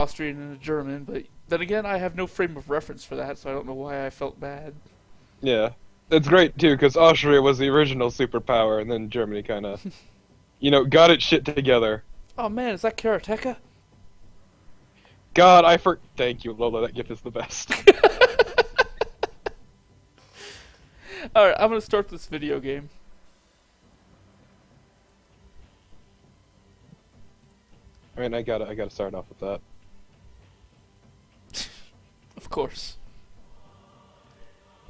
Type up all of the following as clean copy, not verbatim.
Austrian and a German, but then again, I have no frame of reference for that, so I don't know why I felt bad. Yeah. It's great too, because Austria was the original superpower, and then Germany kind of, got its shit together. Oh man, is that karateka? God, Thank you, Lola. That gift is the best. Alright, I'm gonna start this video game. I mean, I gotta start off with that. Of course.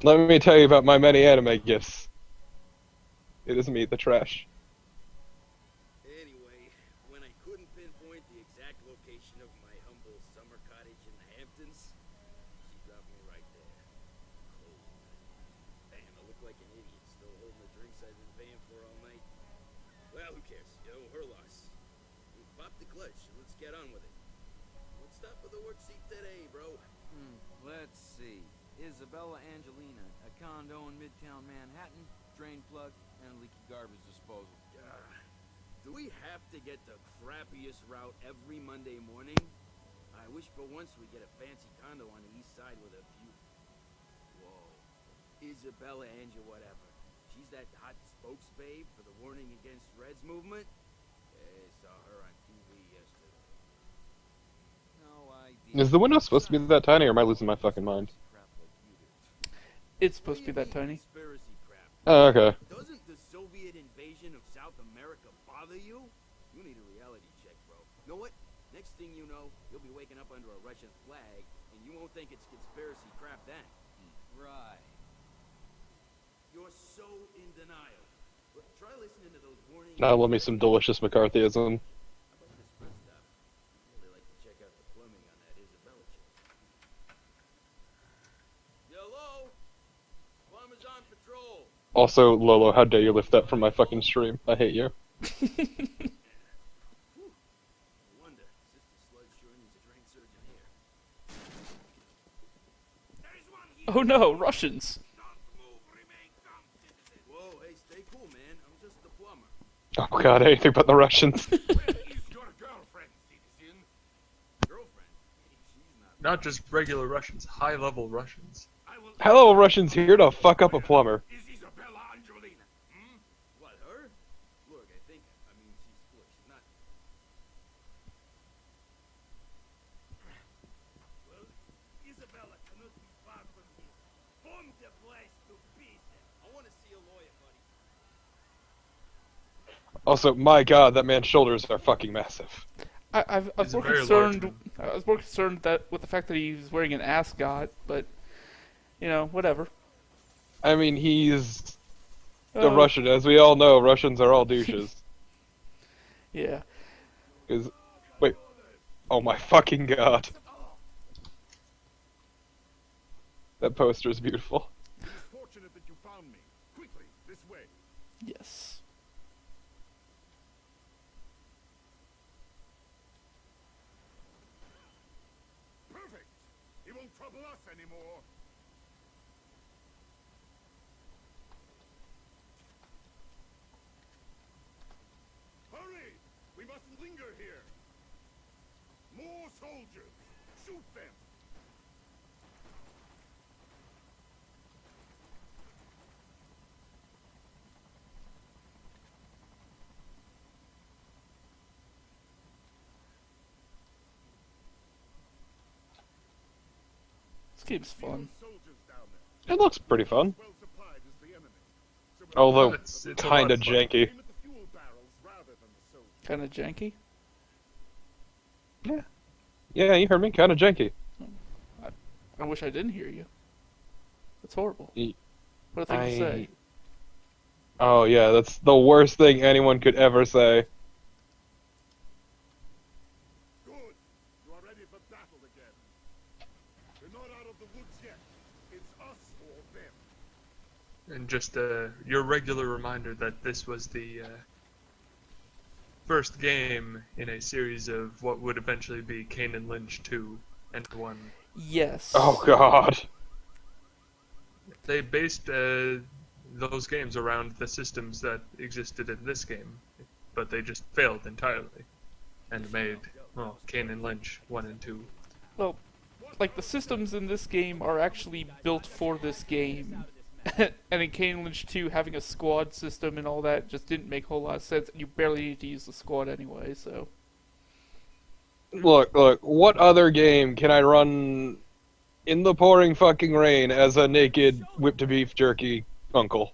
Let me tell you about my many anime gifts. It is me, the trash. Anyway, when I couldn't pinpoint the exact location of my humble summer cottage in the Hamptons, she dropped me right there. Cold. Damn, I look like an idiot still holding the drinks I've been paying for all night. Well, who cares? Her loss. Pop the clutch and let's get on with it. Let's stop with the work seat today, bro. Let's see. Isabella Angelina, a condo in Midtown Manhattan, drain plug, and leaky garbage disposal. Do we have to get the crappiest route every Monday morning? I wish for once we get a fancy condo on the east side with a view. Whoa. Isabella Angel whatever. She's that hot spokesbabe for the Warning Against Reds movement? Yeah, saw her on TV yesterday. No idea. Is the window supposed to be that tiny, or am I losing my fucking mind? It's supposed to be that tiny. Conspiracy crap. Oh, okay. Doesn't the Soviet invasion of South America bother you? You need a reality check, bro. Know what? Next thing you know, you'll be waking up under a Russian flag, and you won't think it's conspiracy crap then. Right. You're so in denial. But try listening to those warnings. Now love me some delicious McCarthyism. How about this first stop? I'd really like to check out the plumbing on that Isabella chick. Hello? Plumber's on patrol. Also, Lolo, how dare you lift that from my fucking stream? I hate you. Wonder, Sister Sludge sure needs a trained surgeon here. There's one here. Oh no, Russians! Don't move, remain calm, citizen. Whoa, hey, stay cool, man. I'm just the plumber. Oh god, anything but the Russians. Where is your girlfriend, citizen? Girlfriend? She's not. Not just regular Russians, high-level Russians. I will. Hello, Russians here to fuck up a plumber. Is Isabella Angelina? What, her? Look, I mean, she's not. Well, Isabella cannot be far from here. Bomb the place to pieces. I want to see a lawyer, buddy. Also, my god, that man's shoulders are fucking massive. I was He's a more very large concerned. man. I was more concerned that with the fact that he's wearing an ascot, but whatever. I mean, he's a Oh, Russian. As we all know, Russians are all douches. Yeah. Wait. Oh my fucking god. That poster is beautiful. It's fortunate that you found me. Quickly, this way. Yes. Perfect. He won't trouble us anymore. Hurry! We mustn't linger here. More soldiers. Shoot them. This game's See fun. those soldiers down there. It looks pretty fun. Well supplied as the enemy. So when Although, It's a lot kinda of fun. janky. aim at the fuel barrels rather than the soldiers. Kind of janky. Yeah, you heard me. Kinda janky. I wish I didn't hear you. That's horrible. Ye- What a thing to say. Oh yeah, that's the worst thing anyone could ever say. Good. You are ready for battle again. We're not out of the woods yet. It's us or them. And just your regular reminder that this was the first game in a series of what would eventually be Kane and Lynch 2 and 1. Yes. Oh god. They based those games around the systems that existed in this game, but they just failed entirely and made Well, Kane and Lynch 1 and 2. Well, like the systems in this game are actually built for this game. And in Kane Lynch 2, having a squad system and all that just didn't make a whole lot of sense. You barely need to use the squad anyway, so. Look, what other game can I run in the pouring fucking rain as a naked whipped beef jerky uncle?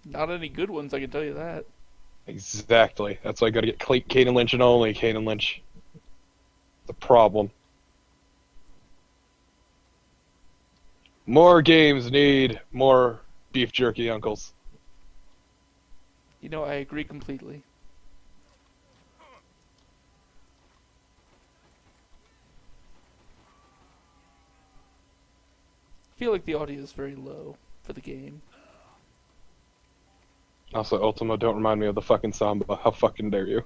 Not any good ones, I can tell you that. Exactly. That's why I gotta get Kane and Lynch and only Kane and Lynch. The problem. More games need more beef jerky uncles. You know, I agree completely. I feel like the audio is very low for the game. Also, Ultimo, don't remind me of the fucking Samba. How fucking dare you?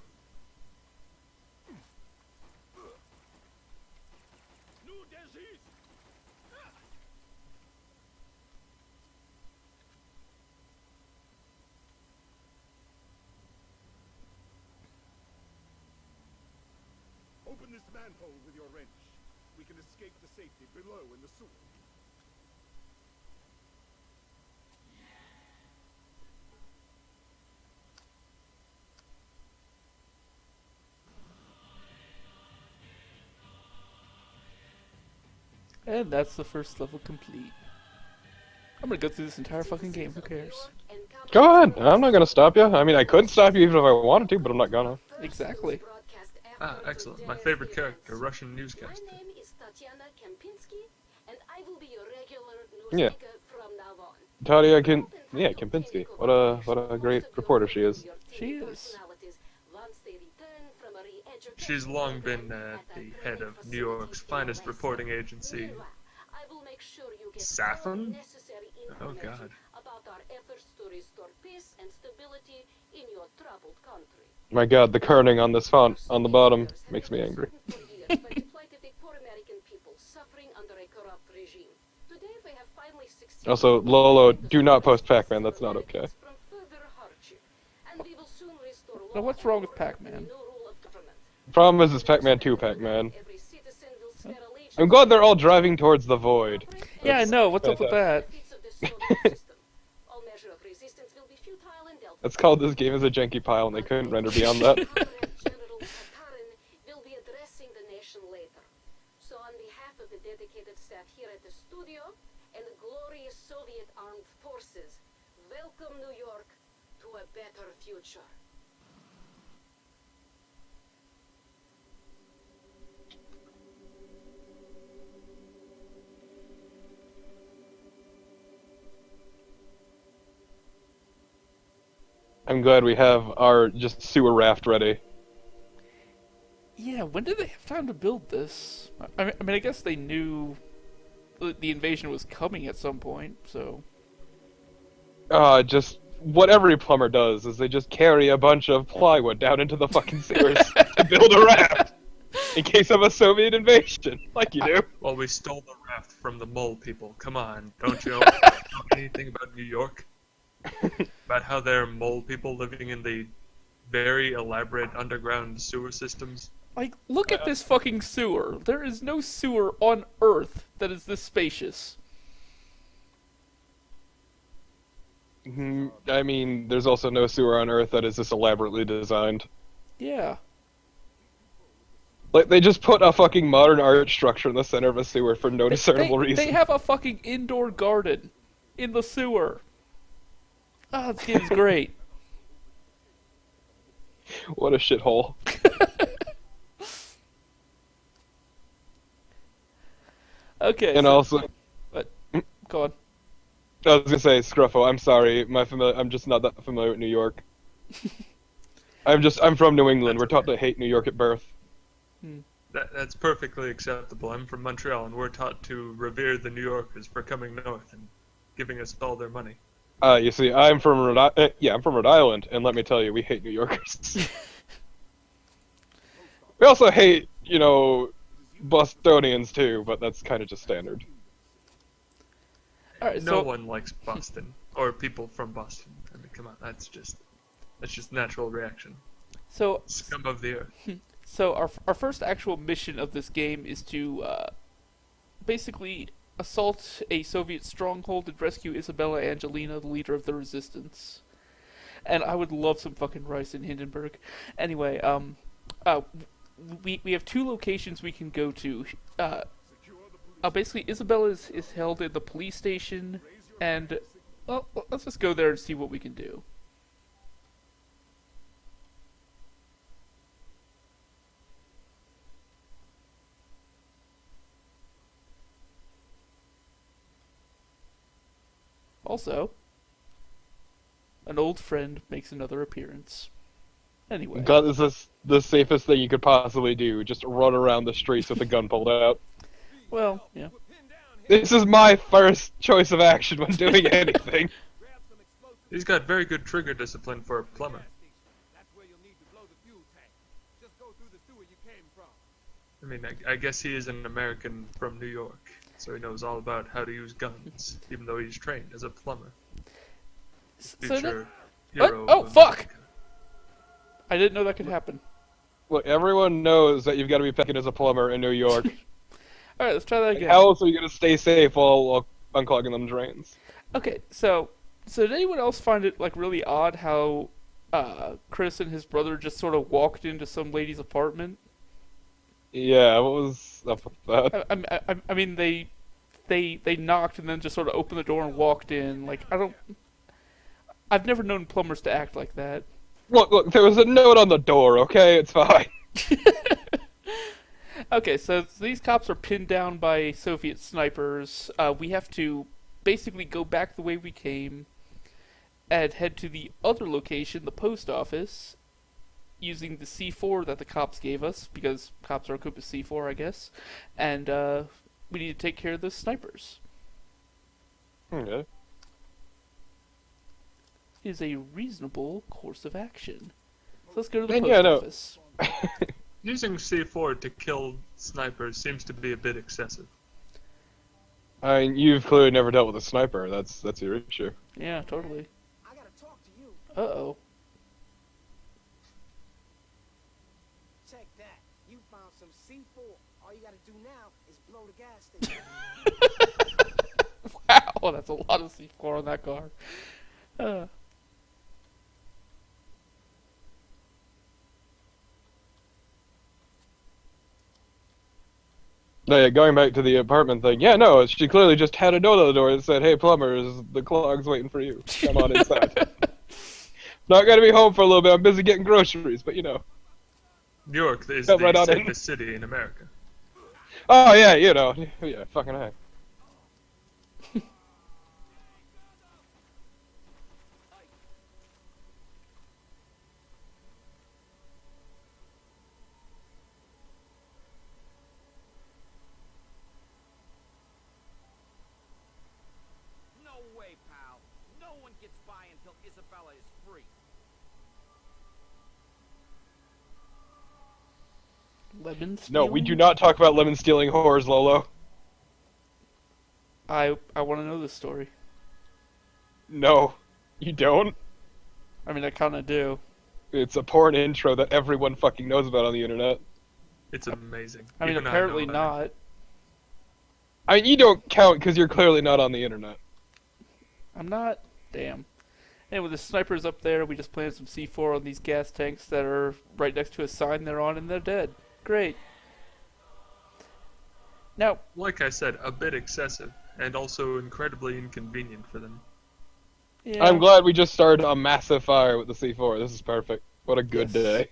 New disease. Open this manhole with your wrench. We can escape to safety below in the sewer. And that's the first level complete. I'm gonna go through this entire fucking game, who cares? Go ahead. I'm not gonna stop you. I mean, I could stop you even if I wanted to, but I'm not gonna. Exactly. Ah, excellent. My favorite character, Russian newscaster. My name is Tatiana Kempinski, and I will be your regular Yeah. newsmaker from now on. Tadia Kempinski. What a great reporter she is. She is. She's long been the head of New York's finest reporting agency. Saffron? Oh god. About our efforts to restore peace and stability in your troubled country. My god, the kerning on this font on the bottom makes me angry. Also, Lolo, do not post Pac-Man, that's not okay. Now what's wrong with Pac-Man? Problem is, it's Pac-Man 2 Pac-Man. I'm glad they're all driving towards the void. Yeah, I know, what's up with that? That's called this game is a janky pile and they couldn't render beyond that. Will be addressing the nation later. So on behalf of the dedicated staff here at the studio and the glorious Soviet armed forces, welcome New York to a better future. I'm glad we have our just sewer raft ready. Yeah, when did they have time to build this? I mean, I guess they knew the invasion was coming at some point, so... Just what every plumber does is they just carry a bunch of plywood down into the fucking sewers to build a raft in case of a Soviet invasion, like you do. Well, we stole the raft from the mole people. Come on, don't you know anything about New York? About how there are mole people living in the very elaborate underground sewer systems? Like, look at this fucking sewer. There is no sewer on Earth that is this spacious. I mean, there's also no sewer on Earth that is this elaborately designed. Yeah. Like, they just put a fucking modern art structure in the center of a sewer for no discernible reason. They have a fucking indoor garden in the sewer. Ah, this game's great. What a shithole. Okay. And so, also, go on. I was gonna say, Scruffo, I'm sorry, I'm just not that familiar with New York. I'm from New England. We're taught to hate New York at birth. That's perfectly acceptable. I'm from Montreal, and we're taught to revere the New Yorkers for coming north and giving us all their money. You see, I'm from Rhode Island, and let me tell you, we hate New Yorkers. We also hate, Bostonians too, but that's kind of just standard. Alright, No so... one likes Boston, or people from Boston. I mean, come on, that's just natural reaction. So, Scum of the earth. so our first actual mission of this game is to basically assault a Soviet stronghold and rescue Isabella Angelina, the leader of the resistance. And I would love some fucking rice in Hindenburg. Anyway, uh, we have two locations we can go to. Basically, Isabella is held in the police station, and well, let's just go there and see what we can do. Also, an old friend makes another appearance. Anyway. God, this is the safest thing you could possibly do. Just run around the streets with a gun pulled out. Well, yeah. This is my first choice of action when doing anything. He's got very good trigger discipline for a plumber. That's where you'll need to blow the fuel tank. Just go through the sewer you came from. I mean, I guess he is an American from New York, so he knows all about how to use guns, even though he's trained as a plumber. So Future what? hero. Oh, of fuck! America. I didn't know that could happen. Look, everyone knows that you've got to be picking as a plumber in New York. Alright, let's try that again. How else are you going to stay safe while unclogging them drains? Okay, so did anyone else find it like really odd how Chris and his brother just sort of walked into some lady's apartment? Yeah, what was up with that? I mean they knocked and then just sort of opened the door and walked in. Like I've never known plumbers to act like that. Look, there was a note on the door, okay? It's fine. Okay, so these cops are pinned down by Soviet snipers. We have to basically go back the way we came and head to the other location, the post office, using the C4 that the cops gave us, because cops are equipped with C4, I guess. And we need to take care of the snipers. Okay. It is a reasonable course of action. So let's go to the And post yeah, no. office. Using C4 to kill snipers seems to be a bit excessive. I mean, you've clearly never dealt with a sniper. That's your issue. Yeah, totally. I gotta talk to you. Uh-oh. Check that. You found some C4. All you gotta do now is blow the gas station. Wow, that's a lot of C4 on that car. No, yeah, going back to the apartment thing. Yeah, no, she clearly just had a note on the door that said, "Hey, plumbers, the clog's waiting for you. Come on inside." Not gonna be home for a little bit. I'm busy getting groceries, but you know. New York is Come the right on in. safest city in America. Oh yeah, you know, yeah, fucking heck. No way, pal. No one gets by until Isabella is free. Lemon No, we stealing? do not talk about lemon stealing whores, Lolo. I want to know this story. No, you don't. I mean, I kind of do. It's a porn intro that everyone fucking knows about on the internet. It's amazing. I mean, Even apparently know not. I mean, you don't count because you're clearly not on the internet. I'm not. Damn. Anyway, the sniper's up there. We just planted some C4 on these gas tanks that are right next to a sign they're on, and they're dead. Great. Now, Like I said, a bit excessive, and also incredibly inconvenient for them. yeah, I'm glad we just started a massive fire with the C4. This is perfect. What a good Yes. day.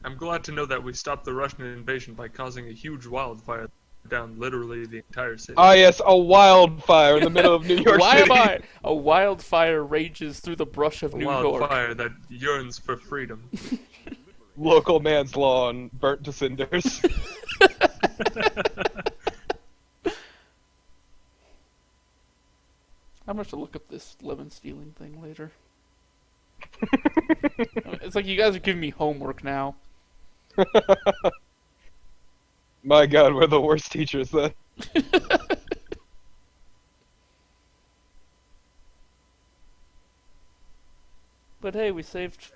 I'm glad to know that we stopped the Russian invasion by causing a huge wildfire down literally the entire city. Ah, yes, a wildfire in the middle of New York City. a wildfire rages through the brush of A New York. wildfire that yearns for freedom. Local man's lawn burnt to cinders. I'm gonna have to look up this lemon stealing thing later. It's like you guys are giving me homework now. My God, we're the worst teachers then. But hey, we saved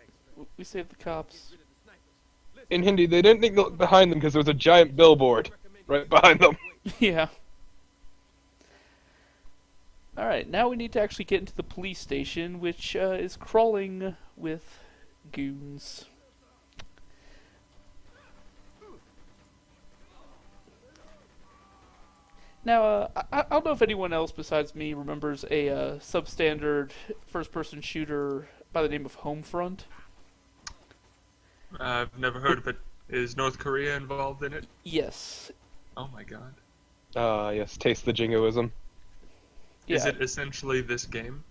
the cops. In Hindi, they didn't need to look behind them because there was a giant billboard right behind them. Yeah. Alright, now we need to actually get into the police station, which is crawling with goons. Now, I don't know if anyone else besides me remembers a substandard first-person shooter by the name of Homefront. I've never heard of it. Is North Korea involved in it? Yes. Oh my god. Yes, taste the jingoism. Yeah. Is it essentially this game,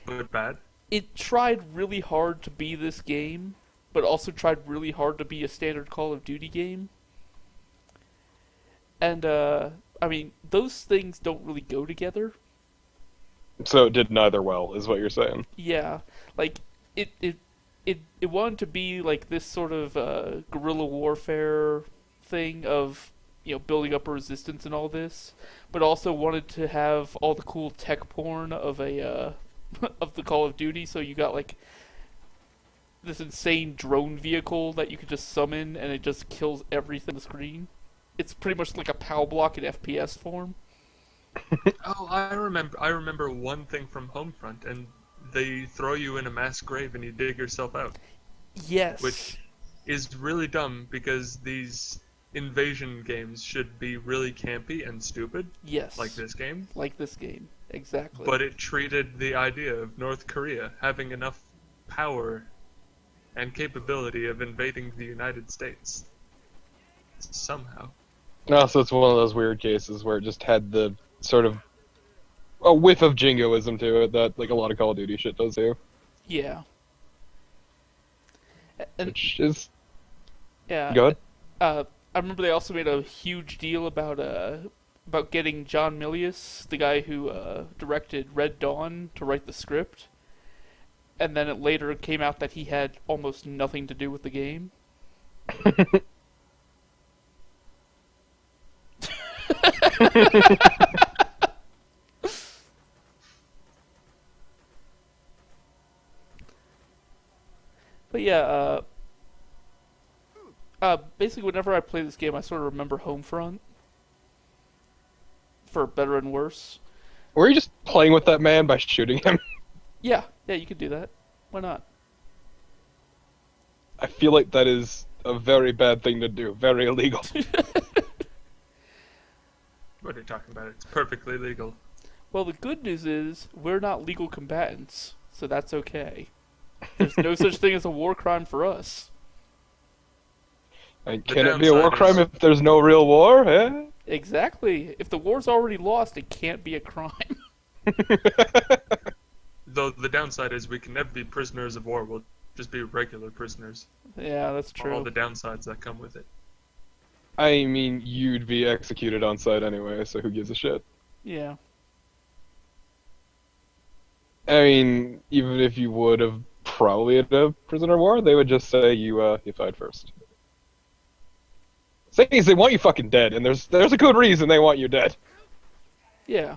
but bad? It tried really hard to be this game, but also tried really hard to be a standard Call of Duty game. And, I mean, those things don't really go together. So it did neither well, is what you're saying. Yeah, like, it wanted to be like this sort of guerrilla warfare thing of, you know, building up a resistance and all this, but also wanted to have all the cool tech porn of a of the Call of Duty. So you got like this insane drone vehicle that you could just summon and it just kills everything on the screen. It's pretty much like a POW block in FPS form. Oh, I remember one thing from Homefront, and they throw you in a mass grave and you dig yourself out, Yes. which is really dumb because these invasion games should be really campy and stupid, Yes. like this game. Like this game. Exactly. But it treated the idea of North Korea having enough power and capability of invading the United States somehow. No, so it's one of those weird cases where it just had the sort of a whiff of jingoism to it that like a lot of Call of Duty shit does too. Yeah. And Which is yeah. good. I remember they also made a huge deal about getting John Milius, the guy who directed Red Dawn, to write the script. And then it later came out that he had almost nothing to do with the game. But yeah, basically whenever I play this game, I sort of remember Homefront. For better and worse. Were you just playing with that man by shooting him? Yeah, you could do that. Why not? I feel like that is a very bad thing to do. Very illegal. What are you talking about? It's perfectly legal. Well, the good news is we're not legal combatants, so that's okay. There's no such thing as a war crime for us. And can it be a war downside crime is- if there's no real war? Eh? Exactly. If the war's already lost, it can't be a crime. Though the downside is we can never be prisoners of war. We'll just be regular prisoners. Yeah, that's For all true. the downsides that come with it. I mean, you'd be executed on sight anyway, so who gives a shit? Yeah. I mean, even if you would have probably at a prisoner of war, they would just say you fight first. Thing is, they want you fucking dead, and there's a good reason they want you dead. Yeah.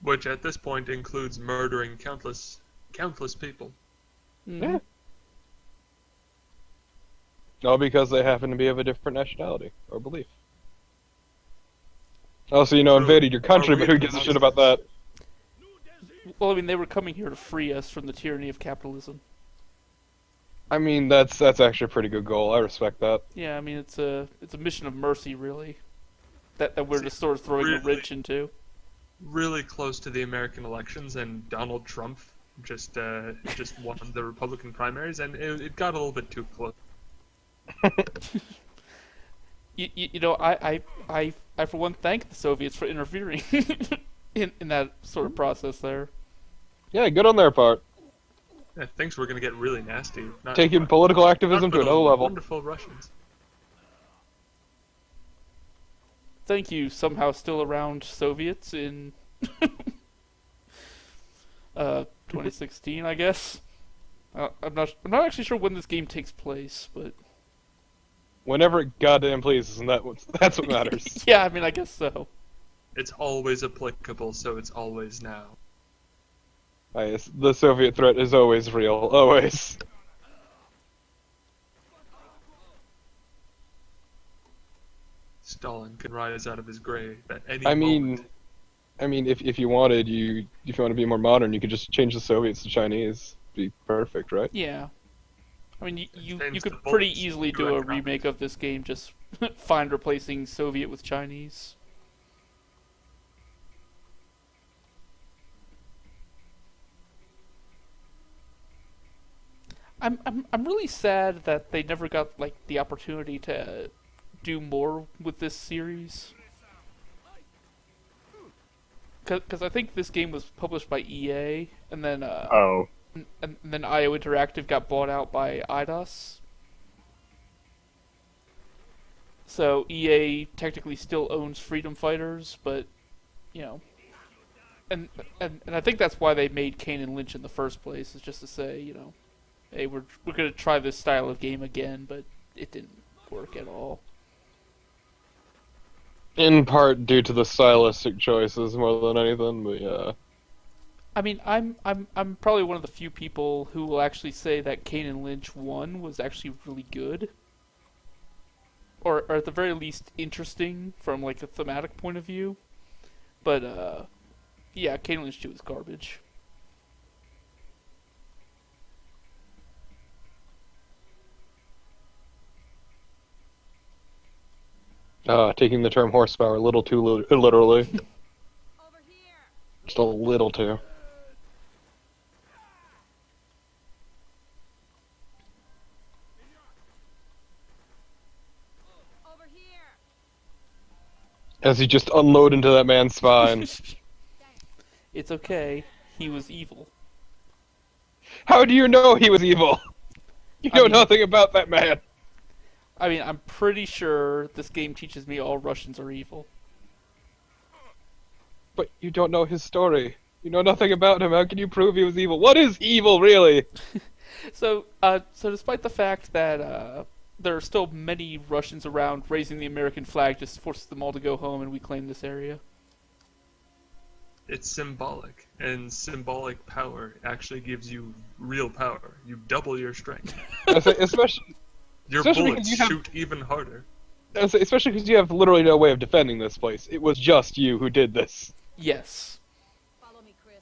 Which at this point includes murdering countless people. Mhm. Yeah. All because they happen to be of a different nationality or belief. Also, you know, True. invaded your country, Or but who weird gives a shit about that? Well, I mean, they were coming here to free us from the tyranny of capitalism. I mean, that's actually a pretty good goal. I respect that. Yeah, I mean, it's a mission of mercy, really. That we're just sort of throwing a Really? wrench into. Really close to the American elections, and Donald Trump just won the Republican primaries, and it got a little bit too close. You know, I for one thank the Soviets for interfering in that sort of process there. Yeah, good on their part. Yeah, things were gonna get really nasty. Taking political activism not to for the another level. Wonderful Russians. Thank you, somehow still around Soviets in 2016, I guess. I'm not actually sure when this game takes place, but Whenever it goddamn pleases, and that's what matters. yeah, I mean, I guess so. It's always applicable, so it's always now. The Soviet threat is always real, always. Stalin can rise out of his grave at any I moment. mean, if you wanted, if you want to be more modern, you could just change the Soviets to Chinese. Be perfect, right? Yeah. I mean, you Change could the pretty bullets easily to do a economics. remake of this game, just find replacing Soviet with Chinese. I'm really sad that they never got like the opportunity to do more with this series. Because I think this game was published by EA, and then Oh, and then IO Interactive got bought out by IDOS. So EA technically still owns Freedom Fighters, but you know, and I think that's why they made Kane and Lynch in the first place, is just to say, you know, hey, we're gonna try this style of game again, but it didn't work at all. In part due to the stylistic choices more than anything, but yeah. I mean, I'm probably one of the few people who will actually say that Kane and Lynch 1 was actually really good. Or at the very least interesting from like a thematic point of view. But yeah, Kane and Lynch 2 is garbage. Taking the term horsepower a little too literally. Over here. Just a little too. Over here. As you just unload into that man's spine. It's okay. He was evil. How do you know he was evil? You I know mean- nothing about that man. I mean, I'm pretty sure this game teaches me all Russians are evil. But you don't know his story. You know nothing about him. How can you prove he was evil? What is evil, really? So despite the fact that there are still many Russians around, raising the American flag just forces them all to go home, and we claim this area. It's symbolic, and symbolic power actually gives you real power. You double your strength. Especially Your Especially bullets because you have- shoot even harder. especially because you have literally no way of defending this place. It was just you who did this. Yes. Follow me, Chris.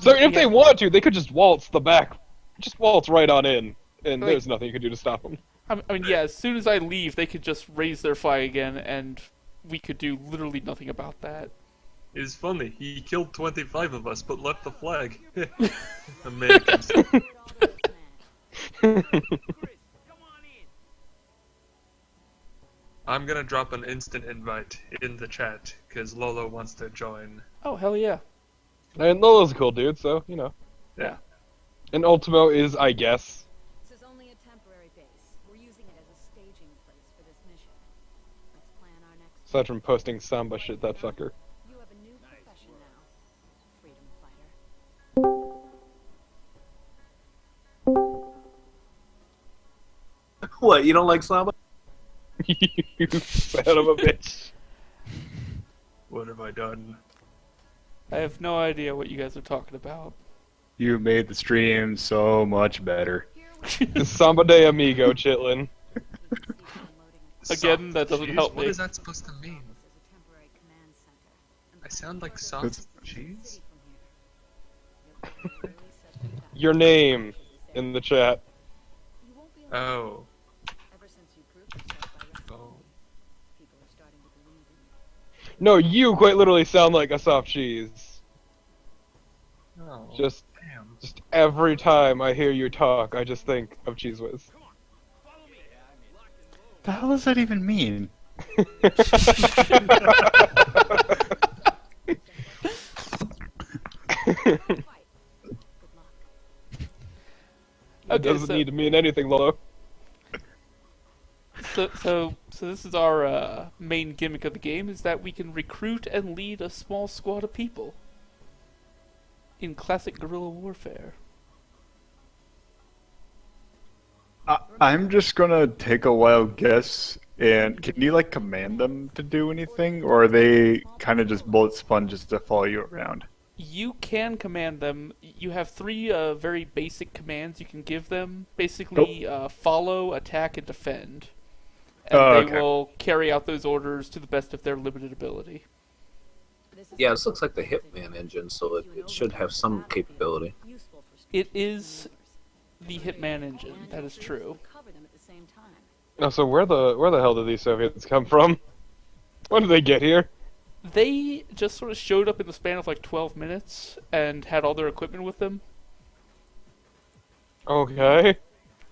So We if they have- want to, they could just waltz the back. Just waltz right on in. And Like- there's nothing you can do to stop them. I mean, yeah, as soon as I leave, they could just raise their flag again, and we could do literally nothing about that. It's funny, he killed 25 of us, but left the flag. Americans. I'm gonna drop an instant invite in the chat, because Lolo wants to join. Oh, hell yeah. And Lolo's a cool dude, so, you know. Yeah. And Ultimo is, I guess. This is only a temporary base. We're using it as a staging place for this mission. Let's plan our next. Aside from posting Samba shit, that fucker. You have a new profession now. Freedom fighter. what? You don't like Samba? You son of a bitch. What have I done? I have no idea what you guys are talking about. You made the stream so much better. Samba de amigo, Chitlin. Again, that doesn't Cheese? help What me. is that supposed to mean? I sound like soft cheese? Your name in the chat. Oh. Ever since you proved yourself by your Oh. people are starting to believe in you. No, you quite literally sound like a soft cheese. Oh. Just Damn. every time I hear you talk, I just think of Cheese Whiz. The hell does that even mean? Fight. Good luck. It Okay, doesn't so- need to mean anything, Lolo. So this is our main gimmick of the game, is that we can recruit and lead a small squad of people in classic guerrilla warfare. I'm just gonna take a wild guess. And can you like command them to do anything, or are they kind of just bullet sponges to follow you around? You can command them. You have three very basic commands you can give them. Basically, follow, attack, and defend. And they Okay. will carry out those orders to the best of their limited ability. Yeah, this looks like the Hitman engine, so it should have some capability. It is the Hitman engine. That is true. No, so where the hell did these Soviets come from? When did they get here? They just sort of showed up in the span of like 12 minutes and had all their equipment with them. Okay.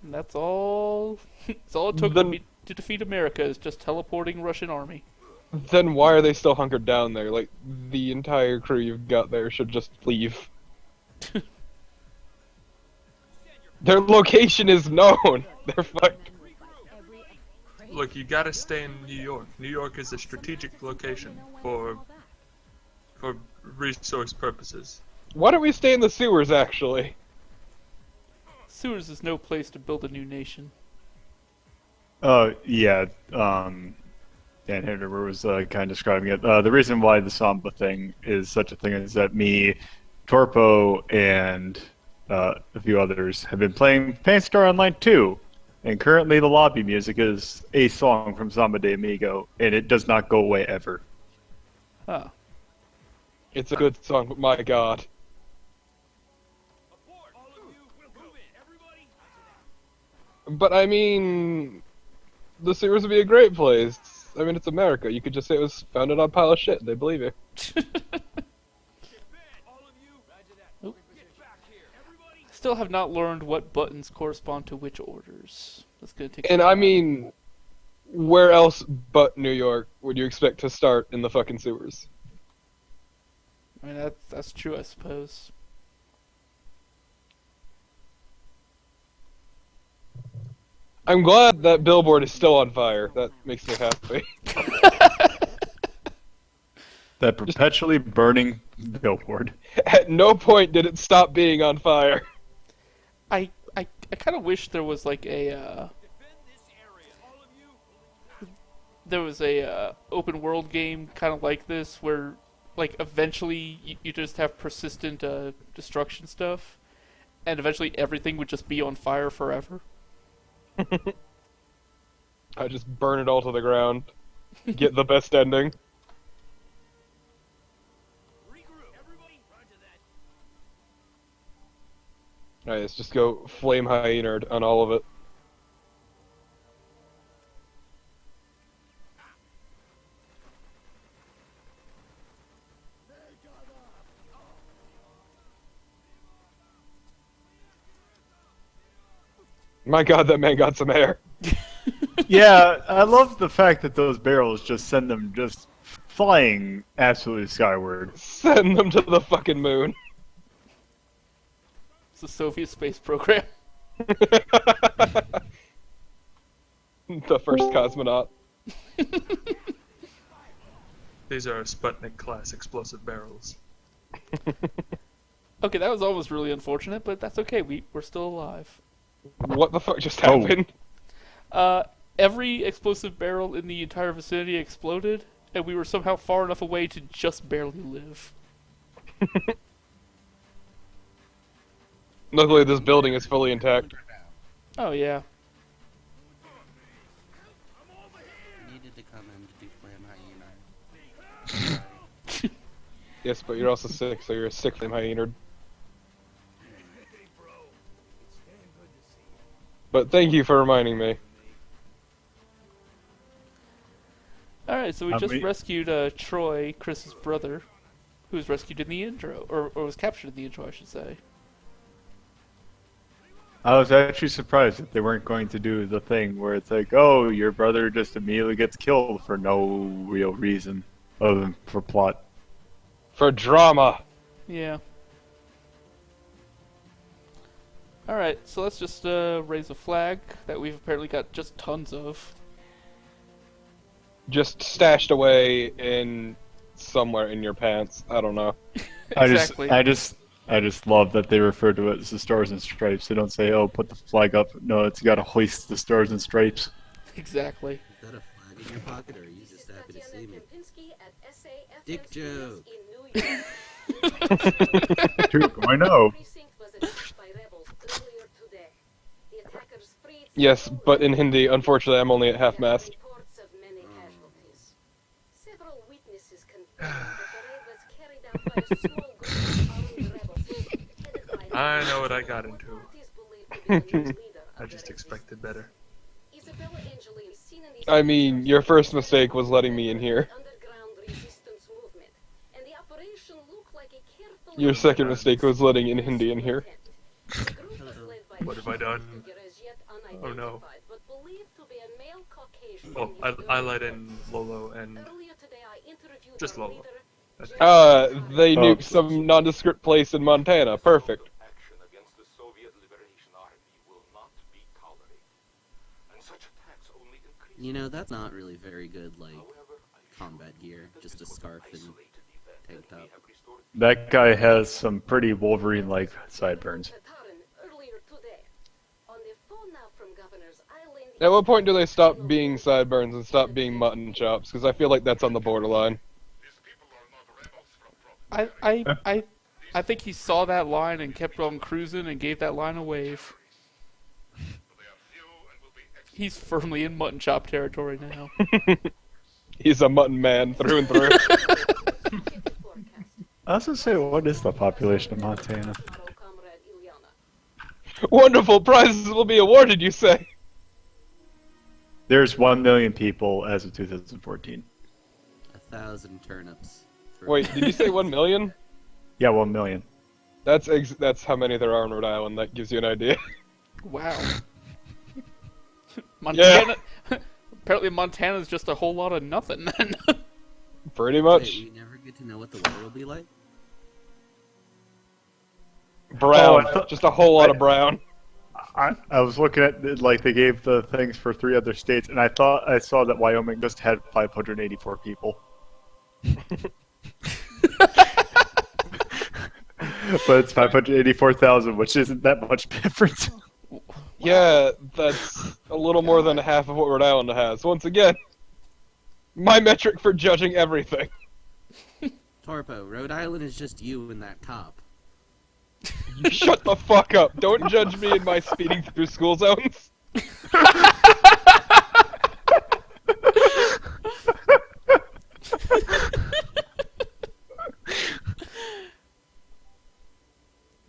And that's all. It's all it took to defeat America is just teleporting Russian army. Then why are they still hunkered down there? Like, the entire crew you've got there should just leave. Their location is known. They're fucked. Look, you gotta stay in New York. New York is a strategic location for resource purposes. Why don't we stay in the sewers, actually? Sewers is no place to build a new nation. Yeah, Dan Hinderber was kind of describing it. The reason why the Samba thing is such a thing is that me, Torpo, and a few others have been playing Paint Star Online 2. And currently the lobby music is a song from Samba de Amigo, and it does not go away ever. Huh. It's a good song, but my god. But I mean, the sewers would be a great place. I mean, it's America. You could just say it was founded on a pile of shit. They believe you. Still have not learned what buttons correspond to which orders. That's gonna take. And some I time. mean, where else but New York would you expect to start in the fucking sewers? I mean that's true, I suppose. I'm glad that billboard is still on fire. That makes me happy. That perpetually burning billboard. At no point did it stop being on fire. I kind of wish there was like a there was a open world game kind of like this where like eventually you just have persistent destruction stuff, and eventually everything would just be on fire forever. I just burn it all to the ground. Get the best ending. Alright, let's just go flame hyena on all of it. My god, that man got some air. Yeah, I love the fact that those barrels just send them just flying absolutely skyward. Send them to the fucking moon. It's the Soviet space program. The first cosmonaut. These are Sputnik class explosive barrels. Okay, that was almost really unfortunate, but that's okay. We're still alive. What the fuck just happened? Every explosive barrel in the entire vicinity exploded, and we were somehow far enough away to just barely live. Luckily, this building is fully intact. Oh yeah. Needed to come in to do flame hyena. Yes, but you're also sick, so you're a sick flame hyena. But thank you for reminding me. Alright, so we just me- rescued Troy, Chris's brother, who was rescued in the intro, or was captured in the intro, I should say. I was actually surprised that they weren't going to do the thing where it's like, oh, your brother just immediately gets killed for no real reason other than for plot. For drama. Yeah. Alright, so let's just raise a flag that we've apparently got just tons of. Just stashed away in somewhere in your pants. I don't know. Exactly. I just love that they refer to it as the Stars and Stripes. They don't say, oh, put the flag up. No, it's got to hoist the Stars and Stripes. Exactly. Is that a flag in your pocket, or are you just happy to see me? Dick Dick joke. In New York. 2.0. Precinct was attacked by rebels earlier today. The attackers freed Yes, several but in women. Hindi, unfortunately, I'm only at half There are mast. reports of many casualties. Several witnesses confirmed that the raid was carried out by a small group of armed rebels, headed by I know what I got into. authorities believe to be the new leader I of just their expected better. Isabella Angelini, seen in these I mean, pictures, your first was mistake was letting me in member here. of the underground resistance movement, and the operation looked like a carefully Your second Right. mistake was letting in Hindi in here. The group was led by What have I a done? figure as yet Oh, no. unidentified, but believed to be a male Caucasian Well, in his I early let in 40s. Lolo and Earlier today, I interviewed Just their Lolo. leader, That's- General They Oh. nuked some nondescript place in Montana. Perfect. Action against the Soviet Liberation Army will not be tolerated. And such attacks only increase. You know, that's not really very good, like, combat gear. Just a scarf and tank top. That guy has some pretty Wolverine-like sideburns. Tatarin earlier today. On the phone now from Governor's Island. At what point do they stop being sideburns and stop being mutton chops? Because I feel like that's on the borderline. I think he saw that line and kept on cruising and gave that line a wave. He's firmly in mutton chop territory now. He's a mutton man through and through. I was gonna say, what is the population of Montana? Comrade Ilyana. Wonderful prizes will be awarded, you say? There's 1 million people as of 2014. 1,000 turnips. For Wait, did you say 1 million? Yeah, 1 million. That's how many there are in Rhode Island. That gives you an idea. Wow. Montana. Apparently, Montana's just a whole lot of nothing. Then. Pretty Wait, much. we never get to know what the weather will be like? Brown. Oh, I thought- Just a whole lot of brown. I was looking at, like, they gave the things for 3 other states, and I thought I saw that Wyoming just had 584 people. But it's 584,000, which isn't that much different. Yeah, that's a little more than half of what Rhode Island has. Once again, my metric for judging everything. Torpo, Rhode Island is just you and that cop. Shut the fuck up. Don't judge me in my speeding through school zones.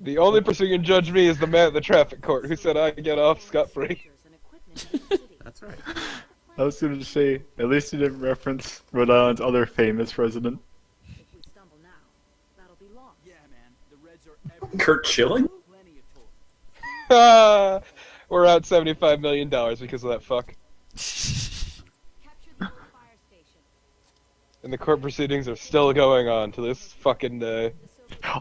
The only person who can judge me is the man at the traffic court who said I get off scot-free. That's right. I was going to say, at least he didn't reference Rhode Island's other famous president. If we stumble now, that'll be lost. Yeah, man. The Reds are everywhere. Kurt Schilling? Plenty of talk. We're out $75 million because of that fuck. Capture the old fire station. And the court proceedings are still going on to this fucking day.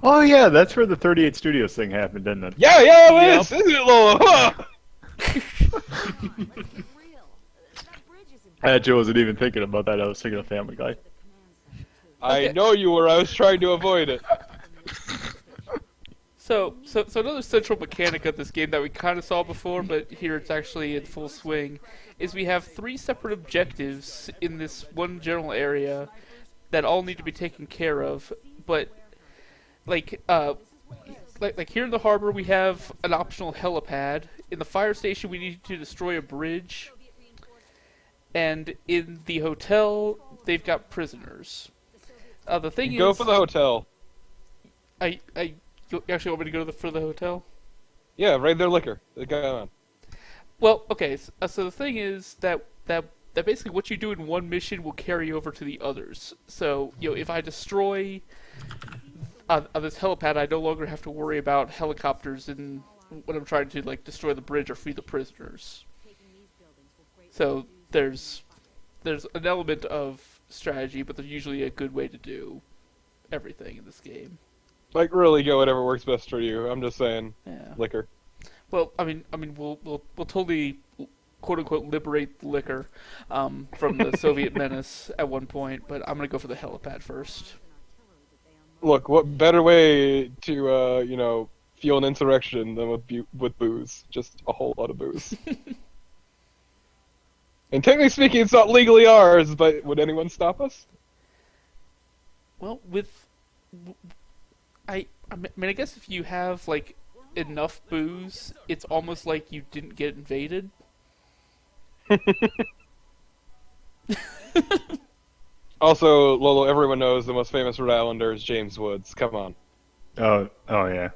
Oh yeah, that's where the 38 Studios thing happened, didn't it? Yeah, Yep. it is, isn't it, Lola? Huh? Let's get real. That bridge isn't I actually wasn't even thinking about that. I was thinking of Family Guy. the command center, too. I Okay. know you were. I was trying to avoid it. So another central mechanic of this game that we kind of saw before, but here it's actually in full swing, is we have 3 separate objectives in this one general area that all need to be taken care of. But like here in the harbor, we have an optional helipad. In the fire station, we need to destroy a bridge. And in the hotel, they've got prisoners. The thing Go is, for the hotel. You actually want me to go for the hotel? Yeah, raid their liquor. Go on. Well, okay. So the thing is that basically what you do in one mission will carry over to the others. So if I destroy this helipad, I no longer have to worry about helicopters and when I'm trying to destroy the bridge or free the prisoners. So there's an element of strategy, but there's usually a good way to do everything in this game. Really go whatever works best for you. I'm just saying, Yeah. liquor. Well, I mean, we'll totally, quote unquote, liberate the liquor from the Soviet menace at one point, but I'm gonna go for the helipad first. Look, what better way to fuel an insurrection than with booze? Just a whole lot of booze. And technically speaking, it's not legally ours, but would anyone stop us? Well, I guess if you have like enough booze, it's almost like you didn't get invaded. Also, Lolo, everyone knows the most famous Rhode Islander is James Woods. Come on. Oh yeah.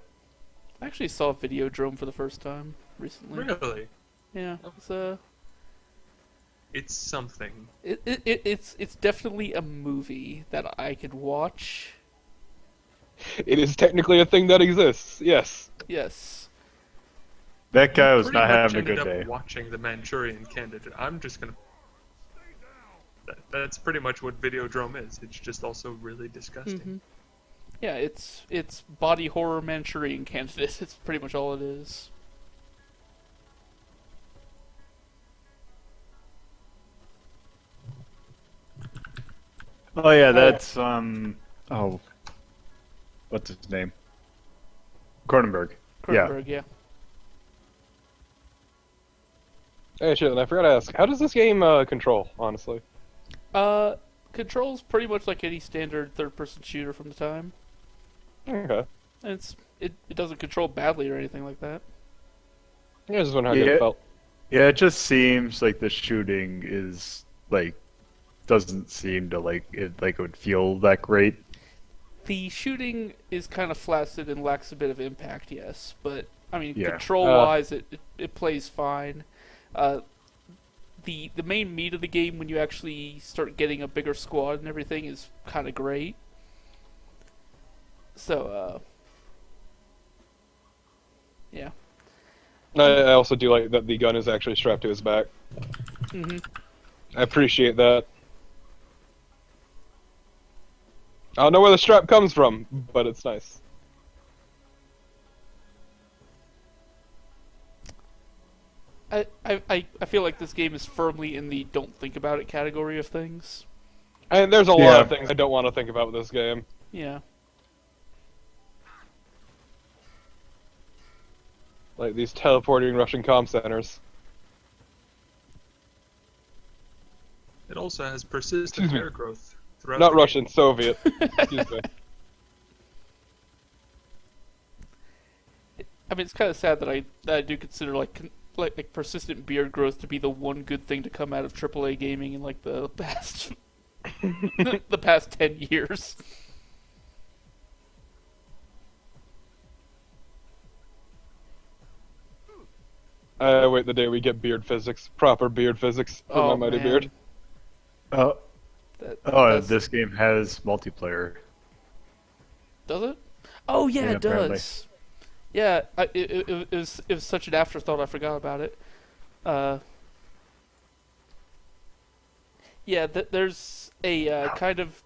I actually saw Videodrome for the first time recently. Really? Yeah, It's something. it's definitely a movie that I could watch. It is technically a thing that exists. Yes. Yes. That guy was Pretty not much having a ended good up day. watching the Manchurian Candidate. I'm just gonna. That's pretty much what Videodrome is. It's just also really disgusting. Mm-hmm. Yeah, it's body horror Manchurian Candidate. It's pretty much all it is. Oh yeah, that's oh, what's his name? Cronenberg. Cronenberg, yeah. Hey, shit, and I forgot to ask, how does this game control, honestly? Controls pretty much like any standard third-person shooter from the time. Okay. And it doesn't control badly or anything like that. I just wondering how good it felt. Yeah, it just seems like the shooting is like doesn't seem to like it would feel that great. The shooting is kind of flaccid and lacks a bit of impact, yes, but I mean, Yeah. control-wise, it plays fine. The main meat of the game, when you actually start getting a bigger squad and everything, is kind of great. So, yeah. I also do like that the gun is actually strapped to his back. Mm-hmm. I appreciate that. I don't know where the strap comes from, but it's nice. I feel like this game is firmly in the don't think about it category of things. And there's a lot of things I don't want to think about with this game. Yeah. Like these teleporting Russian comm centers. It also has persistent hair growth throughout. Not the Russian, game. Soviet. Excuse me. I mean, it's kind of sad that I do consider like persistent beard growth to be the one good thing to come out of AAA gaming in like the past the past 10 years. I wait the day we get beard physics, proper beard physics for my mighty man. beard. Oh, That's- this game has multiplayer. Does it? Oh yeah, Yeah, it apparently. does. Yeah, it was such an afterthought. I forgot about it. Yeah, there's a kind of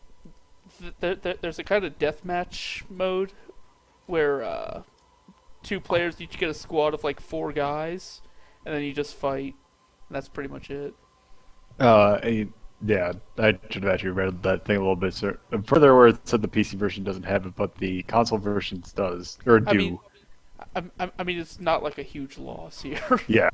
there's a kind of deathmatch mode where two players each get a squad of like 4 guys, and then you just fight. And that's pretty much it. Yeah, I should have actually read that thing a little bit further where it said the PC version doesn't have it, but the console versions does or do. I mean, it's not like a huge loss here. Yeah,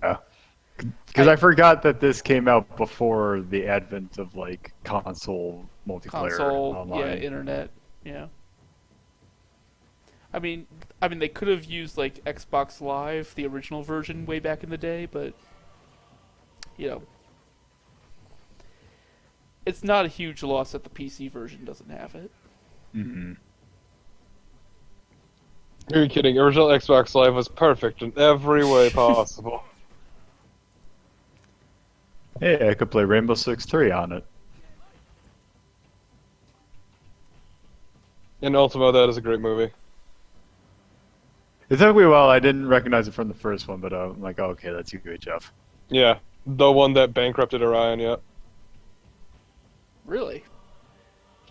because I forgot that this came out before the advent of like console multiplayer online. Yeah, internet, yeah. I mean, they could have used like Xbox Live, the original version, way back in the day, but you know, it's not a huge loss that the PC version doesn't have it. Mm-hmm. You're kidding. Original Xbox Live was perfect in every way possible. Hey, I could play Rainbow Six 3 on it. In Ultimo, that is a great movie. It took me a while. I didn't recognize it from the first one, but I'm like, oh, okay, that's UHF. Yeah, the one that bankrupted Orion, yeah. Really?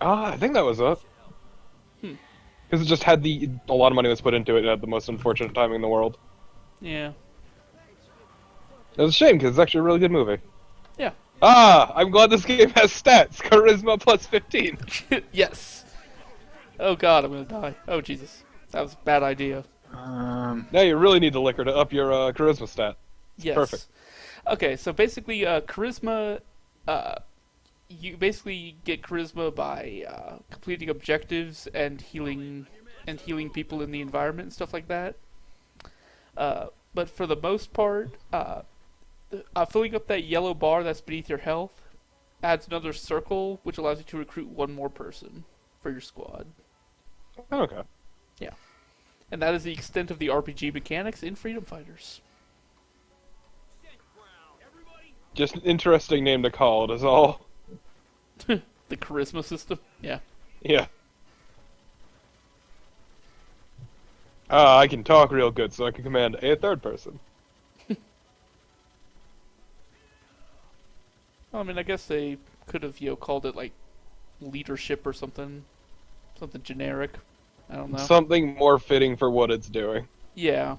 I think that was it. Because it just had a lot of money was put into it and had the most unfortunate timing in the world. Yeah. It was a shame because it's actually a really good movie. Yeah. I'm glad this game has stats. Charisma plus 15. Yes. Oh god, I'm gonna die. Oh Jesus, that was a bad idea. Now you really need the liquor to up your charisma stat. It's Yes. perfect. Okay, so basically, charisma. You basically get charisma by completing objectives and healing and healing people in the environment and stuff like that. But for the most part, filling up that yellow bar that's beneath your health adds another circle, which allows you to recruit one more person for your squad. Okay. Yeah. And that is the extent of the RPG mechanics in Freedom Fighters. Just an interesting name to call it is all. The charisma system? Yeah. Yeah. I can talk real good, so I can command a third person. Well, I mean, I guess they could have, called it, like, leadership or something. Something generic. I don't know. Something more fitting for what it's doing. Yeah.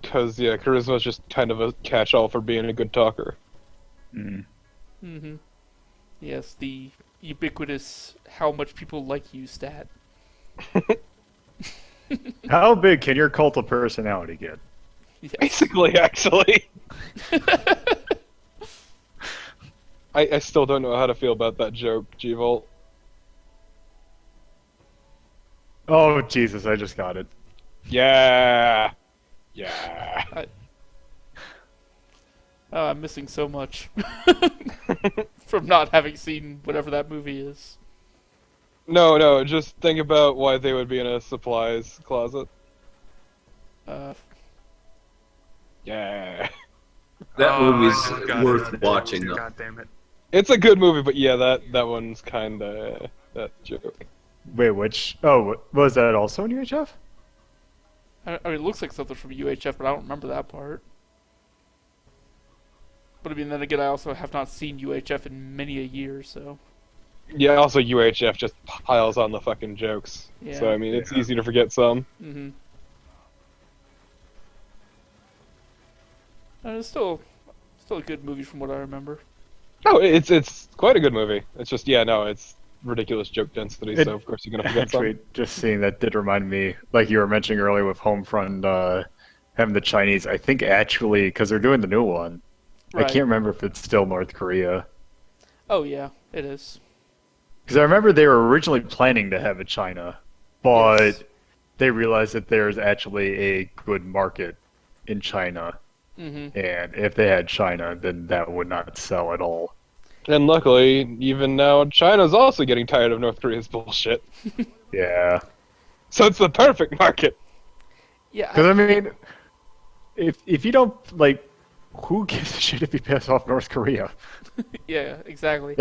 Because, yeah, charisma is just kind of a catch-all for being a good talker. Mm-hmm. Yes, the ubiquitous how much people like you stat. How big can your cult of personality get? Yes. Basically, actually. I still don't know how to feel about that joke, G-Volt. Oh, Jesus, I just got it. Yeah. Yeah. Oh, I'm missing so much from not having seen whatever that movie is. No, just think about why they would be in a supplies closet. Yeah. That Oh, movie's I just got worth it. watching, though. God damn it. It's a good movie, but yeah, that one's kinda that joke. Wait, which? Oh, was that also in UHF? I mean, it looks like something from UHF, but I don't remember that part. But I mean, then again, I also have not seen UHF in many a year, so. Yeah, also UHF just piles on the fucking jokes. Yeah. So I mean, it's easy to forget some. Mm-hmm. It's still a good movie from what I remember. No, it's quite a good movie. It's just it's ridiculous joke density. So of course you're gonna forget Actually, some. just seeing that did remind me, like you were mentioning earlier with Homefront, having the Chinese. I think actually, because they're doing the new one, Right. I can't remember if it's still North Korea. Oh yeah, it is. Because I remember they were originally planning to have it China, but Yes. they realized that there's actually a good market in China, Mm-hmm. and if they had China, then that would not sell at all. And luckily, even now, China's also getting tired of North Korea's bullshit. Yeah. So it's the perfect market. Yeah. Because I mean, if you don't like, who gives a shit if you piss off North Korea? Yeah, exactly.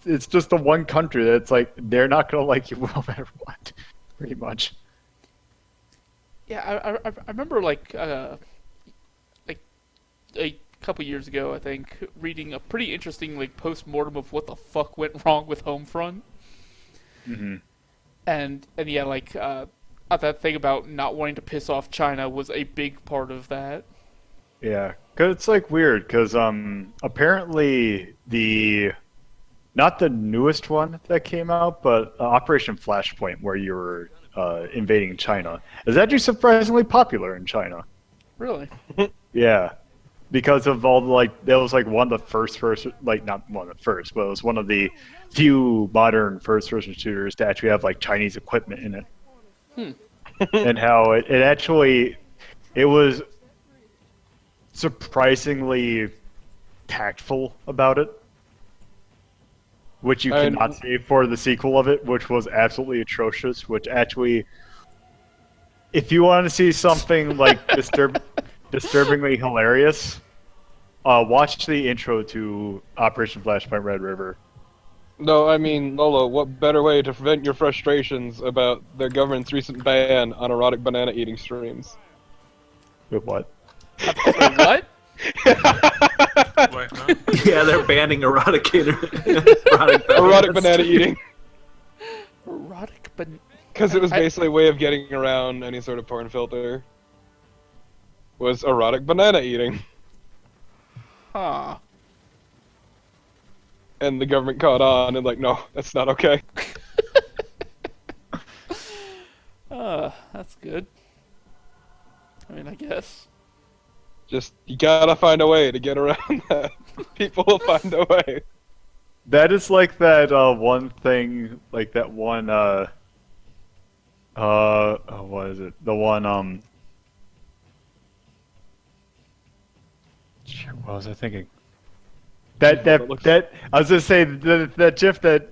It's just the one country that's like they're not gonna like you no matter what, pretty much. Yeah, I remember like a couple years ago, I think, reading a pretty interesting like post-mortem of what the fuck went wrong with Homefront. Mm-hmm. And yeah, like that thing about not wanting to piss off China was a big part of that. Yeah, cause it's like weird, cause apparently not the newest one that came out, but Operation Flashpoint, where you were invading China, is actually surprisingly popular in China. Really? Yeah, because of all the that was like one of the first, like not one of the first, but it was one of the few modern first-person shooters to actually have like Chinese equipment in it. And how it was surprisingly tactful about it, which you cannot say for the sequel of it, which was absolutely atrocious. Which actually, if you want to see something like disturbingly hilarious, watch the intro to Operation Flashpoint Red River. No, I mean, Lolo, what better way to prevent your frustrations about the government's recent ban on erotic banana eating streams? With what? What? Wait, huh? Yeah, they're banning erotic Erotic banana eating. Erotic, but Because it was basically a way of getting around any sort of porn filter. Was erotic banana eating. huh. And the government caught on and like, no, that's not okay. That's good. I mean, I guess. Just, you gotta find a way to get around that. People will find a way. That is like that one thing, like that one oh, what is it? The one shit, what was I thinking? That Well, that that I was gonna say that GIF that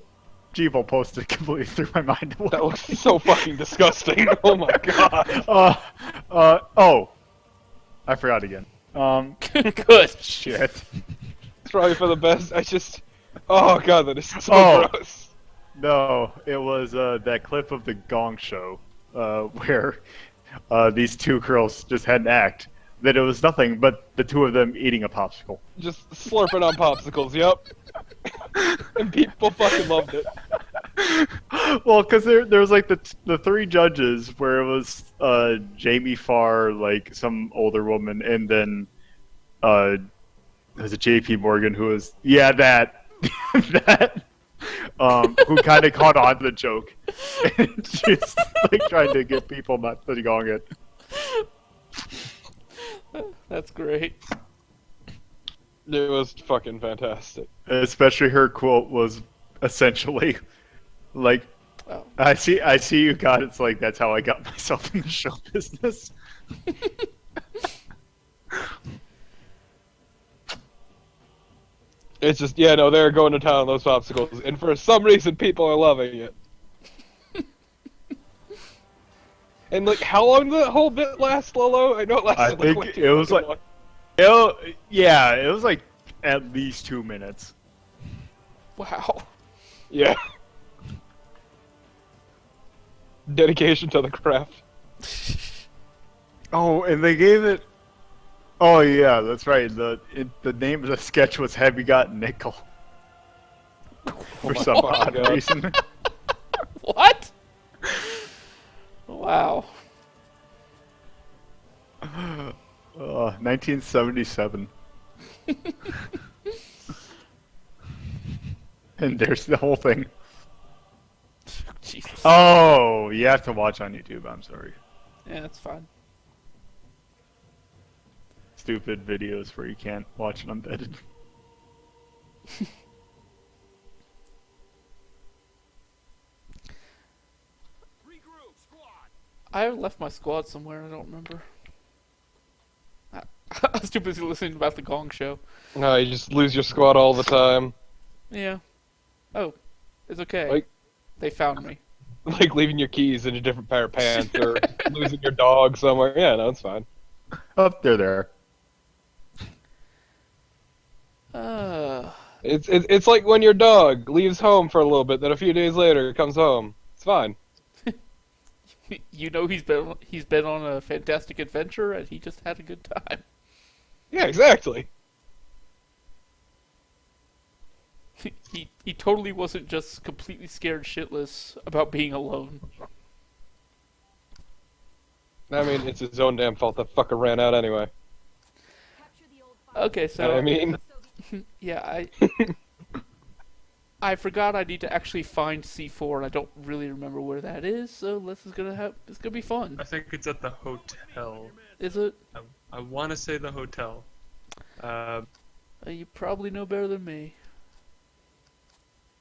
Jeevo posted completely threw my mind away. That looks so fucking disgusting. Oh my god. Oh, I forgot again. Good. Shit. It's probably for the best. Oh god, that is so Oh. gross. No, it was that clip of the Gong Show where these two girls just had an act that it was nothing but the two of them eating a popsicle. Just slurping on popsicles, yep. And people fucking loved it. Well, because there was like the three judges where it was Jamie Farr, like some older woman, and then there's a JP Morgan who was that that who kind of caught on to the joke and she's like trying to get people not to gong it. That's great. It was fucking fantastic. Especially her quote was essentially like, Oh. I see you got it. It's like, that's how I got myself in the show business. It's just, no, they're going to town on those popsicles, and for some reason, people are loving it. And like, how long did that whole bit last, Lolo? I know it lasted I like think way too it was fucking like, long. it was like at least 2 minutes. Wow. Yeah. Dedication to the craft. Oh, and they gave it. Oh yeah, that's right. The name of the sketch was "Have You Got Nickel?" For some odd God. reason. What? Wow. 1977. And there's the whole thing. Jesus. Oh, you have to watch on YouTube. I'm sorry. Yeah, that's fine. Stupid videos where you can't watch it embedded. Regroup, squad. I left my squad somewhere. I don't remember. I was too busy listening about the Gong Show. No, you just lose your squad all the time. Yeah. Oh, it's okay. Like- They found me. Like leaving your keys in a different pair of pants, or losing your dog somewhere. Yeah, no, it's fine. Oh, they're there. It's like when your dog leaves home for a little bit, then a few days later it comes home. It's fine. You know he's been on a fantastic adventure and he just had a good time. Yeah, exactly. He totally wasn't just completely scared shitless about being alone. I mean, it's his own damn fault that fucker ran out anyway. Okay, so I mean, yeah, I forgot I need to actually find C4 and I don't really remember where that is, so it's gonna be fun. I think it's at the hotel. Is it? I want to say the hotel. You probably know better than me.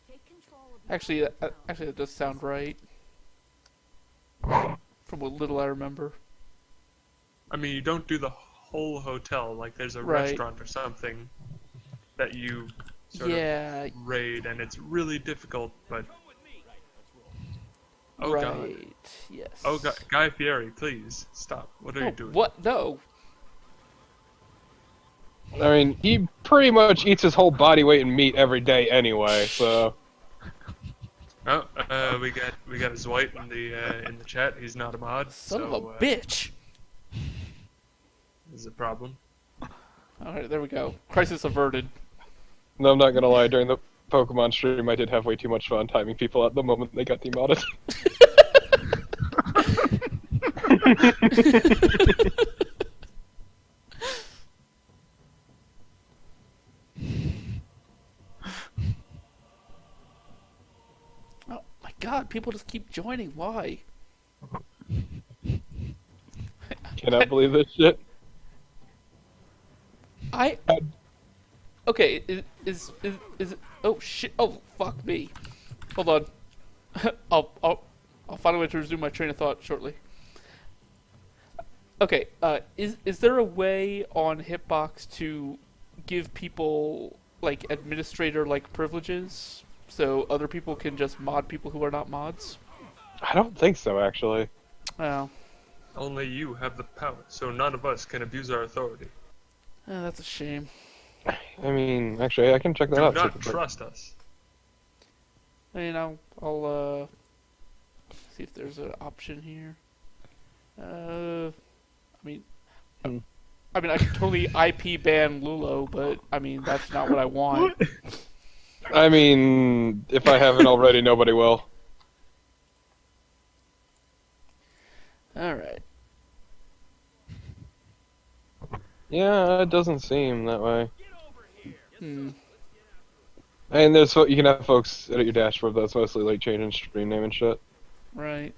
Take control of the Actually, that does sound right. From what little I remember. I mean, you don't do the whole hotel. Like, there's a Right. restaurant or something that you sort Yeah, of raid, and it's really difficult, but... Oh, right. God. Yes. Oh, God. Guy Fieri, please, stop. What are Oh, you doing? what? No. I mean, he pretty much eats his whole body weight in meat every day anyway, so... Oh, we got his white in the chat. He's not a mod, Son so of a bitch. This is a problem. Alright, there we go. Crisis averted. No, I'm not gonna lie, during the Pokemon stream I did have way too much fun timing people at the moment they got demodded. Oh my god, people just keep joining. Why? Cannot believe this shit. Okay, is Oh shit! Oh fuck me! Hold on. I'll find a way to resume my train of thought shortly. Okay. Is there a way on Hitbox to give people like administrator like privileges so other people can just mod people who are not mods? I don't think so, actually. Oh, Only you have the power, so none of us can abuse our authority. that's a shame. I mean, actually, I can check that Do out. not trust us. I mean, I'll see if there's an option here. I mean, I mean, I could totally IP ban Lulo, but I mean, that's not what I want. I mean, if I haven't already, nobody will. All right. Yeah, it doesn't seem that way. Hmm. And there's you can have folks edit your dashboard, but that's mostly like changing stream name and shit. Right.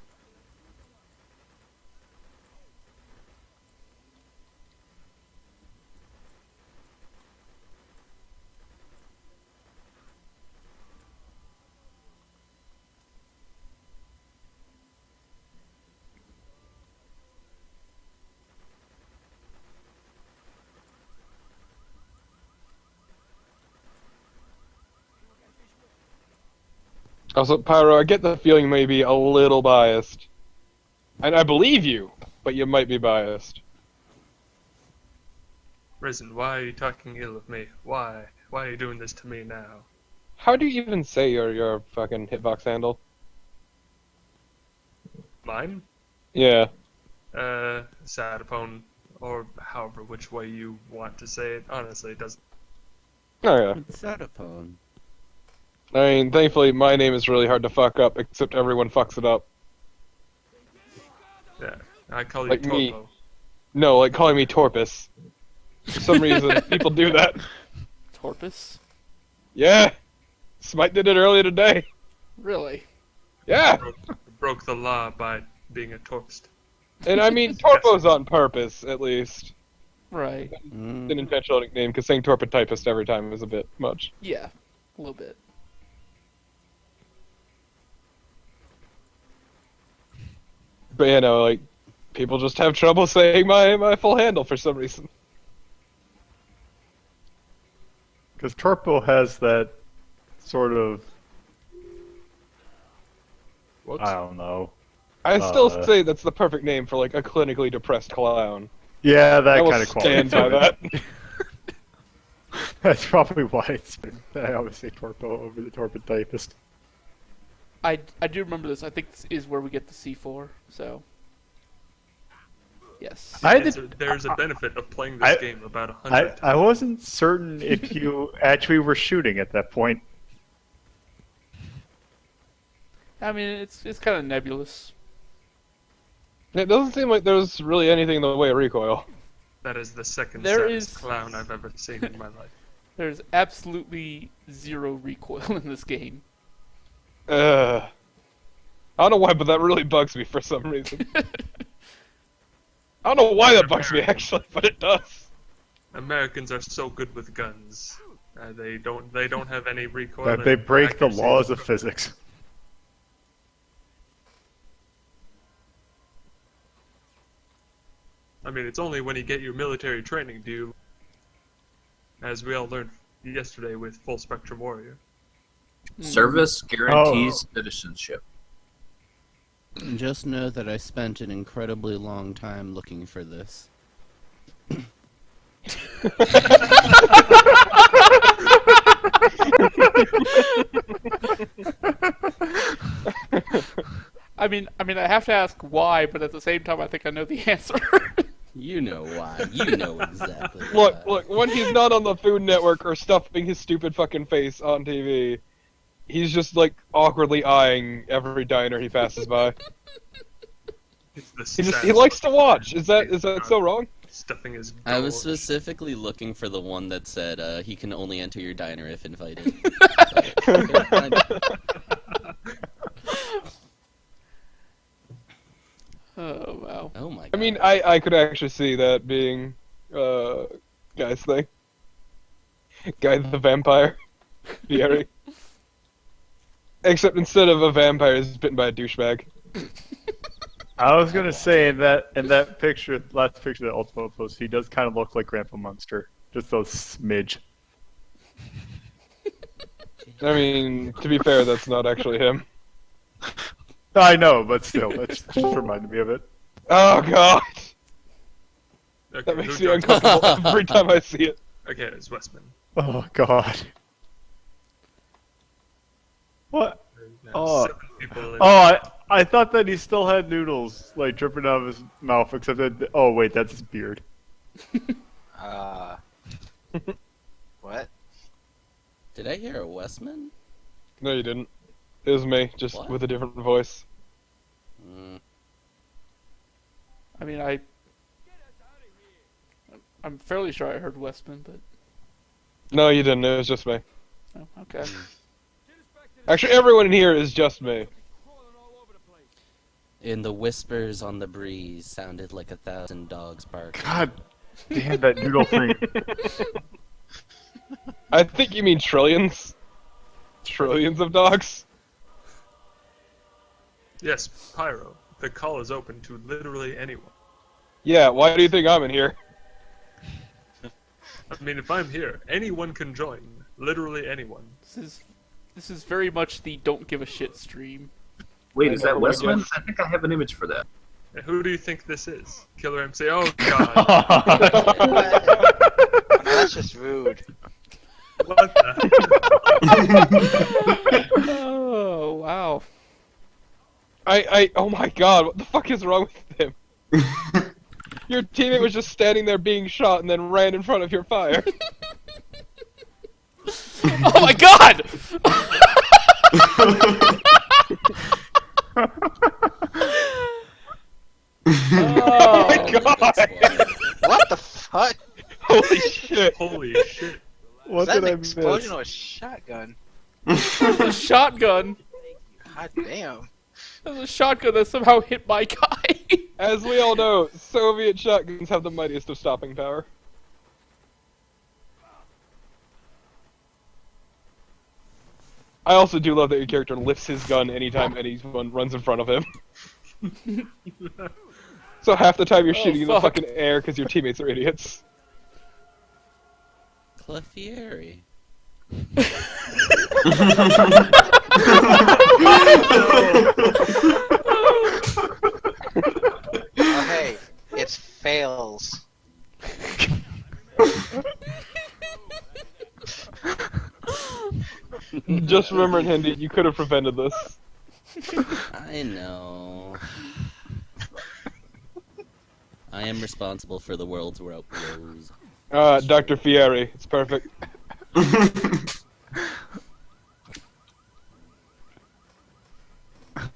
Also, Pyro, I get the feeling you may be a little biased. And I believe you, but you might be biased. Risen, why are you talking ill of me? Why? Why are you doing this to me now? How do you even say your fucking hitbox handle? Mine? Yeah. Satapone, or however which way you want to say it. Honestly, it doesn't. Oh yeah. Satapone. I mean, thankfully, my name is really hard to fuck up, except everyone fucks it up. Yeah, I call you Like me. Torpo. No, like calling me Torpus. For some reason, people do that. Torpus? Yeah! Smite did it earlier today. Really? Yeah! Broke the law by being a tourist. And I mean, Torpo's on purpose, at least. Right. Mm. An intentional nickname, because saying Torpotypist every time is a bit much. Yeah. A little bit. But you know, like, people just have trouble saying my full handle for some reason. Because Torpo has that sort of, Whoops. I don't know. I still Uh, say that's the perfect name for, like, a clinically depressed clown. Yeah, that I will kind of quality. stand by that. That's probably why I always say Torpo over the Torpo typist. I do remember this. I think this is where we get the C4, so... Yes. There's a benefit of playing this game about 100 times. I wasn't certain if you actually were shooting at that point. I mean, it's kind of nebulous. It doesn't seem like there's really anything in the way of recoil. That is the second There saddest is- clown I've ever seen in my life. There's absolutely zero recoil in this game. I don't know why, but that really bugs me for some reason. I don't know why that bugs me, actually, but it does. Americans are so good with guns. They don't have any recoil. That they and break the accuracy. laws of physics. I mean, it's only when you get your military training do you, as we all learned yesterday with Full Spectrum Warrior. Service guarantees citizenship. Just know that I spent an incredibly long time looking for this. I mean, I have to ask why, but at the same time, I think I know the answer. You know why. You know exactly why. Look, when he's not on the Food Network or stuffing his stupid fucking face on TV, he's just, like, awkwardly eyeing every diner he passes by. He likes to watch. Is that so wrong? Stuffing his I was gorge. specifically looking for the one that said he can only enter your diner if invited. Oh wow. Oh my god. I mean, I could actually see that being Guy's thing. Guy the vampire. Fieri. Except instead of a vampire, he's bitten by a douchebag. I was gonna say in that picture, last picture that Ultimo posted, he does kind of look like Grandpa Munster, just a smidge. I mean, to be fair, that's not actually him. I know, but still, that just reminded me of it. Oh god! Okay, That makes who me judges? uncomfortable every time I see it. Okay, it's Westman. Oh god. What? There's now Oh. 7 people in. Oh, I thought that he still had noodles like dripping out of his mouth, except that. Oh wait, that's his beard. What? Did I hear a Westman? No, you didn't. It was me, just What? with a different voice. Mm. I mean, I'm fairly sure I heard Westman, but No, you didn't. It was just me. oh, okay. Actually, everyone in here is just me. And the whispers on the breeze sounded like 1,000 dogs barking. God damn that noodle thing. I think you mean trillions. Trillions of dogs. Yes, Pyro. The call is open to literally anyone. Yeah, why do you think I'm in here? I mean, if I'm here, anyone can join. Literally anyone. This is very much the don't give a shit stream. Wait, I is know, that Westman? yes. I think I have an image for that. And who do you think this is? Killer MC? Oh god. That's just rude. What the? Oh wow. Oh my god, what the fuck is wrong with him? Your teammate was just standing there being shot and then ran in front of your fire. Oh my god! Oh my god! What the fuck? Holy shit! Holy shit. What Is that did an I explosion miss? or a shotgun? There's a shotgun. God damn. There's a shotgun that somehow hit my guy. As we all know, Soviet shotguns have the mightiest of stopping power. I also do love that your character lifts his gun anytime anyone runs in front of him. So half the time you're Oh, shooting in the fuck. fucking air because your teammates are idiots. Clefairy. Oh hey, it's fails. Just remember, Hindi, you could have prevented this. I know. I am responsible for the world's woes. Dr. Fieri, it's perfect.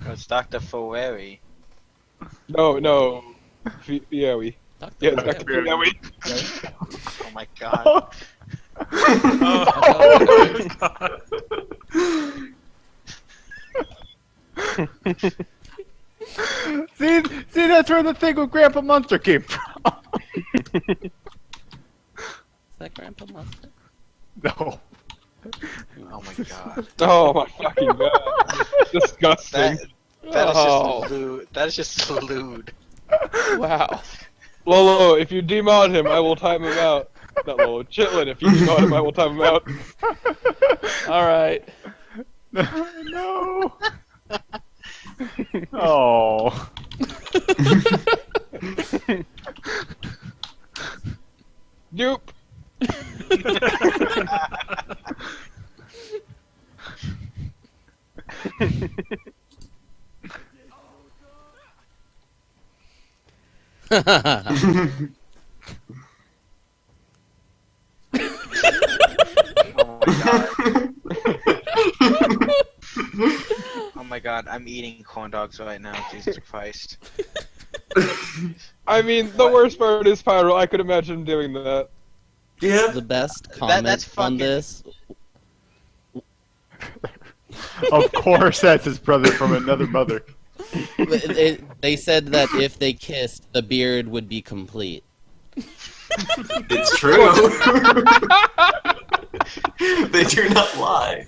It's Dr. Ferrari. No, Fieri. Dr. Yeah, Webb. Dr. Fieri. Oh my god. Oh god. See, that's where the thing with Grandpa Munster came from. Is that Grandpa Mustard? No. Oh my god. Oh my fucking god. Disgusting. That is Oh. just lewd. That is just lewd. Wow. Lolo, if you demod him, I will time him out. Not Lolo, Chitlin, if you demod him, I will time him out. All right. No. Oh. Nope. Oh my god, I'm eating corn dogs right now, Jesus Christ. I mean, the worst part is Pyro. I could imagine him doing that. Yeah. The best comment that's on fucking- this. Of course, that's his brother from another mother. They said that if they kissed, the beard would be complete. It's true. They do not lie.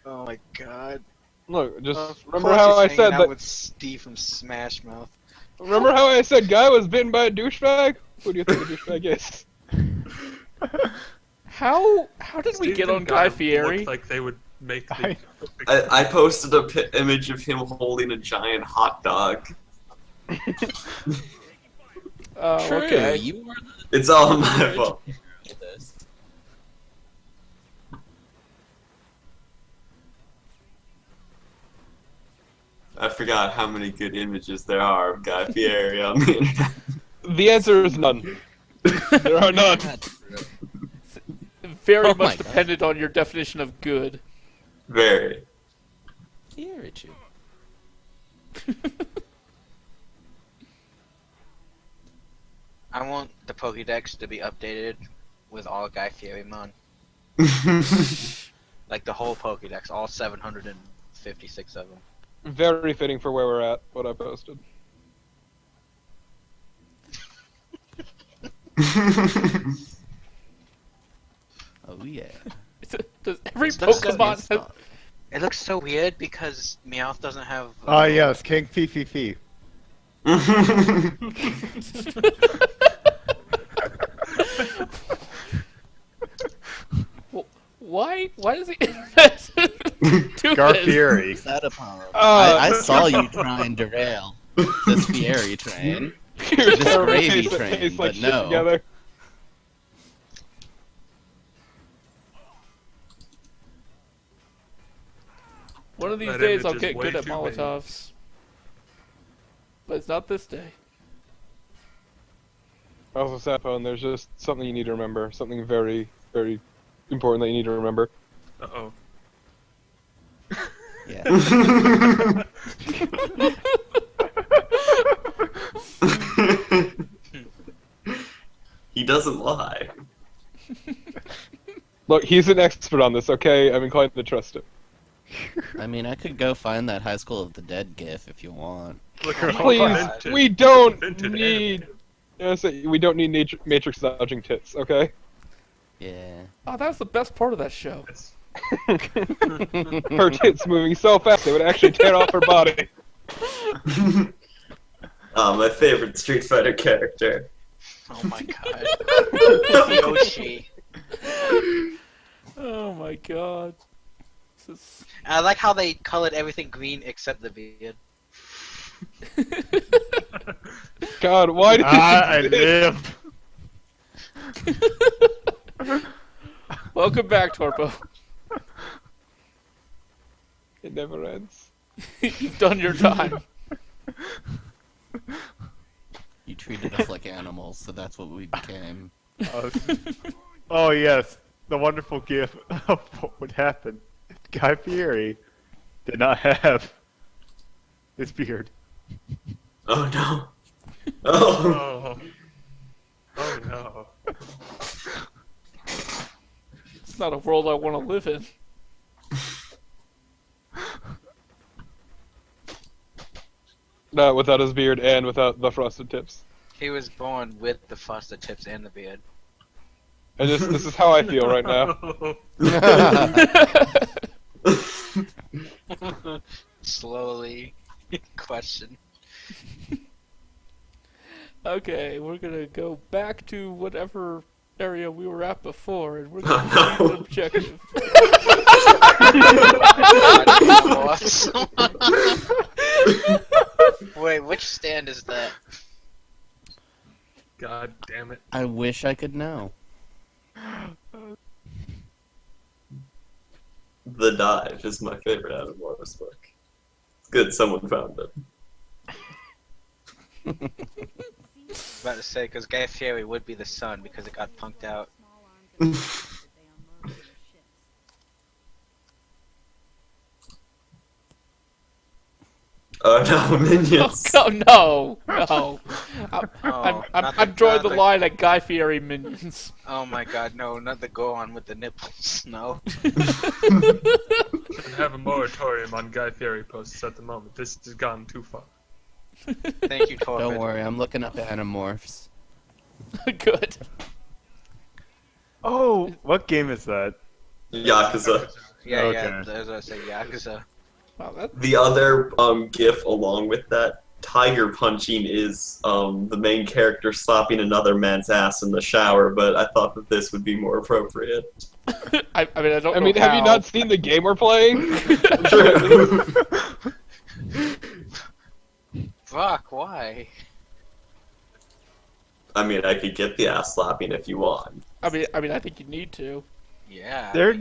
Oh my god. Look, just Of remember course how he's I hanging said out that. with Steve from Smash Mouth. Remember how I said guy was bitten by a douchebag? Who do you think a douchebag is? How did we Steve get and on Guy look Fieri? like they would make the I posted a image of him holding a giant hot dog. Oh, True, okay. you were It's all my fault. this. I forgot how many good images there are of Guy Fieri on the internet. The answer is none. There are none. Very Oh my much God. dependent on your definition of good. Very. Fieri too. I want the Pokédex to be updated with all Guy Fieri mon. Like the whole Pokédex, all 756 of them. Very fitting for where we're at, what I posted. Oh yeah. Does every It looks so- Pokemon have... It looks so weird because Meowth doesn't have. Ah, yes, King Fee Fee Fee. Why does the internet do Gar this? Fieri. Is that a power? I saw you try and derail this Fieri train, this gravy train, but no. Together. One of these That days image I'll is get way good at too big. Molotovs. But it's not this day. Also, Sapo, there's just something you need to remember. Something very, very important that you need to remember. Uh-oh. Yeah. He doesn't lie. Look, he's an expert on this, okay? I'm inclined to trust him. I mean, I could go find that High School of the Dead gif if you want. Look at Please, Vintage- we don't vintage need... animated. Yes, we don't need Matrix dodging tits, okay? Yeah. Oh, that was the best part of that show. Yes. Her tits moving so fast they would actually tear off her body. Oh, my favorite Street Fighter character. Oh my god. Yoshi. Oh my god. This is... I like how they colored everything green except the beard. God, why did I you do this? live. Welcome back, Torpo. It never ends. You've done your time. You treated us like animals, so that's what we became. Oh yes, the wonderful gif of what would happen if Guy Fieri did not have his beard. Oh no. Oh. Oh. Oh no. It's not a world I want to live in. No, without his beard and without the frosted tips. He was born with the frosted tips and the beard. And this is how I feel right now. Slowly. Question. Okay, we're gonna go back to whatever area we were at before, and we're Oh, gonna no. do the objective. Wait, which stand is that? God damn it. I wish I could know. The Dive is my favorite Adam Morris book. It's good someone found it. About to say, because Guy Fieri would be the sun because it got punked out. Oh no, minions. Oh no, no. Oh, I'm not drawing the not line at Guy Fieri minions. Oh my god, no, not the go on with the nipples, no. Should have a moratorium on Guy Fieri posts at the moment. This has gone too far. Thank you, Torben. Don't worry, I'm looking up Animorphs. Good. Oh, what game is that? Yakuza. Yeah, Okay. as I say, Yakuza. Wow, that The other gif along with that tiger punching is the main character slapping another man's ass in the shower, but I thought that this would be more appropriate. I mean, I don't I know mean, have you how. not seen the game we're playing? True. Fuck, why? I mean, I could get the ass slapping if you want. I mean, I think you need to. Yeah. There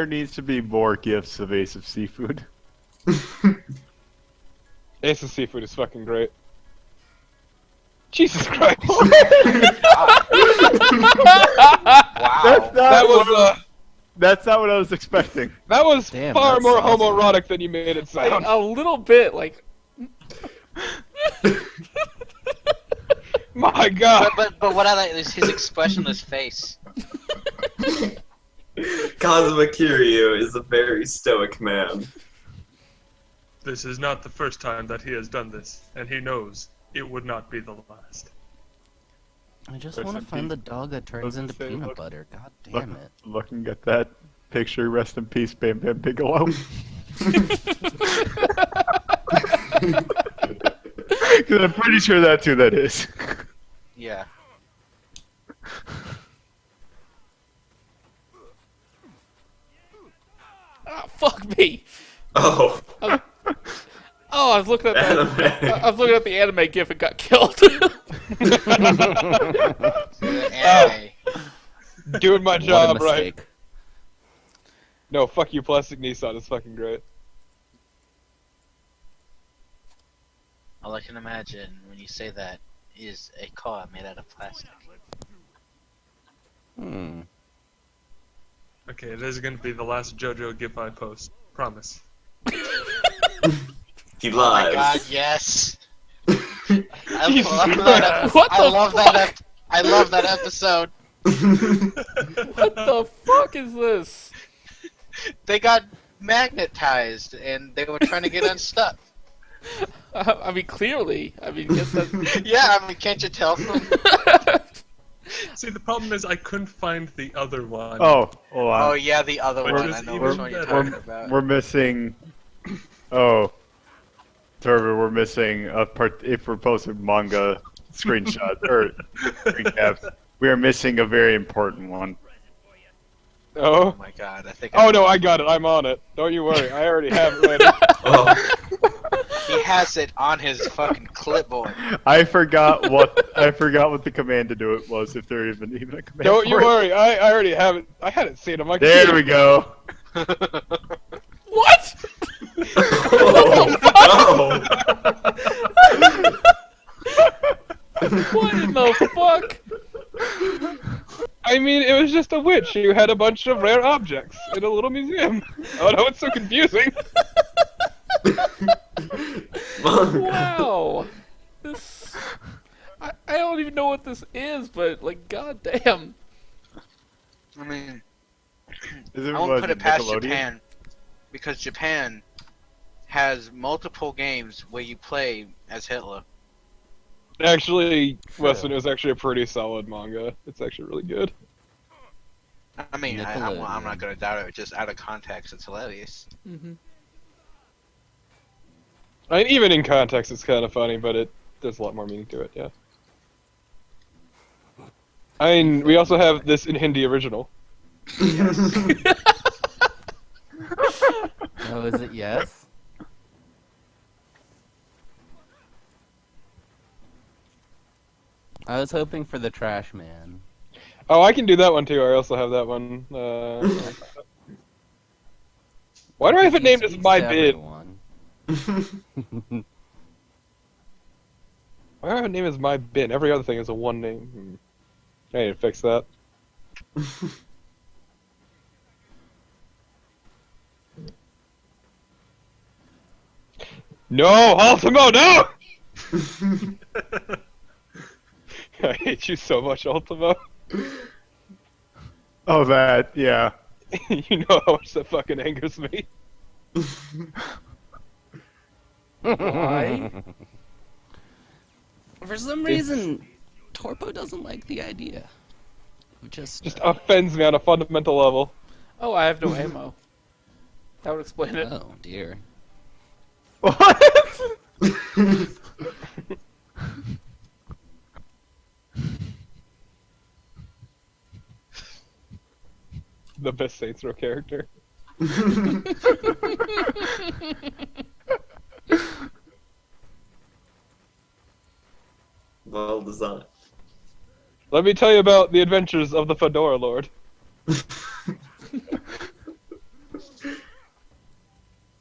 needs to be more gifts of Ace of Seafood. Ace of Seafood is fucking great. Jesus Christ! Wow. That's not what I was expecting. That was Damn, far that's more awesome. homoerotic than you made it Like, sound. a little bit, like. My God! But what I like is his expressionless face. Kazuma Kiryu is a very stoic man. This is not the first time that he has done this, and he knows it would not be the last. I just Rest want to in find peace. the dog that turns into Say, peanut look- butter. God damn it. Looking at that picture, rest in peace, Bam Bam Bigelow. Because I'm pretty sure that's who that is. Yeah. Ah, fuck me. Oh. Oh, I was looking at Anime. I was looking at the anime gif and got killed. Anime. Doing my What a job right. mistake. No, fuck you, Plastic Nissan is fucking great. All I can imagine when you say that is a car made out of plastic. Hmm. Okay, this is going to be the last JoJo GIF I post. Promise. He Oh my lies. god, yes! I Jesus love Christ. that. What I the love fuck? that. I love that episode. What the fuck is this? They got magnetized and they were trying to get unstuck. I mean, clearly. I mean, guess that. Yeah, I mean, can't you tell from? See, the problem is I couldn't find the other one. Oh, hold on. Oh yeah, the other Which one. is I know even which one you're better. talking about. We're missing. Oh, Trevor, we're missing a part. If we're posting manga screenshots or recaps, we are missing a very important one. Oh? Oh my god, I think. Oh no, I got it. I'm on it. Don't you worry. I already have it ready. Oh. He has it on his fucking clipboard. I forgot what the command to do it was. If there even a command. Don't you for it. worry. I already have it. I had it saved on my There computer. we go. What? Oh, What in the fuck? I mean, it was just a witch who had a bunch of rare objects in a little museum. Oh no, it's so confusing. Wow. This. I don't even know what this is, but like, goddamn. I mean, Is it, I won't was put it it past Nickelodeon? Japan because Japan has multiple games where you play as Hitler. Actually, Weston, it was actually a pretty solid manga. It's actually really good. I mean, I'm Nickelodeon. not gonna doubt it. Just out of context, it's hilarious. Mm-hmm. I mean, even in context, it's kind of funny, but there's a lot more meaning to it. Yeah. I mean, we also have this in Hindi original. Oh, is it yes? I was hoping for the trash man. Oh, I can do that one too. I also have that one. Why do I have it named as Speaks my to bid? everyone. Why do I have it named as my bin? Every other thing is a one name. I need to fix that. No, Ultimo, no! I hate you so much, Ultimo. Oh, that, yeah. You know how much that fucking angers me. Why? For some reason, Torpo doesn't like the idea Just offends me on a fundamental level. Oh, I have no ammo. That would explain it. Oh dear. What? The best Saints Row character. Well designed. Let me tell you about the adventures of the Fedora Lord.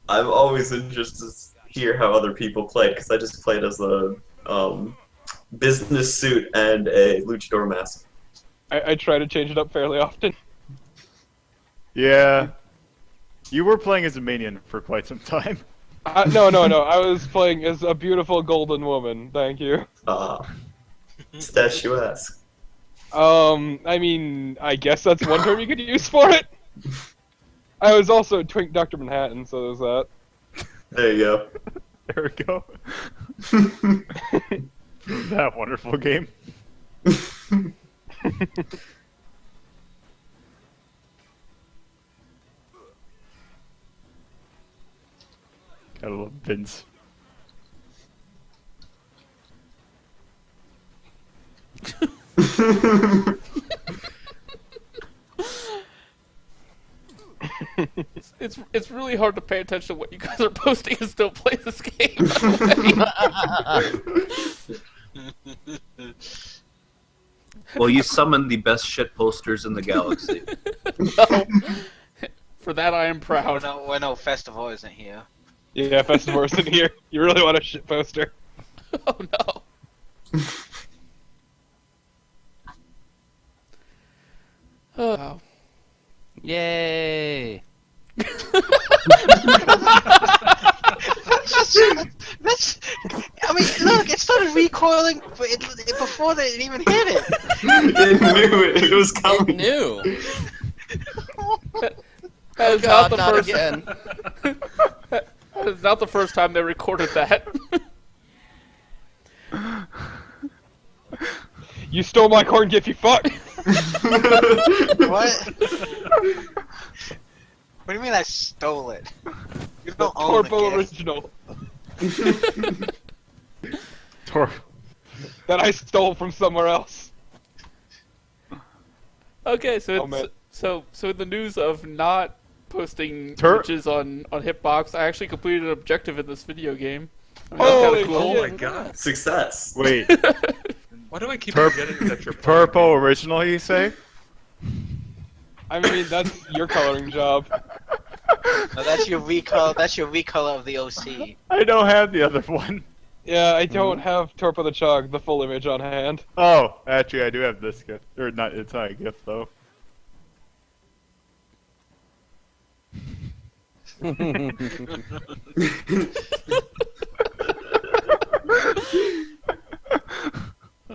I'm always interested to hear how other people play because I just played as a business suit and a luchador mask. I try to change it up fairly often. Yeah. You were playing as a minion for quite some time. No. I was playing as a beautiful golden woman. Thank you. Statuesque. I mean, I guess that's one term you could use for it. I was also Twink Dr. Manhattan, so there's that. There you go. There we go. That wonderful game. Gotta love Vince. It's really hard to pay attention to what you guys are posting and still play this game. Well, you summoned the best shit posters in the galaxy. No. For that I am proud. No, Festival isn't here. Yeah, Festival isn't here. You really want a shit poster? Oh no. Oh. Wow. Yay! That's. I mean, look, it started recoiling before they even hit it. It knew it. It was coming. It knew. That is God, not the not first. again. That is not the first time they recorded that. You stole my corn, Gif, you fuck! What? What do you mean I stole it? You don't own the Torpo gift. original. That I stole from somewhere else. Okay, so Oh, man. so in the news of not posting glitches on Hitbox, I actually completed an objective in this video game. I mean, that's Holy kinda cool. shit. Oh my god. Success. Wait. Why do I keep forgetting that you're playing? Purple original, you say? I mean, that's your coloring job. No, that's your recolor. That's your recolor of the OC. I don't have the other one. Yeah, I don't have Torpo the Chog, the full image on hand. Oh, actually, I do have this gift. Or not, it's not a gift, though.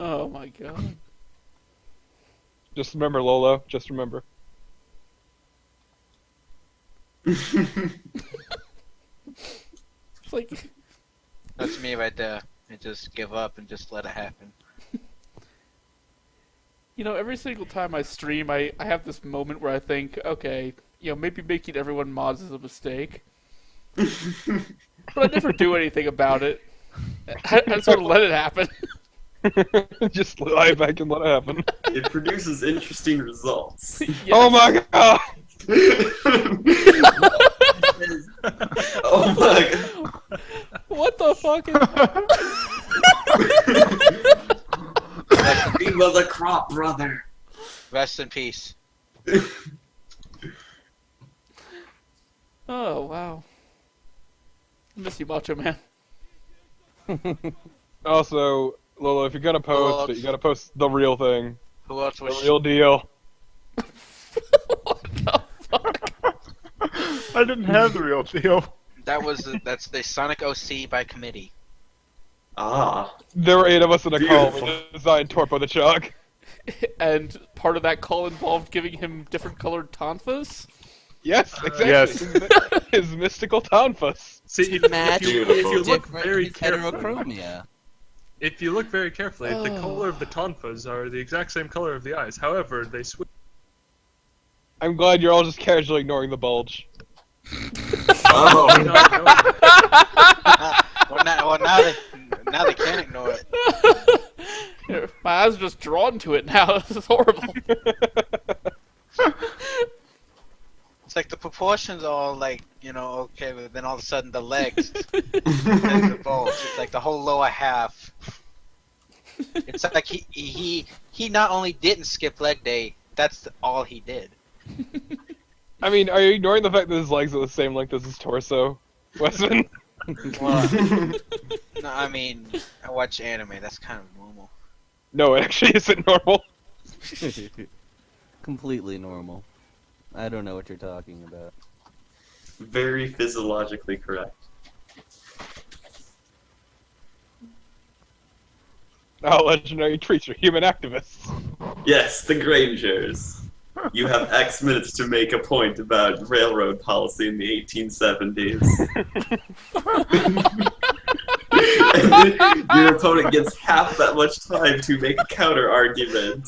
Oh my god. Just remember, Lolo. Just remember. It's like That's me right there. I just give up and just let it happen. You know, every single time I stream, I have this moment where I think, okay, you know, maybe making everyone mods is a mistake. But I never do anything about it. I sort of let it happen. Just lie back and let it happen. It produces interesting results. Yes. Oh my god! Oh my god. What the fuck is Viva the crop, brother. Rest in peace. Oh, wow. I miss you, Macho Man. Also, Lolo, if you're gonna post it, you gotta post the real thing. Who else The was? real deal. What the fuck? I didn't have the real deal. That's the Sonic OC by committee. Ah. There were 8 of us in a call. Beautiful. We designed Torpo the Chog. And part of that call involved giving him different colored tonfas? Yes, exactly. Yes. His mystical Tonfus. See, if Magic you is look different very in carefully, heterochromia. If you look very carefully, the color of the tonfas are the exact same color of the eyes. However, they switch. I'm glad you're all just casually ignoring the bulge. Oh. Now they can't ignore it. My eyes are just drawn to it now. This is horrible. It's like the proportions are all like, okay, but then all of a sudden the legs and the bulge. It's like the whole lower half. It's like he not only didn't skip leg day, that's all he did. I mean, are you ignoring the fact that his legs are the same length as his torso, Wesman? Well, no, I mean, I watch anime. That's kind of normal. No, it actually isn't normal. Completely normal. I don't know what you're talking about. Very physiologically correct. Oh, legendary treats are human activists. Yes, the Grangers. You have X minutes to make a point about railroad policy in the 1870s. And then your opponent gets half that much time to make a counter argument.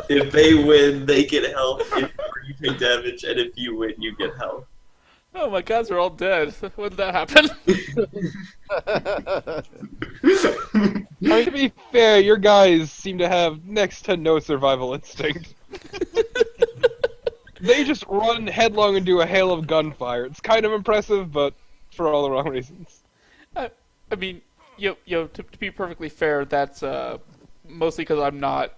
If they win, they get health. If you take damage, and if you win, you get health. Oh, my guys are all dead. When did that happen? I mean, to be fair, your guys seem to have next to no survival instinct. They just run headlong into a hail of gunfire. It's kind of impressive, but for all the wrong reasons. I mean, to be perfectly fair, that's mostly because I'm not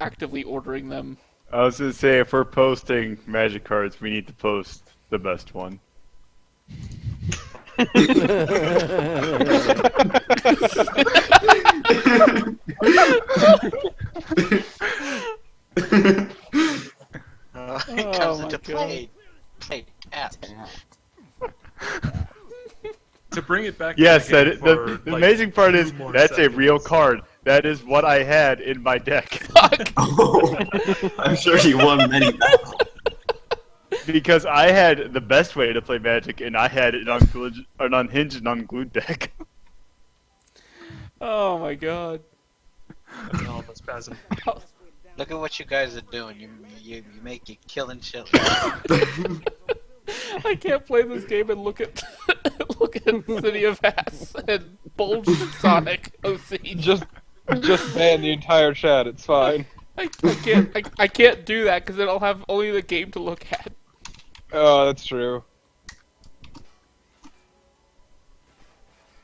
actively ordering them. I was gonna say, if we're posting magic cards, we need to post the best one. It comes into play. App. To bring it back. Yes, to the, game the like, amazing part is 2 more that's a real seconds. card. That is what I had in my deck. Oh, I'm sure he won many battles. Because I had the best way to play Magic, and I had an unhinged and unglued deck. Oh my god. That's all of us spasm. Look at what you guys are doing. You make it killing shit. I can't play this game and look at City of Ass and Bulge Sonic OC. Just ban the entire chat. It's fine. I can't do that because then I'll have only the game to look at. Oh, that's true.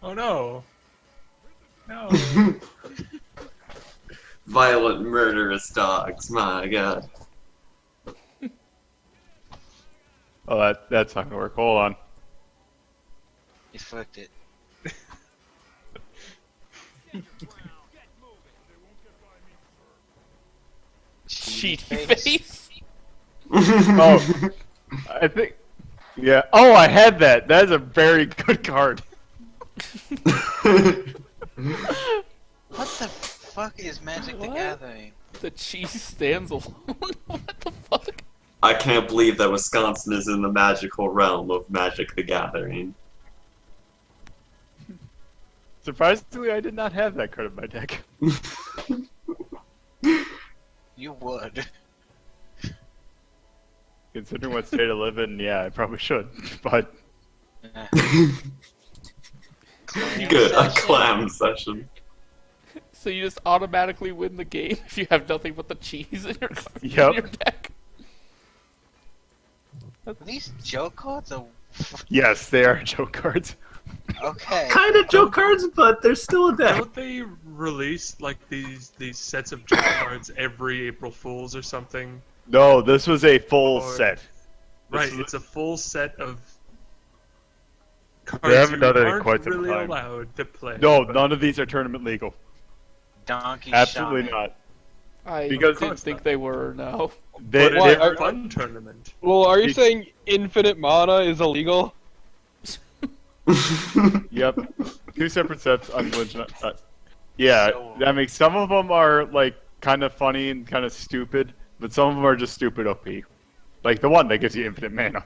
Oh no. No. Violent, murderous dogs. My God. Oh, that's not gonna work. Hold on. You fucked it. Cheaty face. Oh, I think. Yeah. Oh, I had that. That is a very good card. What the fuck is Magic the What? Gathering? The cheese stands alone. What the fuck? I can't believe that Wisconsin is in the magical realm of Magic the Gathering. Surprisingly, I did not have that card in my deck. You would. Considering what state I live in, yeah, I probably should. But Good, a clam session. So you just automatically win the game if you have nothing but the cheese in your, in Yep. your deck. These joke cards are yes, they are joke cards. okay. Kind of joke cards, but they're still a deck. Don't they release like these sets of joke cards every April Fools or something? No, this was a full Or- set. Right, is- it's a full set of cards They haven't you done it in aren't quite some really time. allowed to play. No, but- none of these are tournament legal. Donkey Absolutely Shaman. not. I Because didn't it's think not. they were, no. They, But Why, it's are- a fun tournament. Well, are you It- saying infinite mana is illegal? Yep. Two separate sets. Yeah, I mean, some of them are like kind of funny and kind of stupid, but some of them are just stupid OP. Like the one that gives you infinite mana.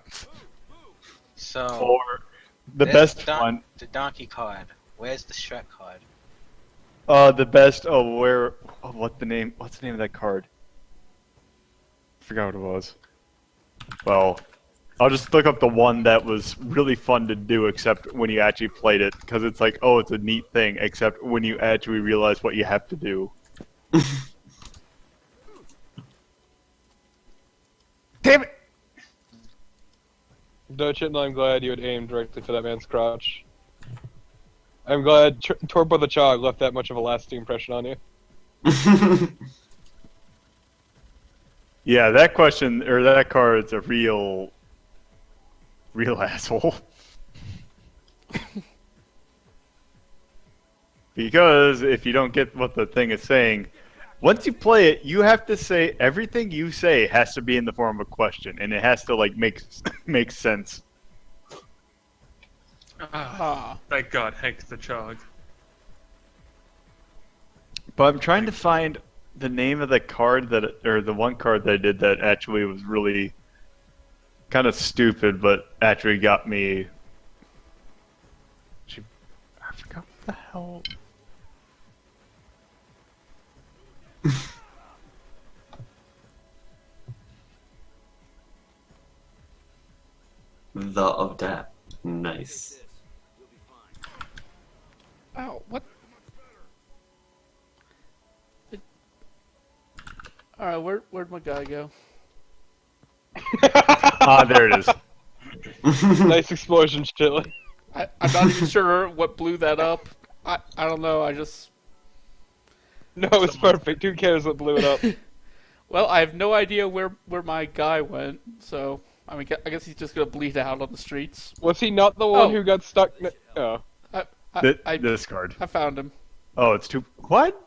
So Or the there's best the one. the Donkey card. Where's the Shrek card? The best. Oh, where? Oh, what's the name? What's the name of that card? I forgot what it was. Well, I'll just look up the one that was really fun to do, except when you actually played it, because it's like, oh, it's a neat thing, except when you actually realize what you have to do. Damn it! Dutchin, I'm glad you had aimed directly for that man's crotch. I'm glad Torpo the Chog left that much of a lasting impression on you. Yeah, that question, or that card's a real asshole. Because if you don't get what the thing is saying, once you play it, you have to say everything you say has to be in the form of a question, and it has to like make sense. Thank God, Hank the Chog. But I'm trying to find the name of the card or the one card that I did that actually was really kind of stupid, but actually got me. I forgot what the hell. The of that. Nice. Ow, what? Alright, where'd my guy go? There it is. Nice explosion, Chitlin. I'm not even sure what blew that up. I don't know, I just... No, it's perfect. Who cares what blew it up? Well, I have no idea where my guy went, so... I mean, I guess he's just gonna bleed out on the streets. Was he not the one who got stuck? Oh. This card. I found him. Oh, it's too... What?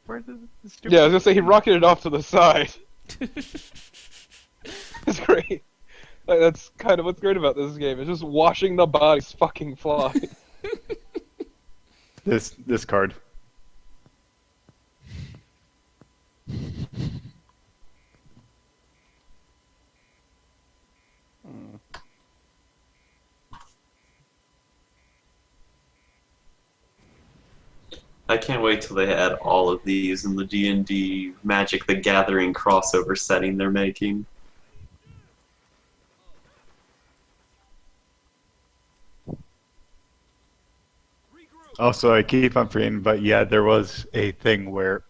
Where the stupid... Yeah, I was gonna say he rocketed off to the side. It's great. Like, that's kind of what's great about this game. It's just watching the bodies fucking fly. This card. I can't wait till they add all of these in the D&D Magic the Gathering crossover setting they're making. Also, I keep on forgetting, but yeah, there was a thing where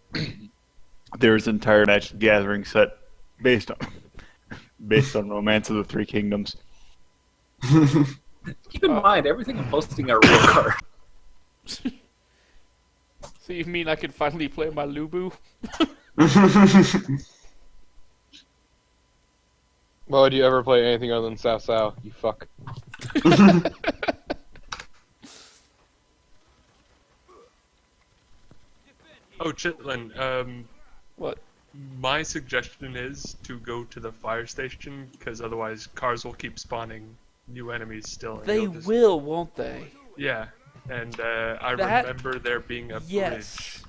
there was an entire Magic the Gathering set based on Romance of the Three Kingdoms. Keep in mind, everything I'm posting are real cards. So you mean I can finally play my Lubu? Why would you ever play anything other than Sao Sao, you fuck? Oh, Chitlin, what? My suggestion is to go to the fire station, because otherwise cars will keep spawning new enemies still. And They will, won't they? Yeah, and I remember there being a Yes. bridge.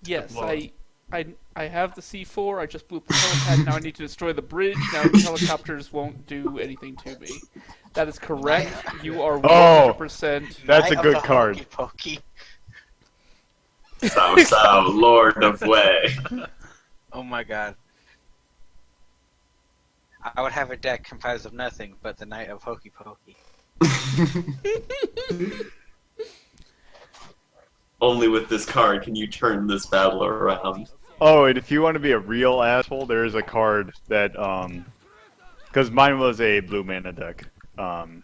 Yes, blow I have the C4, I just blew up the helipad, now I need to destroy the bridge, now the helicopters won't do anything to me. That is correct, you are 100%... That's a good card. Sao Sao, Lord of Way. Oh my god. I would have a deck comprised of nothing but the Knight of Hokey Pokey. Only with this card can you turn this battle around. Oh, and if you want to be a real asshole, there is a card that, because mine was a blue mana deck. You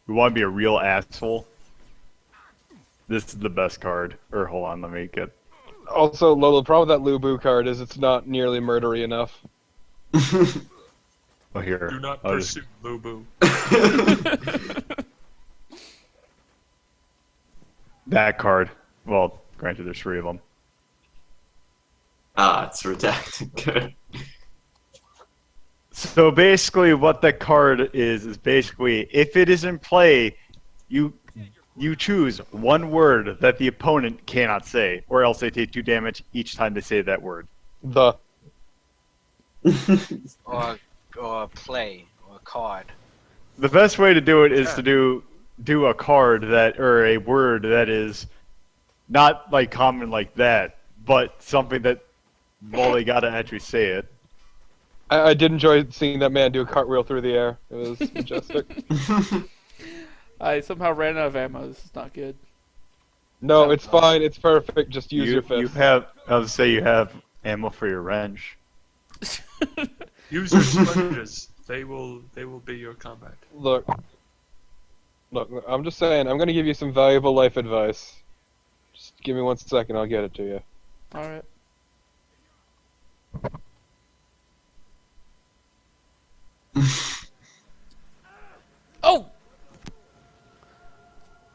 want to be a real asshole? This is the best card. Or hold on, let me get... Also, Lolo, the problem with that Lubu card is it's not nearly murdery enough. Oh, here. Do not I'll pursue Lubu. That card. Well, granted, there's 3 of them. Ah, it's redacted. Good. So basically, what that card is basically, if it is in play, you choose one word that the opponent cannot say, or else they take 2 damage each time they say that word. The. or play, or card. The best way to do it is to do a card that, or a word that is not like common like that, but something that, well, they gotta actually say it. I did enjoy seeing that man do a cartwheel through the air. It was majestic. I somehow ran out of ammo. This is not good. No, it's fine. It's perfect. Just use your fist. You have, I would say, you have ammo for your wrench. Use your sponges. They will be your combat. Look, I'm just saying, I'm gonna give you some valuable life advice. Just give me 1 second, I'll get it to you. Alright. Oh!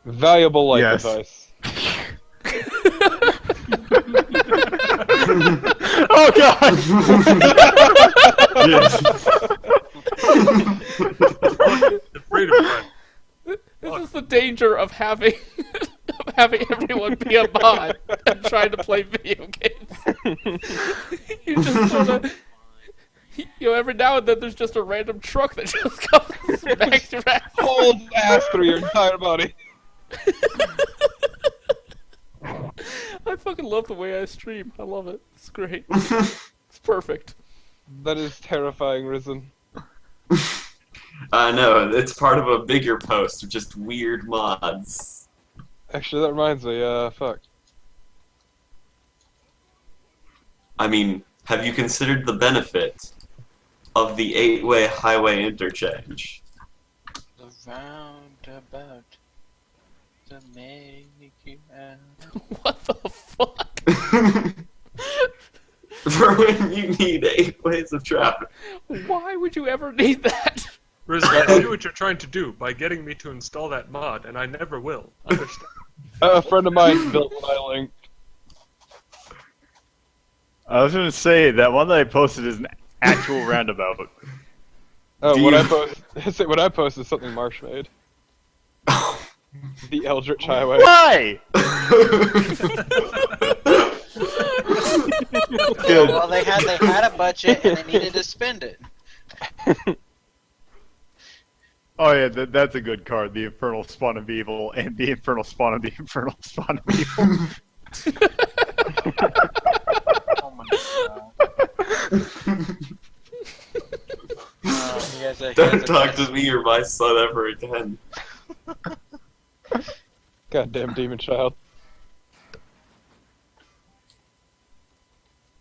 Valuable life Yes. advice. Oh god! Yes. The freedom fight. This is the danger of having of having everyone be a mod and trying to play video games. You just sort of, every now and then there's just a random truck that just comes and smacks your ass. Holds ass through your entire body. I fucking love the way I stream. I love it. It's great. It's perfect. That is terrifying, Risen. I know, it's part of a bigger post of just weird mods. Actually, that reminds me, fuck. I mean, have you considered the benefit of the 8-way highway interchange? The roundabout. The make you out. What the fuck? For when you need 8 ways of traffic. Why would you ever need that? Riz, I see what you're trying to do by getting me to install that mod, and I never will. Understand? A friend of mine built what I linked. I was gonna say, that one that I posted is an actual roundabout. Oh, what I post is something Marsh made. The Eldritch Highway. Why? Well, they had a budget and they needed to spend it. Oh yeah, that's a good card. The Infernal Spawn of Evil and the Infernal Spawn of the Infernal Spawn of Evil. Oh my god. Don't talk to me or my son ever again. Goddamn demon child.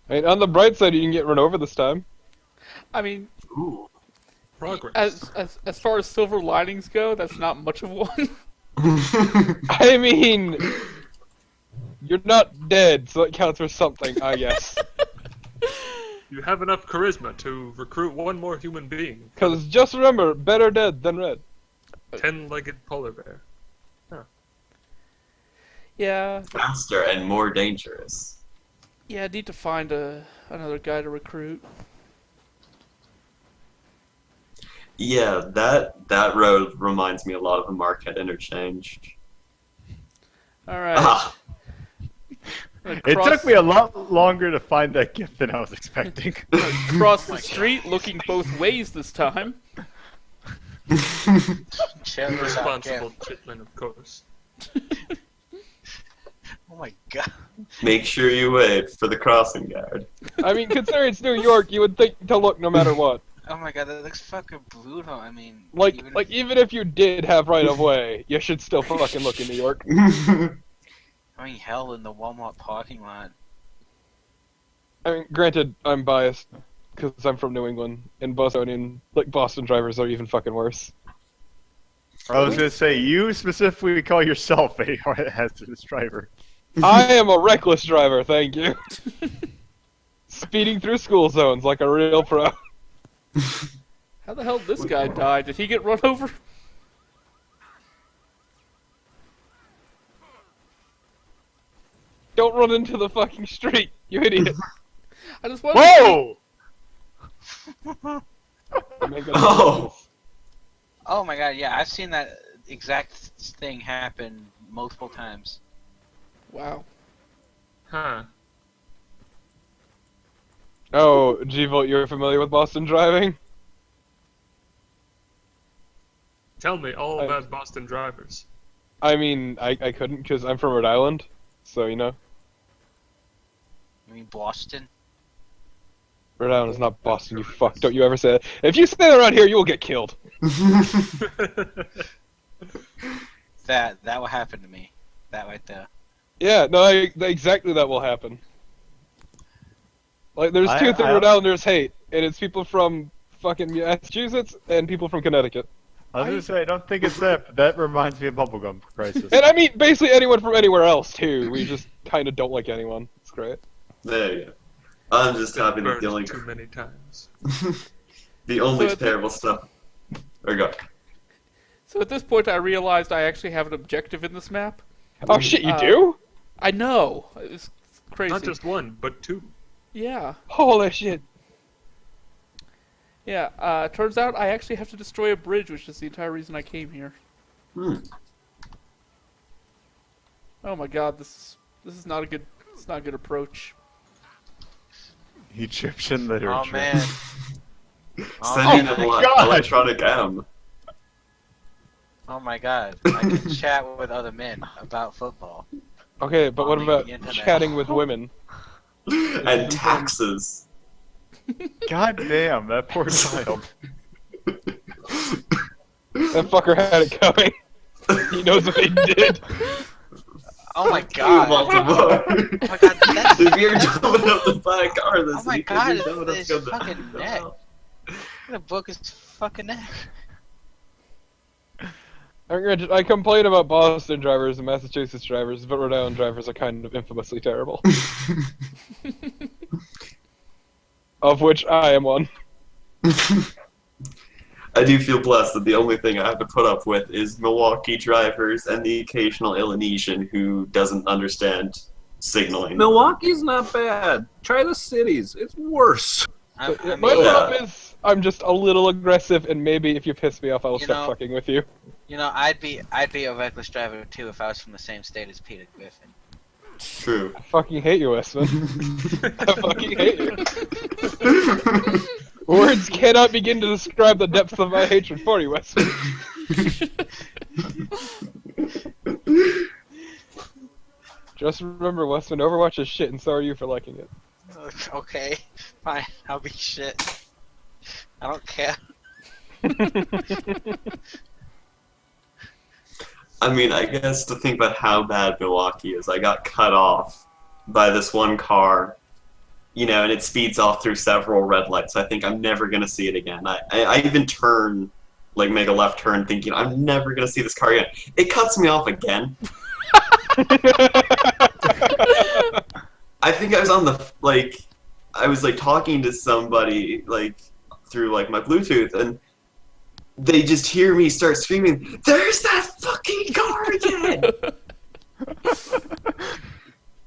I mean, on the bright side, you can get run over this time. I mean, Ooh. Progress. as far as silver linings go, that's not much of one. I mean, you're not dead, so that counts for something, I guess. You have enough charisma to recruit one more human being. Because just remember, better dead than red. 10-legged polar bear. Yeah. Faster and more dangerous. Yeah, I need to find another guy to recruit. Yeah, that road reminds me a lot of the Marquette interchange. Alright. Ah, It took me a lot longer to find that gift than I was expecting. Cross the street, looking both ways this time. Responsible chitlin, of course. Oh my god. make sure you wait for the crossing guard. I mean, considering it's New York, you would think to look no matter what. Oh my god, that looks fucking brutal. I mean, Even if you did have right of way, you should still fucking look in New York. I mean, hell, in the Walmart parking lot. I mean, granted, I'm biased because I'm from New England, and Bostonian, Boston drivers are even fucking worse. I was gonna say, you specifically call yourself a hazardous driver. I am a reckless driver, thank you. Speeding through school zones like a real pro. How the hell did this guy die? Did he get run over? Don't run into the fucking street, you idiot. I just wanted Whoa! Oh! Oh my god, yeah, I've seen that exact thing happen multiple times. Wow. Huh. Oh, G-Volt, you're familiar with Boston driving? Tell me all about Boston drivers. I mean, I couldn't because I'm from Rhode Island. so you know. I mean Boston. Rhode Island is not Boston, you fuck. Don't you ever say that. If you say that around here, you will get killed. That will happen to me. That right there. Yeah, no, exactly that will happen. Like, there's two things Rhode Islanders hate, and it's people from fucking Massachusetts and people from Connecticut. I was gonna say, I don't think it's that, but that reminds me of Bubblegum Crisis. And I mean, basically anyone from anywhere else, too. We just kind of don't like anyone. It's great. There you go. I'm just happy that Burned the only too many times. the only So terrible stuff. Or go. So at this point, I realized I actually have an objective in this map. Oh shit, you do? I know. It's crazy. Not just one, but two. Yeah. Holy shit. Yeah, turns out I actually have to destroy a bridge, which is the entire reason I came here. Oh my god, this is not a good approach. Egyptian literature. Oh man. Sending electronic M. Oh my god. I can chat with other men about football. Okay, but what On about the internet. chatting with women? And taxes. God damn, that poor child. That fucker had it coming. He knows what he did. Oh my god. Baltimore. Oh my god, that's... If you're dumb enough to buy a car this Oh my weekend, god, you're dumb enough it's to go to fucking neck. I'm gonna book his fucking neck. I complain about Boston drivers and Massachusetts drivers, but Rhode Island drivers are kind of infamously terrible. Of which I am one. I do feel blessed that the only thing I have to put up with is Milwaukee drivers and the occasional Illinoisian who doesn't understand signaling. Milwaukee's not bad. Try the cities. It's worse. I mean, My problem is I'm just a little aggressive, and maybe if you piss me off, I will start fucking with you. you know, I'd be a reckless driver too if I was from the same state as Peter Griffin. True. I fucking hate you, Westman. I fucking hate you. Words cannot begin to describe the depths of my hatred for you, Westman. Just remember, Westman, Overwatch is shit, and so are you for liking it. Okay, fine, I'll be shit. I don't care. I mean, I guess to think about how bad Milwaukee is, I got cut off by this one car, you know, and it speeds off through several red lights. I think I'm never going to see it again. I even turn, like, make a left turn thinking, I'm never going to see this car again. It cuts me off again. I think I was on the, like, I was, like, talking to somebody, like, through, like, my Bluetooth, and they just hear me start screaming, "There's that fucking car again!"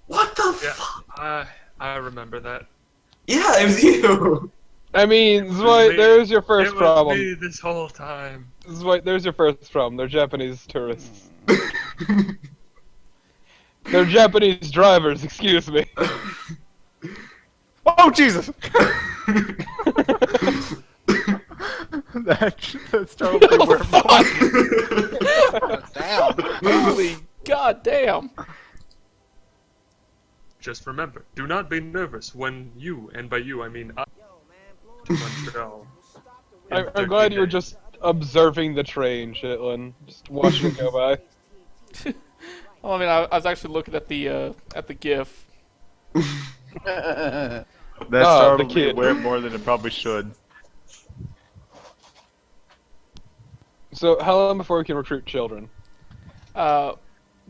What the fuck? I remember that. Yeah, it was you! I mean, Dwight, there's your first it problem. was me this whole time. Dwight, there's your first problem. They're Japanese tourists. They're Japanese drivers, excuse me. Oh, Jesus! That's totally Oh, where fuck! Damn. Holy goddamn! Just remember, do not be nervous when you, and by you I mean I, to Montreal. I'm glad you were just observing the train, Shitlin. Just watching it go by. Well, I mean, I was actually looking at the GIF. That the startled me kid. way more than it probably should. So, how long before we can recruit children? Well,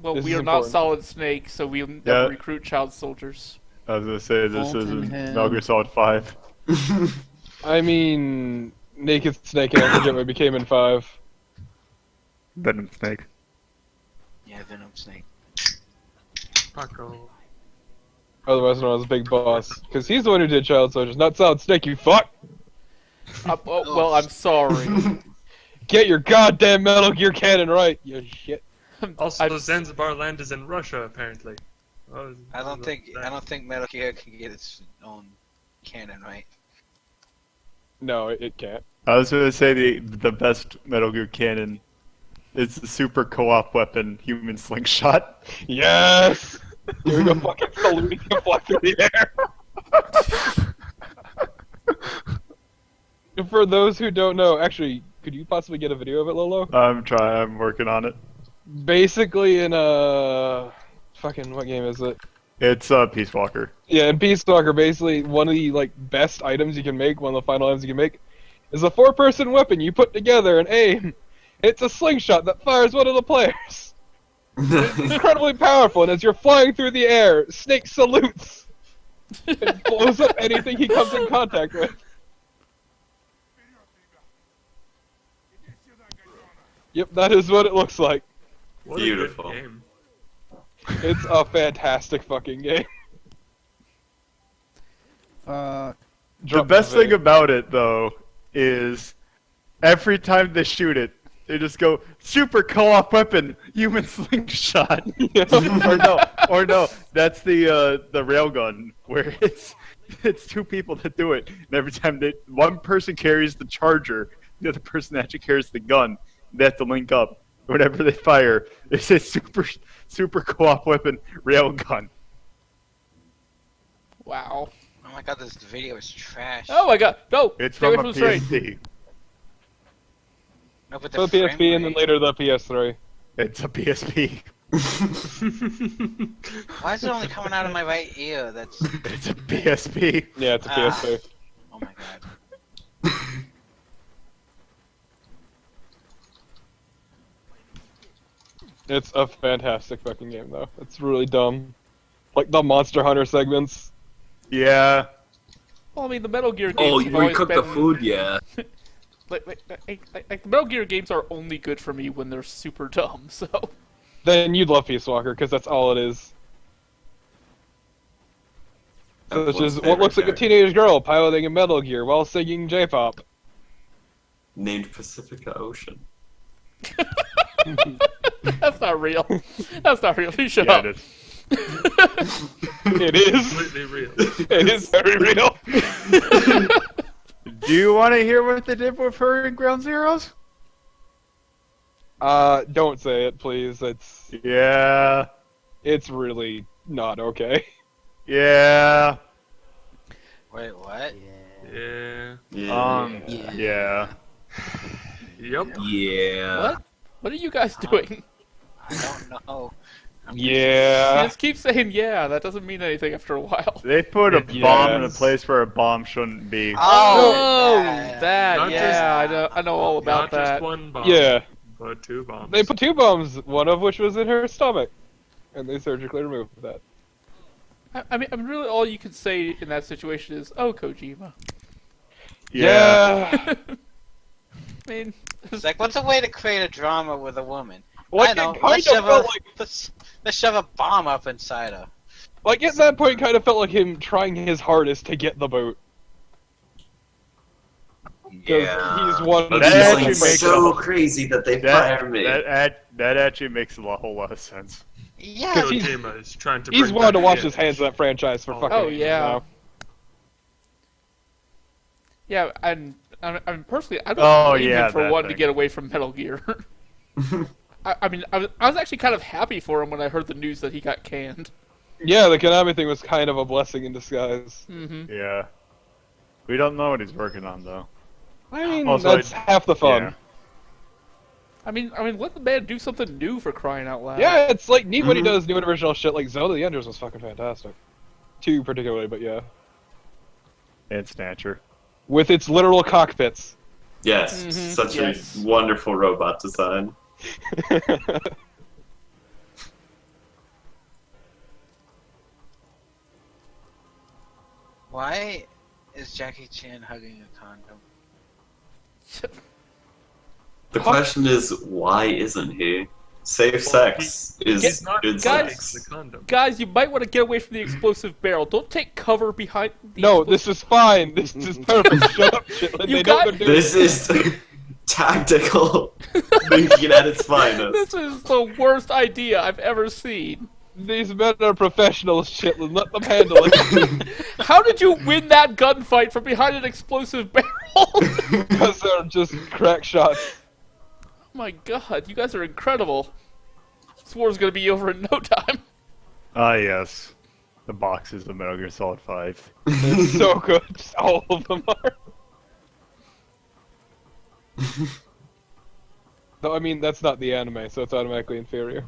This we is are not important. Solid Snake, so we'll never Yeah. recruit child soldiers. I was gonna say this Fulton isn't Hill. Metal Gear Solid 5. I mean, Naked Snake and Angel became in 5. Venom Snake. Yeah, Venom Snake. Paco. Otherwise known as Big Boss. Because he's the one who did Child Soldiers, not Solid Snake, you fuck! Well, I'm sorry. Get your goddamn Metal Gear canon right, you shit. Also, Zanzibar land is in Russia, apparently. I don't think Metal Gear can get its own canon, right? No, it can't. I was gonna say the best Metal Gear canon is the super co-op weapon, Human Slingshot. Yes! Here we go, fucking saluting him fly through the air. And for those who don't know, actually, could you possibly get a video of it, Lolo? I'm working on it. Basically, in fucking what game is it? It's Peace Walker. Yeah, in Peace Walker, basically one of the like best items you can make, one of the final items you can make, is a 4-person weapon you put together and aim. It's a slingshot that fires one of the players. It's incredibly powerful, and as you're flying through the air, Snake salutes and blows up anything he comes in contact with. Yep, that is what it looks like. What Beautiful. A good game. It's a fantastic fucking game. The Drop best the video. thing about it, though, is every time they shoot it, they just go, super co-op weapon, human slingshot. or no, that's the railgun, where it's 2 people that do it, and every time one person carries the charger, the other person actually carries the gun, they have to link up. Whenever they fire, they say super co-op weapon, railgun. Wow. Oh my god, this video is trash. Oh my god. No! It's Stay from away a the train. PSP. No, but For the the frame PSP and then rate- later the PS3. It's a PSP. Why is it only coming out of my right ear? That's. It's a PSP. Yeah, it's a Ah. PSP. Oh my god. It's a fantastic fucking game, though. It's really dumb. Like the Monster Hunter segments. Yeah. Well, I mean, the Metal Gear games Oh, have you always recooked been... the food, yeah. Like, the Metal Gear games are only good for me when they're super dumb, so... Then you'd love Peace Walker, because that's all it is. Such as what looks like a teenage girl piloting a Metal Gear while singing J-pop. Named Pacifica Ocean. That's not real. That's not real. You shut Yeah, up. it is. It is. Completely real. It is very real. Do you want to hear what they did with her in Ground Zeroes? Don't say it, please. Yeah. It's really not okay. Yeah. Wait, what? Yeah. Yeah. Yep. Yeah. What? What are you guys doing? I don't know. You Yeah. just keep saying yeah, that doesn't mean anything after a while. They put a Yes. bomb in a place where a bomb shouldn't be. Oh, that. that, Not yeah, I know all about Not that. just one bomb. Yeah. But 2 bombs. They put 2 bombs, one of which was in her stomach. And they surgically removed that. I mean, really all you can say in that situation is, oh, Kojima. Yeah. I mean, It's like, what's a way to create a drama with a woman? Like, I know. it kind Let's of shove, felt a, like, let's shove a bomb up inside her. like, at that point, kind of felt like him trying his hardest to get the boot. Because Yeah. he's one But of That he's actually like makes so a- crazy that they fire me. That actually makes a whole lot of sense. Yeah. Kojima is trying to He's bring wanted back to wash the his hands of that franchise for Oh, fucking oh, years yeah. now. yeah, and I mean, personally, I don't Oh, blame yeah, him for that wanting to thing. get away from Metal Gear. I mean, I was actually kind of happy for him when I heard the news that he got canned. Yeah, the Konami thing was kind of a blessing in disguise. Mm-hmm. Yeah. We don't know what he's working on, though. I mean, Also, that's half the fun. Yeah. I mean, let the man do something new for crying out loud. Yeah, it's like neat when he Mhm. does new and original shit. Like Zelda the Enders was fucking fantastic. 2 particularly, but yeah, And Snatcher. with its literal cockpits. Yes, Mhm, such yes. a wonderful robot design. Why is Jackie Chan hugging a condom? The question is, why isn't he? Safe sex is He's not good guys- sex. the condom. Guys, you might want to get away from the explosive barrel. Don't take cover behind the No, explosive- this is fine. This is perfect. Shut up, shit. You They know got- what they're doing. This is tactical thinking at its finest. This is the worst idea I've ever seen. These men are professionals, shit. Let them handle it. How did you win that gunfight from behind an explosive barrel? Because they're just crack shots. Oh my god, you guys are incredible. This war's gonna be over in no time. Ah, yes. The boxes of Metal Gear Solid 5. They're so good. Just all of them are. Though, I mean, that's not the anime, so it's automatically inferior.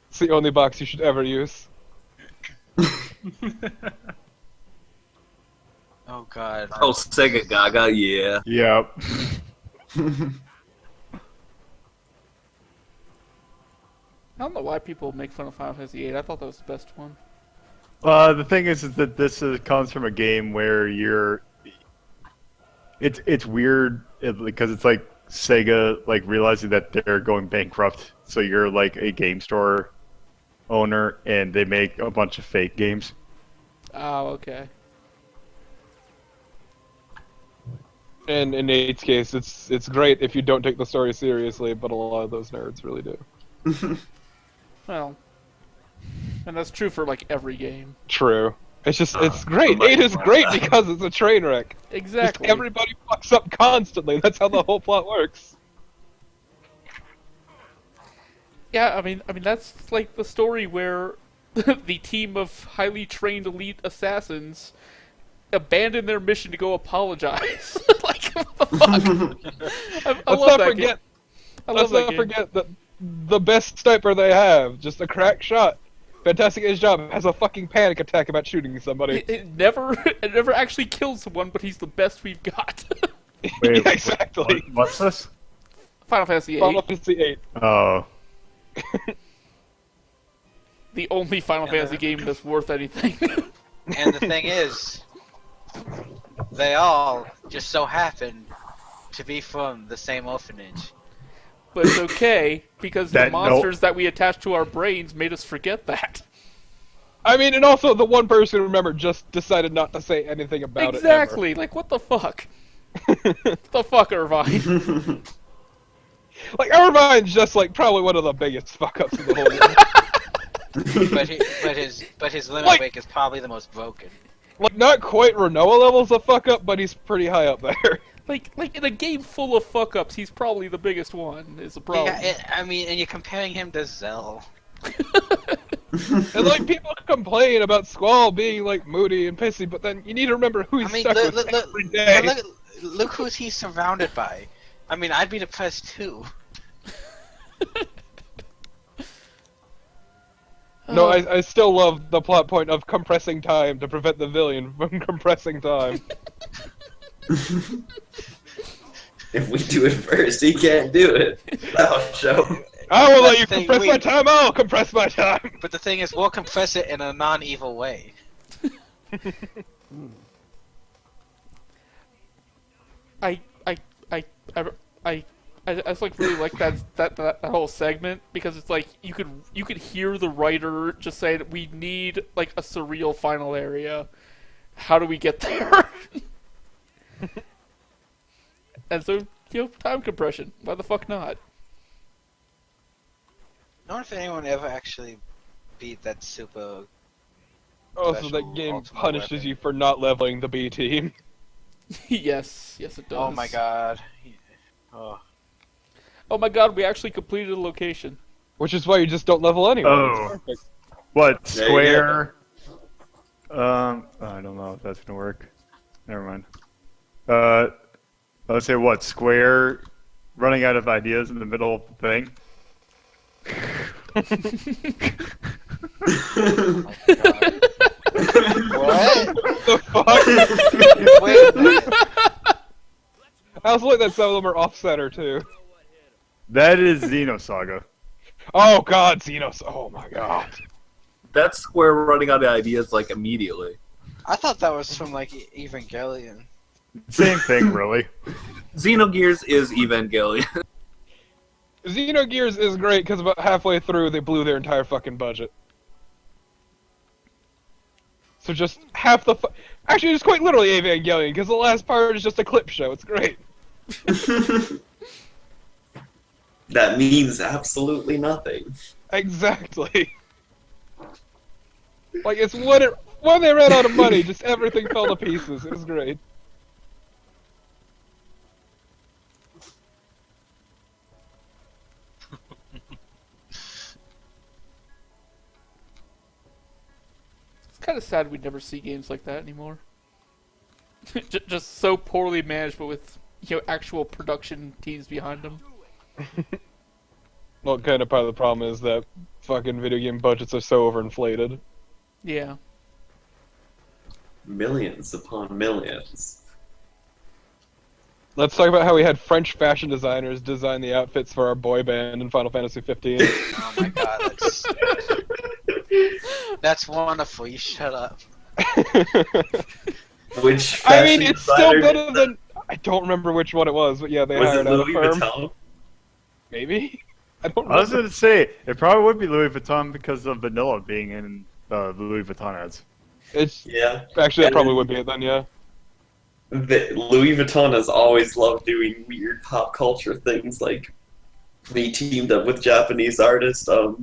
It's the only box you should ever use. Oh god. Oh, Sega Gaga, yeah. Yep. I don't know why people make fun of Final Fantasy VIII. I thought that was the best one. The thing is that this comes from a game where it's weird because it's like Sega like realizing that they're going bankrupt, so you're like a game store owner, and they make a bunch of fake games. Oh, okay. And in Nate's case, it's great if you don't take the story seriously, but a lot of those nerds really do. Well, and that's true for like every game. True. It's great. 8 is great because it's a train wreck. Exactly. Just everybody fucks up constantly. That's how the whole plot works. Yeah, I mean that's like the story where the team of highly trained elite assassins abandon their mission to go apologize. Like, what the fuck? I love that game. Let's not forget that the best sniper they have, just a crack shot. Fantastic at his job, has a fucking panic attack about shooting somebody. It never actually kills someone, but he's the best we've got. Wait, yeah, exactly. What's this? Final Fantasy VIII. Final Fantasy VIII. Oh. The only Final Fantasy game that's worth anything. And the thing is, they all just so happen to be from the same orphanage. But it's okay, because the monsters that we attach to our brains made us forget that. I mean, and also the one person, remember, just decided not to say anything about exactly. it. Like, what the fuck? The fuck, Irvine? Like, Irvine's just, like, probably one of the biggest fuck-ups in the whole game. but his limit break is probably the most broken. Like, not quite Renoa levels of fuck-up, but he's pretty high up there. Like in a game full of fuck-ups, he's probably the biggest one, is the problem. Yeah, I mean, and you're comparing him to Zell. And, like, people complain about Squall being, like, moody and pissy, but then you need to remember who he's stuck with every day. Look who he's surrounded by. I mean, I'd be depressed too. No, I still love the plot point of compressing time to prevent the villain from compressing time. If we do it first, he can't do it. I'll show. I will let you compress my time, I'll compress my time! But the thing is, we'll compress it in a non-evil way. I just like really like that whole segment, because it's like you could hear the writer just say that we need like a surreal final area. How do we get there? And so, time compression. Why the fuck not? I wonder if anyone ever actually beat that super. Oh, so that game punishes you for not leveling the B team. Yes, it does. Oh my god. Oh my god, we actually completed a location. Which is why you just don't level anyway. Oh. What, Square? I don't know if that's gonna work. Never mind. Let's say what, Square running out of ideas in the middle of the thing? Oh my god. What? The fuck? Wait a minute. I also like that some of them are off-center, too. That is Xenosaga. Oh god, Xenos. Oh my god. That's Square running out of ideas, like, immediately. I thought that was from, like, Evangelion. Same thing, really. Xenogears is Evangelion. Xenogears is great because about halfway through they blew their entire fucking budget. So just half the actually, it's quite literally Evangelion because the last part is just a clip show. It's great. That means absolutely nothing. Exactly. Like, it's when they ran out of money, just everything fell to pieces. It was great. kind of sad we never see games like that anymore. Just so poorly managed, but with actual production teams behind them. Well, kind of part of the problem is that fucking video game budgets are so overinflated. Yeah. Millions upon millions. Let's talk about how we had French fashion designers design the outfits for our boy band in Final Fantasy 15. Oh my god, that's wonderful. You shut up. Which I mean, fashion it's still designer better did than. I don't remember which one it was, but yeah, they Was hired it out a Louis firm. Vuitton? Maybe? I don't I was remember. gonna say it probably would be Louis Vuitton because of Vanilla being in Louis Vuitton ads. It's Yeah. actually that And probably then- would be it then, yeah. Louis Vuitton has always loved doing weird pop culture things, like they teamed up with Japanese artist. Oh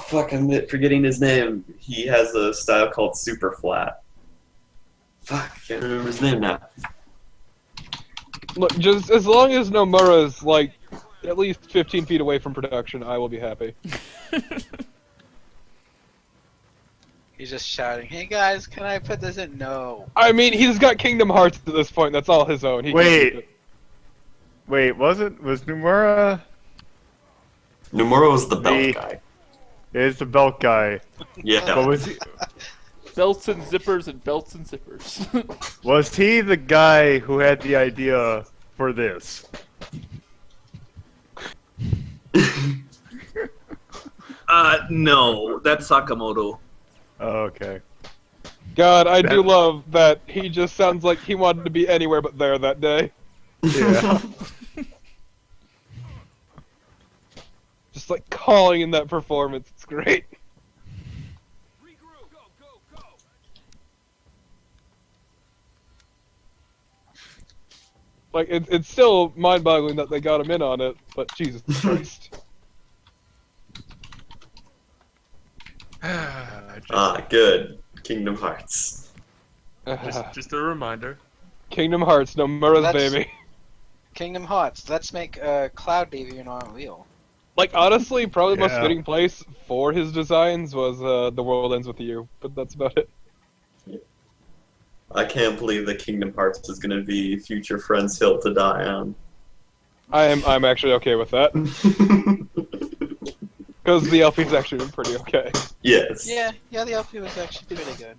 fuck, I'm forgetting his name. He has a style called super flat. Fuck, I can't remember his name now. Look, just as long as Nomura's like at least 15 feet away from production, I will be happy. He's just shouting, "Hey guys, can I put this in?" No. I mean, he's got Kingdom Hearts at this point. That's all his own. He can keep it. Wait, was Nomura? Nomura was the belt guy. Is the belt guy? Yeah. But was he? Belts and zippers and belts and zippers. Was he the guy who had the idea for this? No, that's Sakamoto. Oh, okay. God, I do love that he just sounds like he wanted to be anywhere but there that day. Yeah. Just like calling in that performance. It's great. Like, it's still mind-boggling that they got him in on it, but Jesus Christ. Good. Kingdom Hearts. Just a reminder. Kingdom Hearts, Nomura's That's- baby. Kingdom Hearts. Let's make Cloud Deviant on Wheel. Like, honestly, probably the most Yeah. fitting place for his designs was The World Ends With You, but that's about it. I can't believe that Kingdom Hearts is gonna be future Friend's hill to die on. I'm actually okay with that. Because the LP's actually been pretty okay. Yes. Yeah, the LP was actually pretty good.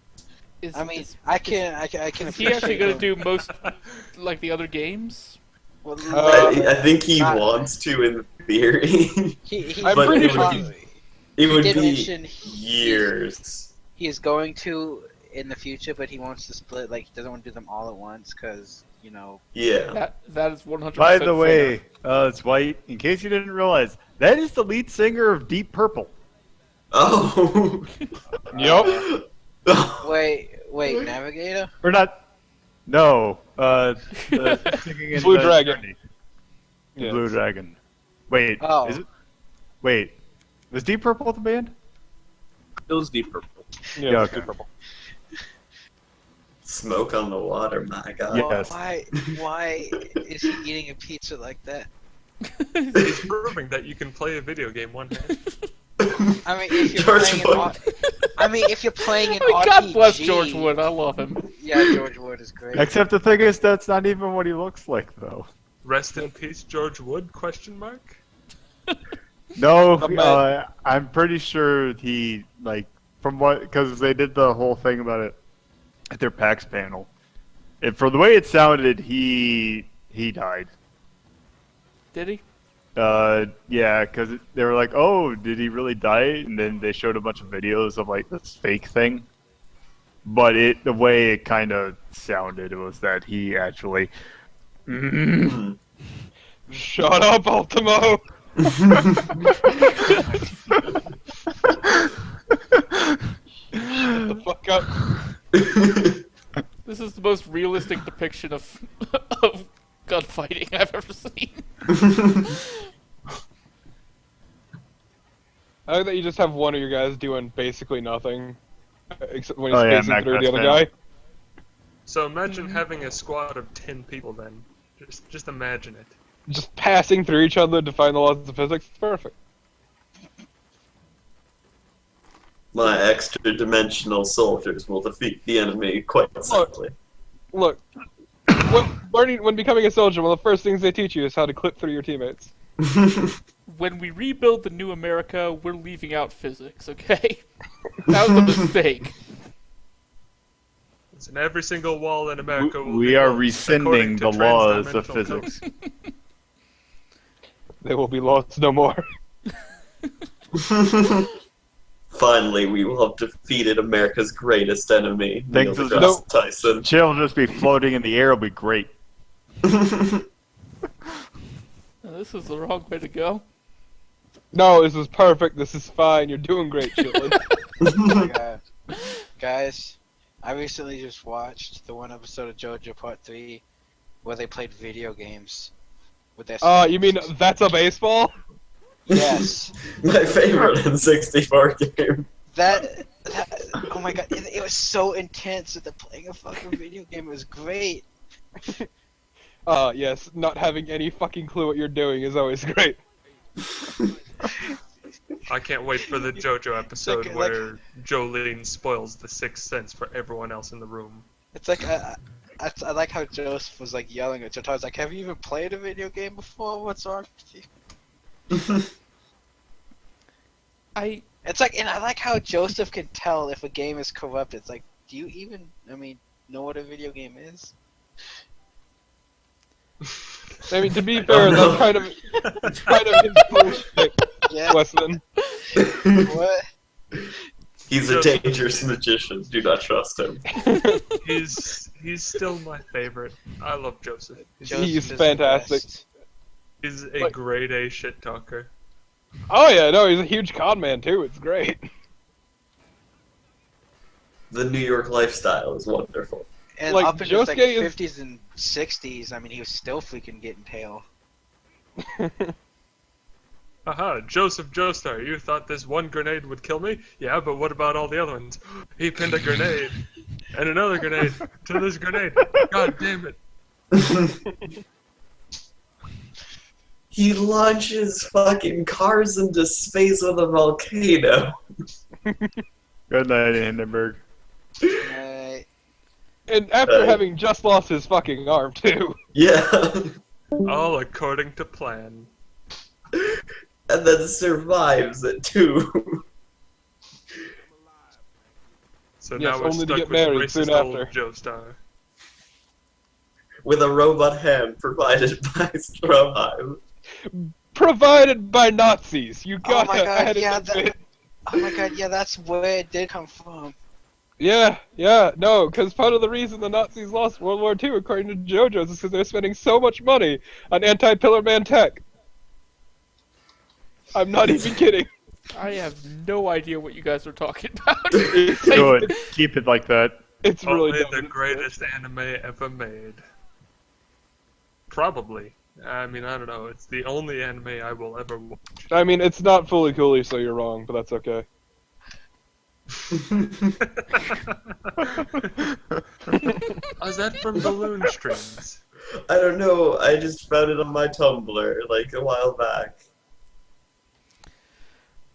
Is, I mean, is, I can is he actually appreciate gonna him. do most like the other games? Well, I think he not- wants to in theory. He I'm but pretty it sure would he's- be, it would did be mention years. he is going to in the future, but he wants to split. Like, he doesn't want to do them all at once because Yeah. That is 100%. By the way, it's White. In case you didn't realize, that is the lead singer of Deep Purple. Oh. Yup. Wait, Navigator. Or not? No. Singing in Blue the Dragon. Journey. Yeah. Blue Dragon. Wait. Oh. Is it? Wait. Was Deep Purple the band? It was Deep Purple. Yeah, okay. Deep Purple. Smoke on the water, my god. Yes. Why is he eating a pizza like that? He's proving that you can play a video game one hand. I mean, if you're George playing Wood. if you're playing an I mean, RPG. God bless George Wood. I love him. Yeah, George Wood is great. Except the thing is, that's not even what he looks like, though. Rest in peace, George Wood? Question mark. No, man. I'm pretty sure he, like, from what, because they did the whole thing about it at their PAX panel. And for the way it sounded, he died. Did he? Yeah, because they were like, oh, did he really die? And then they showed a bunch of videos of, like, this fake thing. But the way it kind of sounded was that he actually... Shut up, Ultimo! Shut the fuck up. This is the most realistic depiction of gunfighting I've ever seen. I like that you just have one of your guys doing basically nothing. Except when he's Oh, yeah, facing through Mac the other Pass guy. So imagine having a squad of 10 people then. Just imagine it. Just passing through each other to find the laws of physics. It's perfect. My extra-dimensional soldiers will defeat the enemy quite simply. Look, when becoming a soldier, one of the first things they teach you is how to clip through your teammates. When we rebuild the new America, we're leaving out physics, okay? That was a mistake. In every single wall in America will We be are built rescinding according to the laws of transdimensional physics. code. They will be lost no more. Finally, we will have defeated America's greatest enemy, Neil Things will deGrasse Tyson. Shit will just be floating in the air. It'll be great. This is the wrong way to go. No, this is perfect. This is fine. You're doing great, Chitlin. Oh my god. Guys, I recently just watched the one episode of JoJo Part 3 where they played video games with their You mean That's a Baseball? Yes. My favorite N64 game. That oh my god, it was so intense that they're playing a fucking video game. It was great. Yes, not having any fucking clue what you're doing is always great. I can't wait for the JoJo episode where Jolene spoils the Sixth Sense for everyone else in the room. It's like I like how Joseph was like yelling at Jotaro. I was like, "Have you even played a video game before? What's wrong with you?" It's like, and I like how Joseph can tell if a game is corrupt. It's like, do you even, know what a video game is? I mean, to be fair, that's kind of his bullshit, Yeah. Weston. What? He's a dangerous magician. Do not trust him. He's still my favorite. I love Joseph. He's fantastic. He's a grade A shit talker. Oh yeah, no, he's a huge con man too. It's great. The New York lifestyle is wonderful. And Like, up in his Josuke is- 50s and 60s, he was still freaking getting tail. Haha, Joseph Joestar, you thought this one grenade would kill me? Yeah, but what about all the other ones? He pinned a grenade. And another grenade. To this grenade. God damn it. He launches fucking cars into space with a volcano. Good night, Hindenburg. And after having just lost his fucking arm too. Yeah. All according to plan. And then survives it too. So Yes, now we're only to stuck get with married racist soon old after. Joestar. With a robot hand provided by Stroheim. Provided by Nazis. You Oh gotta my god, add yeah, it a bit. that's where it did come from. Yeah, no, because part of the reason the Nazis lost World War II, according to JoJo's, is because they're spending so much money on anti-Pillar Man tech. I'm not even kidding. I have no idea what you guys are talking about. Good. Keep it like that. It's really Probably the greatest anime ever made. Probably. I mean, I don't know. It's the only anime I will ever watch. I mean, it's not fully coolly, so you're wrong, but that's okay. Oh, is that from Balloon Strings? I don't know. I just found it on my Tumblr like a while back.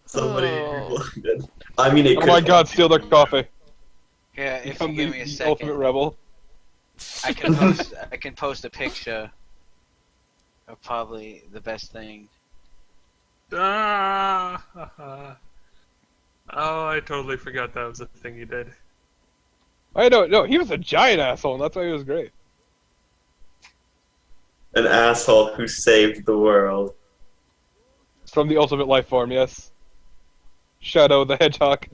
Somebody Googled it. I mean, it Oh could my god, steal their coffee. Yeah, if Become you give the me a ultimate second, rebel. I can post a picture of probably the best thing. Ah! Oh, I totally forgot that was a thing he did. I know, no, he was a giant asshole, and that's why he was great. An asshole who saved the world. From the ultimate life form, yes. Shadow the Hedgehog.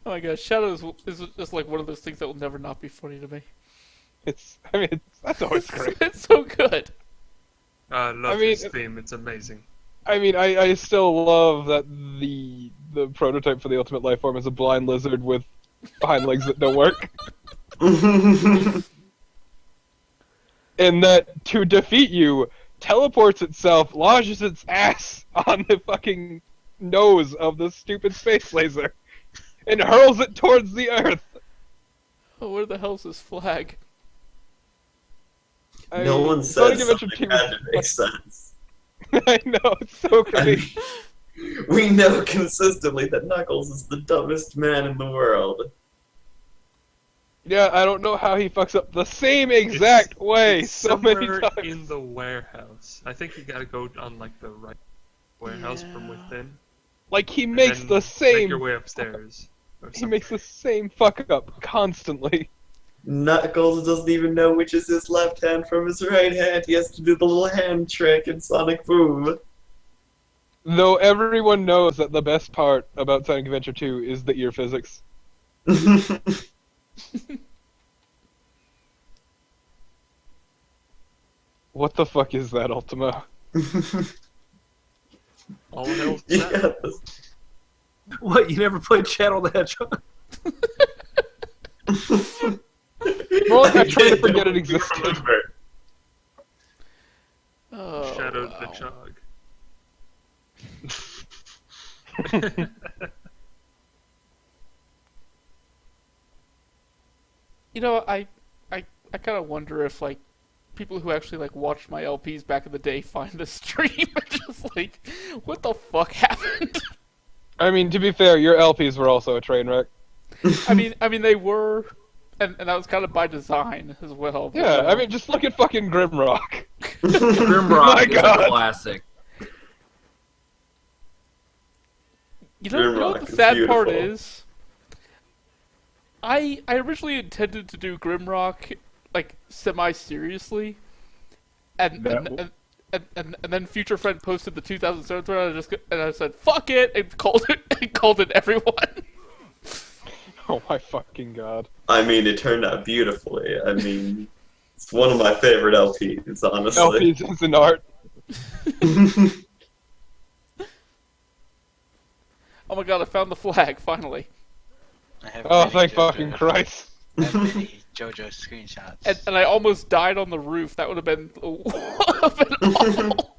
Oh my gosh, Shadow is just like one of those things that will never not be funny to me. That's always great. It's so good. I love his theme, it's amazing. I mean, I still love that the prototype for the ultimate life form is a blind lizard with hind legs that don't work. And that to defeat you, teleports itself, lodges its ass on the fucking nose of the stupid space laser, and hurls it towards the Earth. Oh, where the hell's this flag? No one said something had to make sense. I know, it's so I great. mean, we know consistently that Knuckles is the dumbest man in the world. Yeah, I don't know how he fucks up the same exact way It's so many somewhere times. in the warehouse. I think you gotta go on like the right warehouse from within. Like, he and makes then the Make same. your way upstairs. Or He something. makes the same fuck up constantly. Knuckles doesn't even know which is his left hand from his right hand. He has to do the little hand trick in Sonic Boom. Though everyone knows that the best part about Sonic Adventure 2 is the ear physics. What the fuck is that, Ultima? All hell's Yeah. What? You never played Shadow the Hedgehog? More like I'm trying to did, forget don't it existed. remember. Oh, Shadow wow. the Hedgehog. You know, I kind of wonder if like people who actually like watched my LPs back in the day find the stream and just like, what the fuck happened? I mean, to be fair, your LPs were also a train wreck. I mean they were, and that was kind of by design as well. But, Yeah, I mean, just look at fucking Grimrock. Grimrock My is God. a classic. you know what Grimrock the is sad part beautiful. is? I originally intended to do Grimrock like semi-seriously, and then Future Friend posted the 2007 thread, and I said fuck it and called it everyone. Oh my fucking god. I mean, it turned out beautifully. I mean, it's one of my favorite LPs, honestly. LPs is an art. Oh my god, I found the flag finally, I have Oh, many thank JoJo- fucking Christ. I have many JoJo screenshots. and I almost died on the roof. That would have been awful.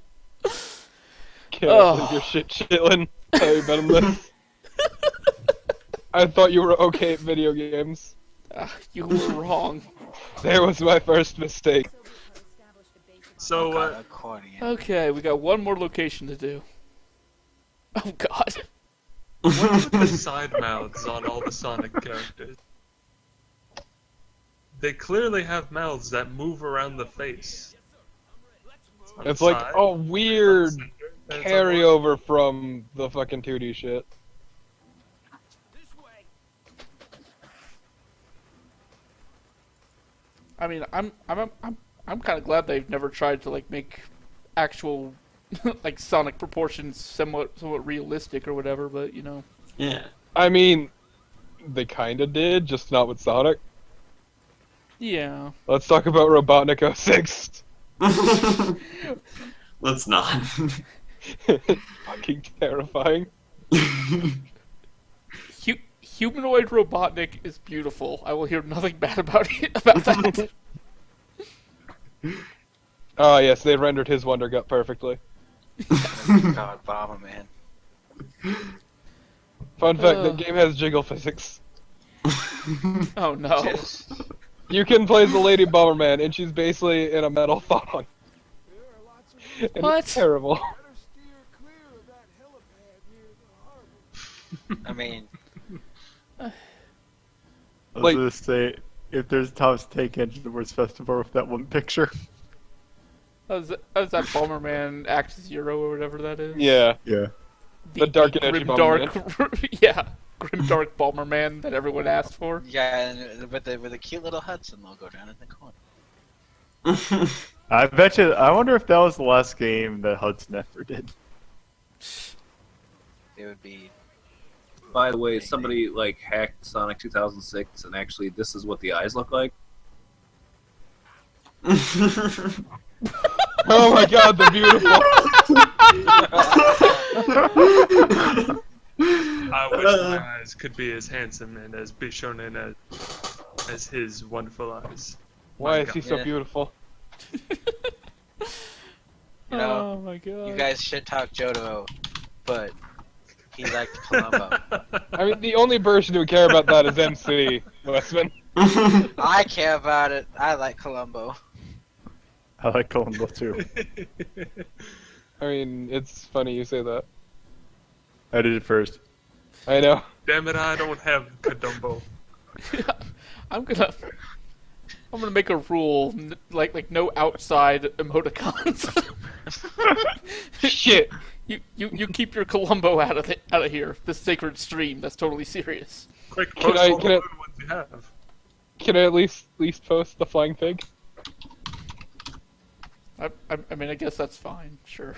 Can't believe your shit, Chitlin. Tell you better than this. I thought you were okay at video games. You were wrong. There was my first mistake. So, Accordion. Okay, we got one more location to do. Oh god. what's with the side mouths on all the Sonic characters? They clearly have mouths that move around the face. On the It's like side, a weird center, and it's carryover from the fucking 2D shit. I mean, I'm kind of glad they've never tried to like make actual like Sonic proportions somewhat realistic or whatever, but you know. Yeah. I mean, they kinda did, just not with Sonic. Yeah. Let's talk about Robotnik 06. Let's not. Fucking terrifying. Humanoid Robotnik is beautiful. I will hear nothing bad about that. Oh yes, they rendered his Wonder Gut perfectly. God, Bomberman. Fun fact, the game has jiggle physics. Oh no. You can play the Lady Bomberman, and she's basically in a metal thong. And What? It's terrible. I mean, I was Like- gonna say, if there's Tom's Tank Engine Awards Festival with that one picture. How's that Bomberman Act Zero or whatever that is? Yeah. Yeah. The dark and edgy grimdark, yeah, grimdark Bomberman that everyone asked for. yeah, and with the cute little Hudson logo down in the corner. I bet you. I wonder if that was the last game that Hudson ever did. It would be. By the way, somebody like hacked Sonic 2006, and actually, this is what the eyes look like. Oh my god, they're beautiful. I wish my eyes could be as handsome and as be shown in as his wonderful eyes. Why My is he God. so beautiful? You know, Oh my god. you guys shit talk Jodo, but he liked Columbo. I mean, the only person who would care about that is MC Westman. I care about it. I like Columbo. I like Columbo too. I mean, it's funny you say that. I did it first. I know. Damn it, I don't have Kadumbo. I'm gonna make a rule, like no outside emoticons. Shit. You keep your Columbo out of here. This sacred stream. That's totally serious. Quick, Can post I- all can the I- good ones you have. Can I at least post the flying pig? I mean, I guess that's fine. Sure.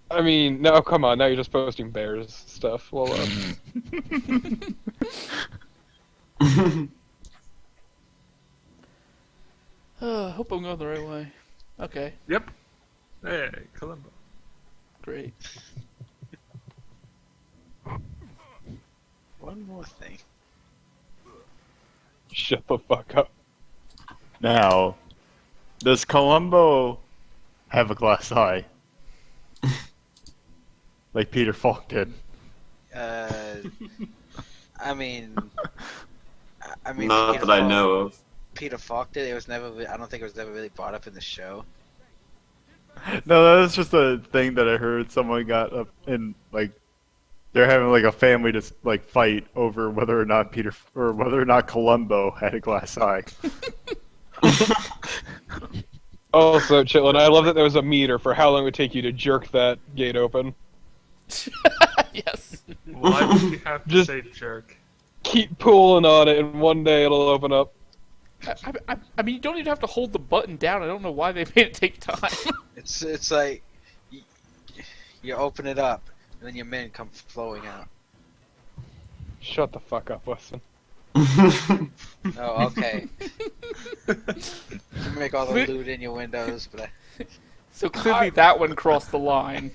I mean, no, come on. Now you're just posting bears stuff. Well, Hope I'm going the right way. Okay, Yep. Hey, Columbo. great. One more thing. shut the fuck up. Now, does Columbo have a glass eye? Like Peter Falk did. I mean, Not Peter that I Falk- know of. Peter Falk did. It was never. I don't think it was ever really brought up in the show. No, that's just a thing that I heard someone got up in, like, they're having like a family to like fight over whether or not Columbo had a glass eye. Also, Chitlin, I love that there was a meter for how long it would take you to jerk that gate open. Yes. Why would you have to Just- say jerk? Keep pulling on it, and one day it'll open up. I mean, you don't even have to hold the button down. I don't know why they made it take time. It's like you open it up, and then your men come flowing out. Shut the fuck up, Weston. Oh, okay. You make all the loot in your windows, but So clearly that one crossed the line.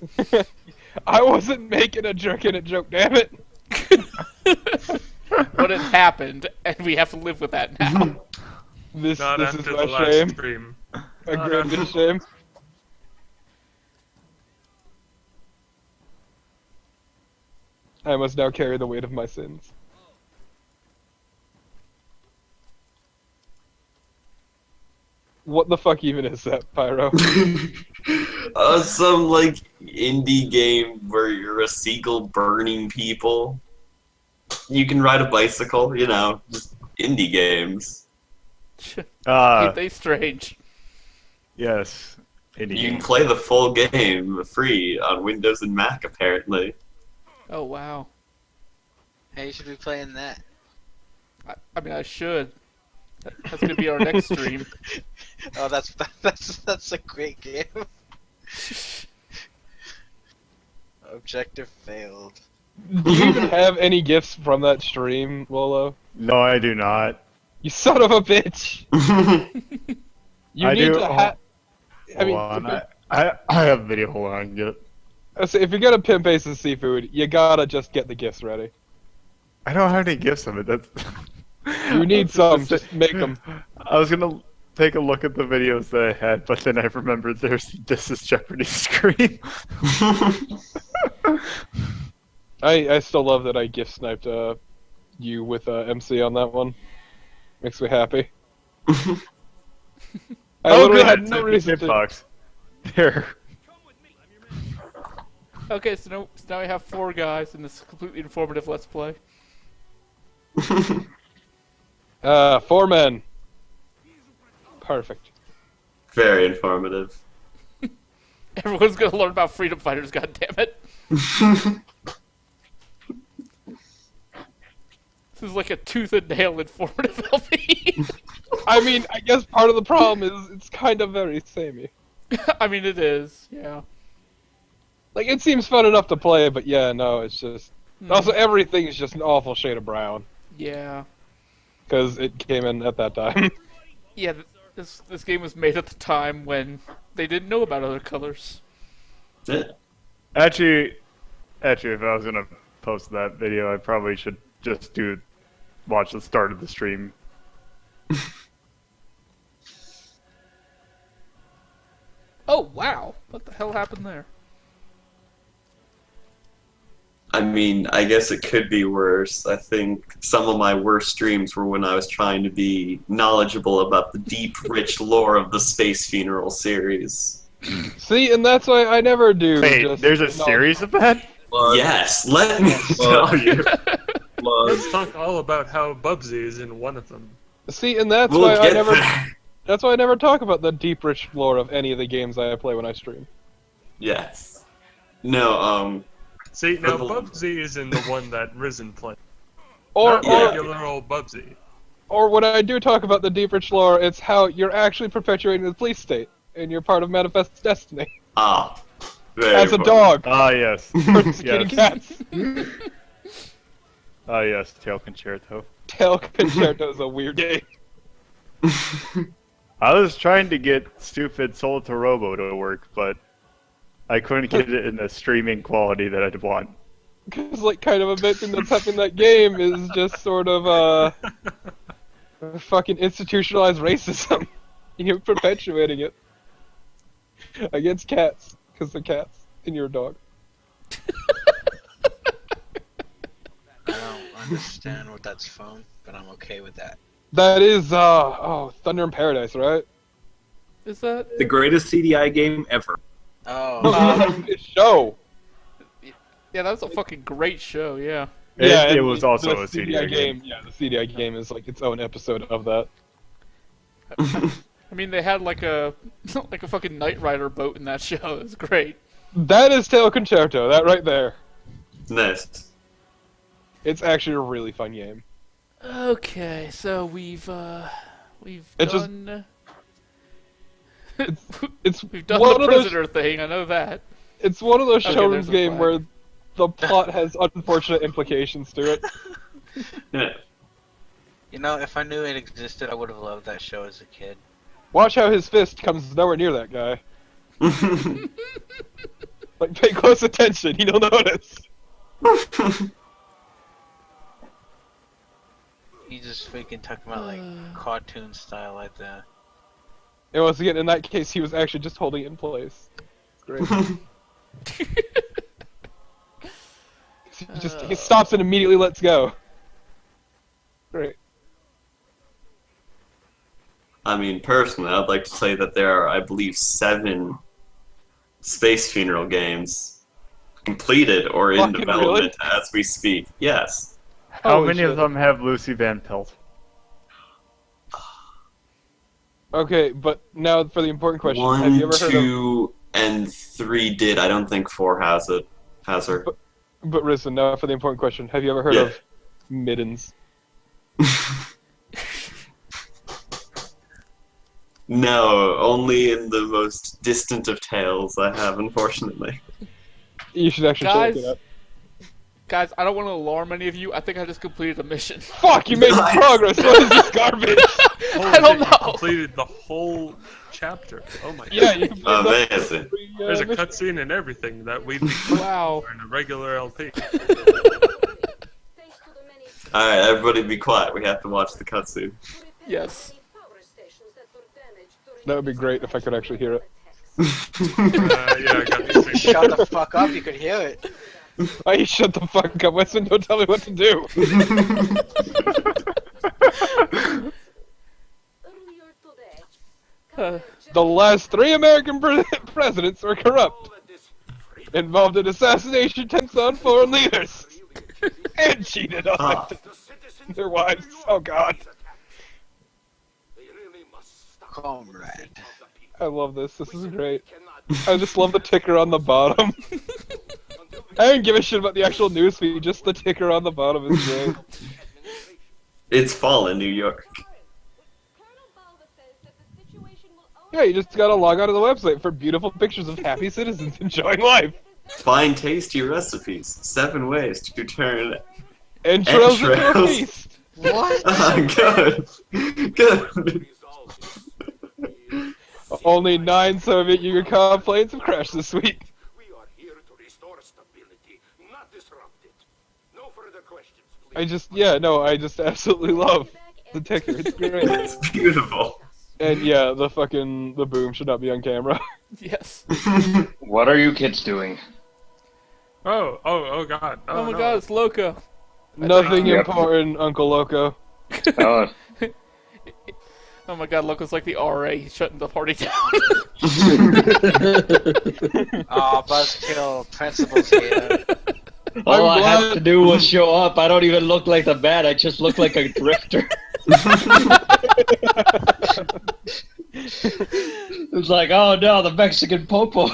I wasn't making a jerking it joke, damn it. But it happened, and we have to live with that now. This Not is after my the last shame. stream. A Not grand after- shame. I must now carry the weight of my sins. What the fuck even is that, Pyro? Some like indie game where you're a seagull burning people. You can ride a bicycle, you know, just indie games. Ain't they strange? Yes. You can play the full game free on Windows and Mac, apparently. Oh, wow. hey, you should be playing that. I mean, I should. That's gonna be our next stream. Oh, that's a great game. Objective failed. Do you even have any gifts from that stream, Lolo? No, I do not. You son of a bitch! You I need do. to have. I mean, Hold on, I have a video. Hold on, get it. if you're gonna pimp Ace and Seafood, you gotta just get the gifts ready. I don't have any gifts of it. That's. You need some. Just make them. I was gonna take a look at the videos that I had, but then I remembered this is Jeopardy screen. I still love that I gift sniped you with MC on that one. Makes me happy. I literally had no reason to. Box. There. Okay, so now we have 4 guys in this completely informative Let's Play. 4 men. Perfect. Very informative. Everyone's gonna learn about freedom fighters, goddammit. This is like a tooth and nail informative LP. I mean, I guess part of the problem is it's kind of very samey. I mean, it is, yeah. Like, it seems fun enough to play, but yeah, no, it's just... Also, everything is just an awful shade of brown. Yeah. Because it came in at that time. Yeah, this game was made at the time when they didn't know about other colors. Actually, if I was gonna post that video, I probably should just watch the start of the stream. Oh, wow. What the hell happened there? I mean, I guess it could be worse. I think some of my worst streams were when I was trying to be knowledgeable about the deep, rich lore of the Space Funeral series. See, and that's why I never do. Wait, just there's a series of that? Yes, let me tell you. Let's talk all about how Bubsy is in one of them. See, and that's We'll why I get never. there. That's why I never talk about the deep, rich lore of any of the games I play when I stream. Yes. No, See, now the- Bubsy is in the one that Risen played. Or, Not Yeah. regular old Bubsy. or when I do talk about the deep, rich lore, it's how you're actually perpetuating the police state, and you're part of Manifest Destiny. very As a important. dog. Ah, yes. Persecuting cats. Ah, yes, Tail Concerto. Tail Concerto is a weird game. I was trying to get stupid Soul to Robo to work, but I couldn't get it in the streaming quality that I'd want. Because, like, kind of a big thing that's happening in that game is just sort of, fucking institutionalized racism. You're perpetuating it. Against cats. Because they're cats. And you're a dog. I don't understand what that's from, but I'm okay with that. That is, Thunder in Paradise, right? Is that? The greatest CDI game ever. Oh, Show! Yeah, that was a fucking great show. Yeah. Yeah, It and was the also a CDI CDI game. Yeah, the CDI game is like its own episode of that. I mean, they had like a like a fucking Knight Rider boat in that show. It was great. That is Tail Concerto, that right there. Nice. It's actually a really fun game. Okay, so we've It's just- done It's we've done one the of those. prisoner thing. I know that. It's one of those Okay, showrooms there's a game flag. where the plot has unfortunate implications to it. Yeah. you know, if I knew it existed, I would have loved that show as a kid. Watch how his fist comes nowhere near that guy. Like, pay close attention, you'll notice. You just freaking talking about like cartoon style like that. And once again, in that case, he was actually just holding it in place. It's great. He stops and immediately lets go. Great. I mean, personally, I'd like to say that there are, I believe, 7 Space Funeral games completed or in Fucking development as we speak. Yes. How Holy many shit. of them have Lucy Van Pelt? Okay, but now for the important question. Have 1, you ever heard 2, and 3 did. I don't think 4 has it. Has her. of... But Risen, now for the important question. Have you ever heard Yeah. of Middens? No, only in the most distant of tales I have, unfortunately. You should actually check it Guys, out. guys, I don't want to alarm any of you. I think I just completed a mission. Fuck, you made Nice. progress! What is this garbage? I don't You know. completed the whole chapter. Oh my Yeah, god. you completed Amazing. There's a mission. cutscene and everything that we Wow. in a regular LP. Thanks to the many Alright, everybody be quiet. We have to watch the cutscene. Yes. power stations that were damaged during That would be great if I could actually hear it. Yeah, I got the same. Shut the fuck up! You could hear it. Why you shut the fuck up, Weston? Don't tell me what to do. earlier today. The last 3 American presidents were corrupt, involved in assassination attempts on foreign leaders, and cheated on Ah. their wives. Oh god, Comrade. I love this. This is great. I just love the ticker on the bottom. I don't give a shit about the actual newsfeed. Just the ticker on the bottom is great. It's fall in New York. Yeah, you just gotta log onto the website for beautiful pictures of happy citizens enjoying life. Find tasty recipes. 7 ways to turn. Entrails into a Entrails. feast. What? Good. Good. Only 9 Soviet Union planes have crashed this week. We are here to restore stability, not disrupt it. No further questions, please. I just absolutely love the ticker. It's great. It's beautiful. And yeah, the boom should not be on camera. Yes. What are you kids doing? Oh god. Oh my no. god, it's Loco. Nothing Yep. important, Uncle Loco. Oh, Oh my god, Loco's like the RA. He's shutting the party down. Oh, buzzkill principles here. All I glad- had to do was show up. I don't even look like the bad. I just look like a drifter. It's like, oh no, the Mexican popo.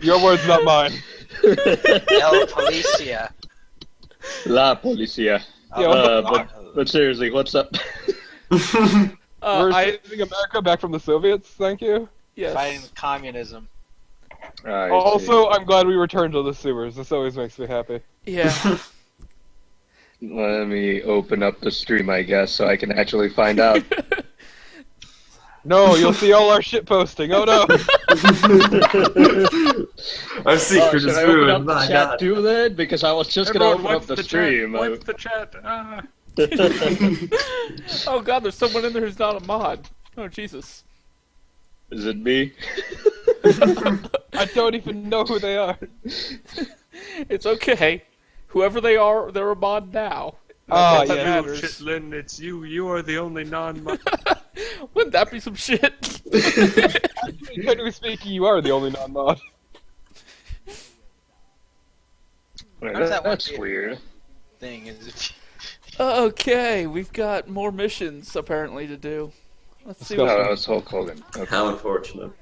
Your words, not mine. El Policia. La Policia. But seriously, what's up? We're I saving America back from the Soviets, thank you. Fighting yes. communism. I Also, I'm glad we returned to the sewers. This always makes me happy. Yeah. see. Let me open up the stream, I guess, so I can actually find out. No, you'll see all our shit posting. Oh no! Our secret Should is I open ruined. up the My chat God. too then? Because I was just gonna Everyone, open up wipe the stream. Chat. Wipe the chat. Ah. Oh god, there's someone in there who's not a mod. Oh Jesus. Is it me? I don't even know who they are. It's okay. Whoever they are, they're a mod now. That's Ah, all that yeah. matters. Chitlin, it's you. You are the only non-mod. Wouldn't that be some shit? Technically speaking, you are the only non-mod. does that That's work? weird. Thing is, if Okay, we've got more missions apparently to do. Let's see No, what. that was Hulk Hogan. Okay. How unfortunate.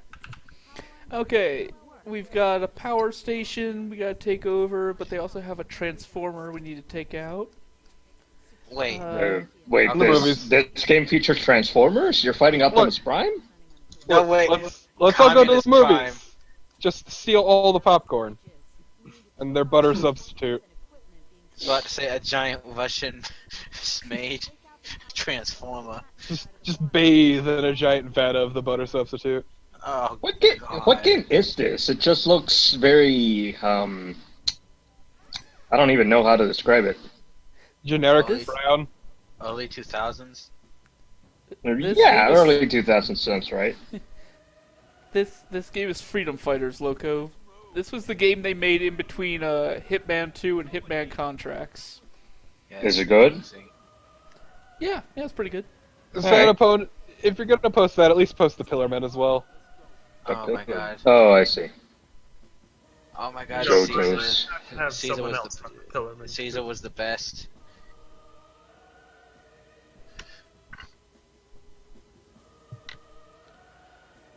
Okay, we've got a power station we gotta take over, but they also have a transformer we need to take out. wait, Wait, On the movies. this game features Transformers? You're fighting Optimus Prime? no wait. Let's all go to Communist the movies. Prime. Just steal all the popcorn. And their butter substitute. About to say a giant Russian made transformer. Just bathe in a giant vat of the butter substitute. Oh, What game is this? It just looks very, I don't even know how to describe it. Generic This- brown. early 2000s. This Yeah, game is- early 2000s sounds right. This game is Freedom Fighters, Loco. This was the game they made in between Hitman 2 and Hitman Contracts. Yeah, Is it good? Yeah, it's pretty good. Sanapone, if you're gonna post that, at least post the Pillar Men as well. Oh my god. Oh, I see. Oh my god, JoJo's. Have Caesar someone was else the run the pillar. man. Caesar was the best.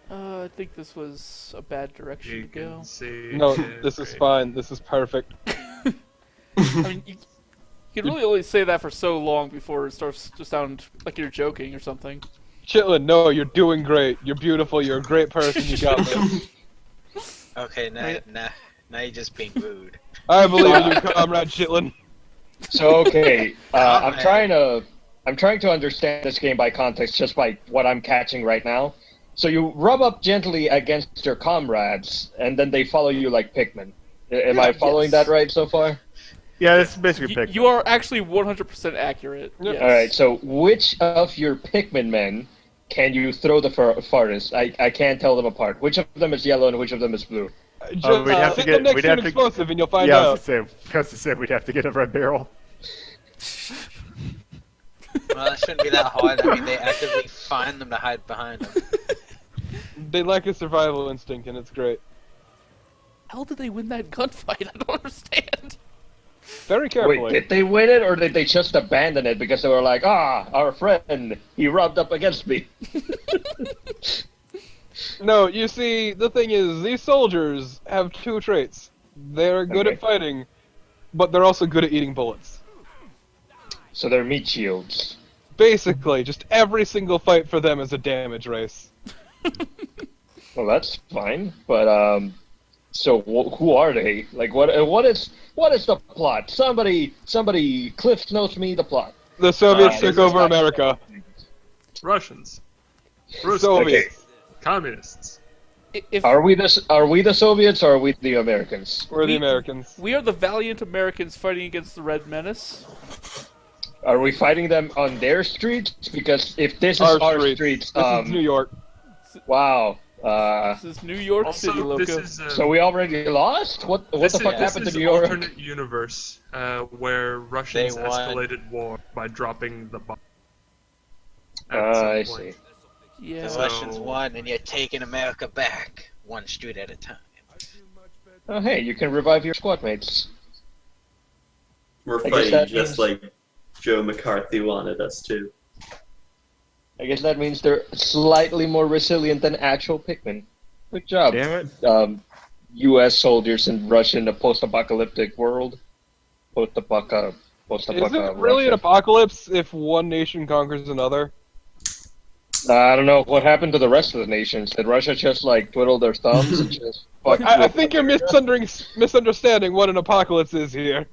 I think this was a bad direction You to go. can see. No, it, this is great. fine. This is perfect. I mean, you can really only say that for so long before it starts to sound like you're joking or something. Chitlin, no, you're doing great. You're beautiful. You're a great person. You got this. Okay, now you're just being rude. I believe in you, comrade Chitlin. So okay, I'm man. trying to understand this game by context, just by what I'm catching right now. So you rub up gently against your comrades, and then they follow you like Pikmin. Am I following that right so far? Yeah, this is basically Pikmin. You are actually 100% accurate. Yep. Yes. All right. So which of your Pikmin men can you throw the farthest? I can't tell them apart. Which of them is yellow and which of them is blue? Just we'd have to hit get- them next we'd to an have to- explosive and you'll find Yeah, I out. was gonna say we'd have to get a red barrel. Well, that shouldn't be that hard. I mean, they actively find them to hide behind them. They lack a survival instinct, and it's great. How did they win that gunfight? I don't understand. Very carefully. Wait, did they win it or did they just abandon it because they were like, our friend, he rubbed up against me? No, you see, the thing is, these soldiers have two traits. They're good Okay. at fighting, but they're also good at eating bullets. So they're meat shields. Basically, just every single fight for them is a damage race. Well, that's fine, but so who are they? Like, what is the plot? Somebody Cliff notes me the plot. The Soviets this took is over not- America. Russians. Russians. Soviets. Communists. If Are we the Soviets or are we the Americans? We're the Americans. we are the valiant Americans fighting against the Red Menace. Are we fighting them on their streets? Because if this is Our our streets. streets, This is New York. wow. This is New York City, Also, Loco. this is So we already lost? What the fuck happened to this New is York? alternate universe where Russians They won. escalated war by dropping the bomb. at some I point. see. Yeah. The Russians So- won, and you're taking America back, one street at a time. Oh, hey, you can revive your squad mates. We're I guess fighting that just means- like Joe McCarthy wanted us to. I guess that means they're slightly more resilient than actual Pikmin. Good job. Damn it. U.S. soldiers in Russia in a post-apocalyptic world. Is it Russia. really an apocalypse if one nation conquers another? I don't know what happened to the rest of the nations. Did Russia just like twiddle their thumbs and just fuck I with think you're misunderstanding what an apocalypse is here.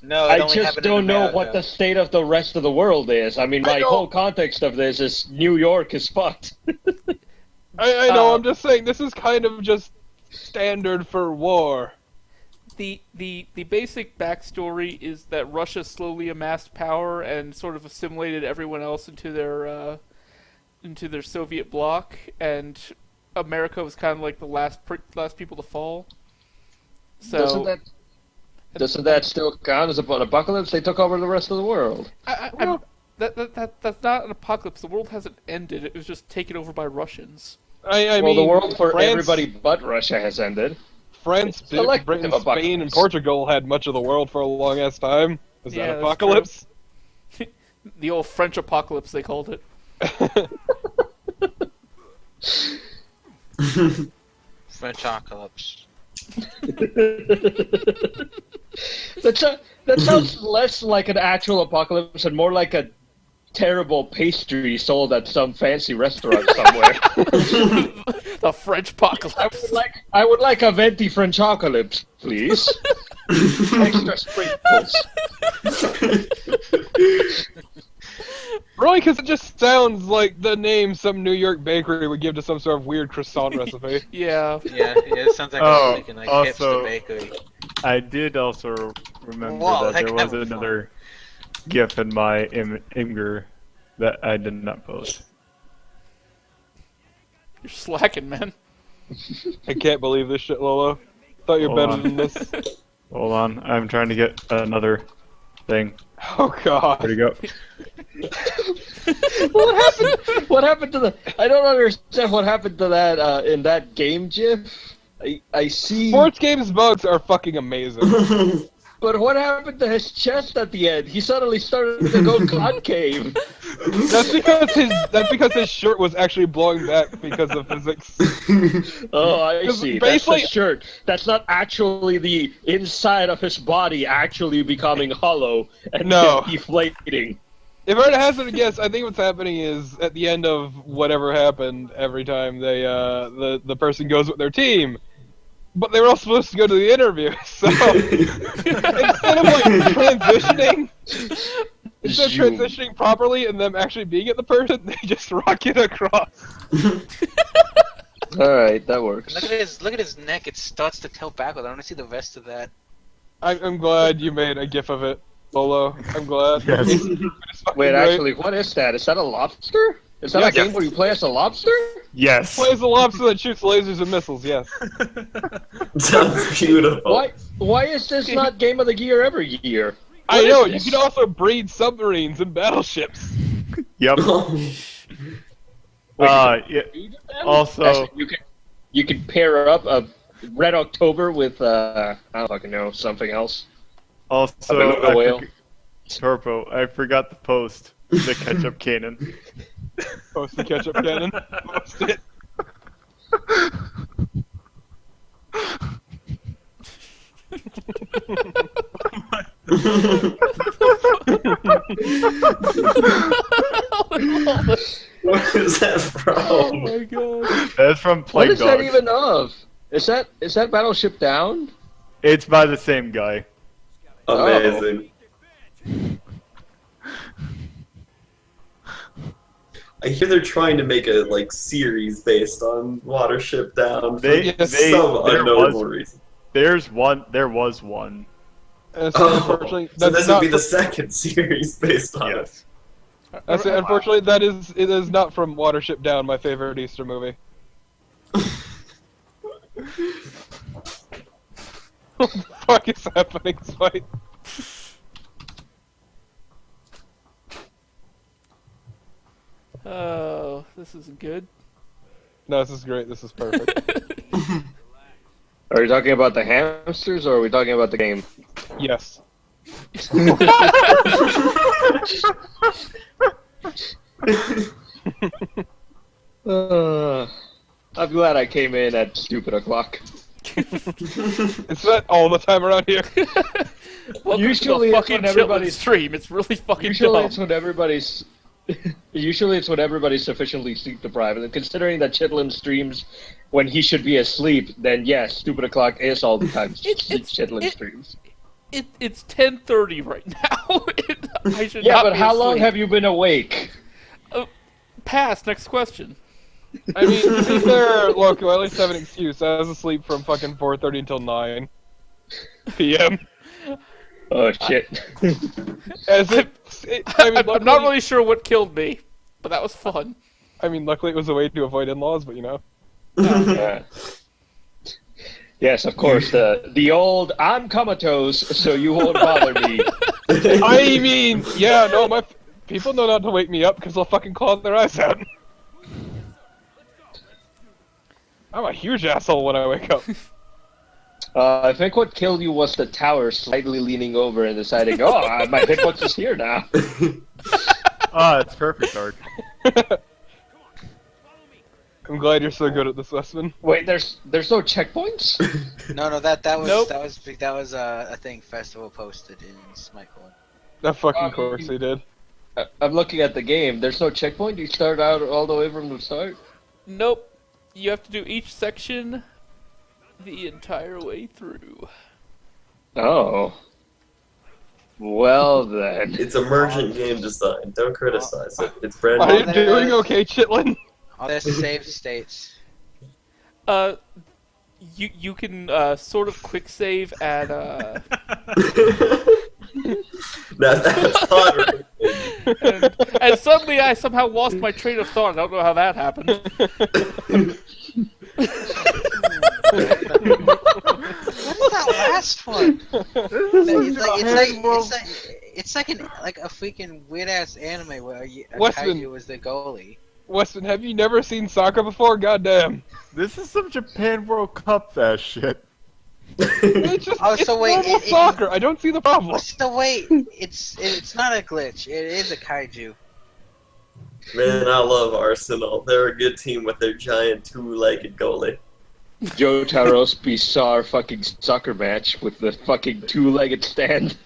No, I just don't know what the state of the rest of the world is. I mean, my know. whole context of this is New York is fucked. I know, I'm just saying, this is kind of just standard for war. The basic backstory is that Russia slowly amassed power and sort of assimilated everyone else into their Soviet bloc, and America was kind of like the last people to fall. So Doesn't that still count as an apocalypse? They took over the rest of the world. that's not an apocalypse. The world hasn't ended. It was just taken over by Russians. I Well, mean, the world for France- everybody but Russia has ended. France, It's selective Britain, apocalypse. Spain, and Portugal had much of the world for a long ass time. Is Yeah, that that's apocalypse? The old French apocalypse, they called it. French apocalypse. That sounds less like an actual apocalypse and more like a terrible pastry sold at some fancy restaurant somewhere. The French apocalypse. I would like a venti French apocalypse, please. Extra sprinkles. Really, because it just sounds like the name some New York bakery would give to some sort of weird croissant recipe. Yeah. Yeah, it sounds like Oh, a freaking like also- hipster bakery. I did also remember Whoa, that that there was guy was another GIF in my Imgur that I did not post. You're slacking, man. I can't believe this shit, Lolo. Thought you're Hold better on. than this. Hold on, I'm trying to get another thing. Oh god. Where'd it go? What happened to the? I don't understand what happened to that in that game GIF. I see. Sports games bugs are fucking amazing. But what happened to his chest at the end? He suddenly started to go concave. That's because his shirt was actually blowing back because of physics. Oh, I see. That's the basically- shirt. That's not actually the inside of his body actually becoming hollow and No. deflating. If I had to hazard a guess, I think what's happening is at the end of whatever happened, every time they the person goes with their team, but they were all supposed to go to the interview, so instead of like transitioning properly and them actually being at the person, they just rock it across. All right, that works. Look at his neck. It starts to tilt backward. I want to see the rest of that. I'm glad you made a gif of it, Lolo. I'm glad. Yes. It's fucking Wait, great. actually, what is that? Is that a lobster? Is that Yeah, a game yes. where you play as a lobster? Yes. Plays a lobster that shoots lasers and missiles. Yes. Sounds beautiful. Why is this not Game of the Year every year? I What is know. You this? can also breed submarines and battleships. Yep. Yeah. Also, Actually, you can pair up a Red October with I don't fucking know, something else. also, beluga whale. Torpo, I forgot to post the ketchup cannon. Post the ketchup cannon. Post it. What is that from? Oh my god. That's from What Plague is that Dogs. even of? Is that Battleship Down? It's by the same guy. Amazing. I hear they're trying to make a series based on Watership Down for There unknowable reason. There was one. Unfortunately, So that's this would not be the second series based on Yes. unfortunately, it is not from Watership Down, my favorite Easter movie. What the fuck is happening, Spite? this isn't good. No, this is great. This is perfect. Are you talking about the hamsters, or are we talking about the game? Yes. I'm glad I came in at stupid o'clock. It's that all the time around here. Welcome Usually to the it's fucking when everybody's- stream. It's really fucking Usually dumb. it's when everybody's. Usually it's when everybody's sufficiently sleep deprived, and considering that Chitlin streams when he should be asleep, then yes, stupid o'clock is all the time. Chitlin streams. It's 10:30 right now. I should Yeah, not but be how long asleep. have you been awake? Pass. Next question. I mean, to be fair, look, I at least have an excuse. I was asleep from fucking 4:30 until 9 p.m. Oh shit. As I mean, I'm luckily, not really sure what killed me, but that was fun. I mean, luckily it was a way to avoid in-laws, but you know. Yeah. Yes, of course. The old I'm comatose, so you won't bother me. I mean, yeah, no, my people know not to wake me up because they'll fucking claw their eyes out. I'm a huge asshole when I wake up. I think what killed you was the tower slightly leaning over and deciding, oh, my hitbox is here now. Ah, it's perfect, Art. I'm glad you're so good at this, Westman. Wait, there's no checkpoints? No, that was Nope. that was a thing Festival posted in Smitecoin. That fucking course they did. I'm looking at the game. There's no checkpoint? You start out all the way from the start? Nope. You have to do each section the entire way through. Oh. Well then. It's emergent game design. Don't criticize it. It's brand Are you new. doing okay, Chitlin? All their save states. You can sort of quick save at That's fun. and suddenly I somehow lost my train of thought. I don't know how that happened. What is that last one? It's like a freaking weird ass anime where a Westman. kaiju was the goalie. Weston, have you never seen soccer before? Goddamn. This is some Japan World Cup fast shit. It's just Oh, it's so wait, normal soccer. I don't see the problem. What's the wait? It's not a glitch. It is a kaiju. Man, I love Arsenal. They're a good team with their giant two-legged goalie. Joe Taro's bizarre fucking soccer match with the fucking two-legged stand.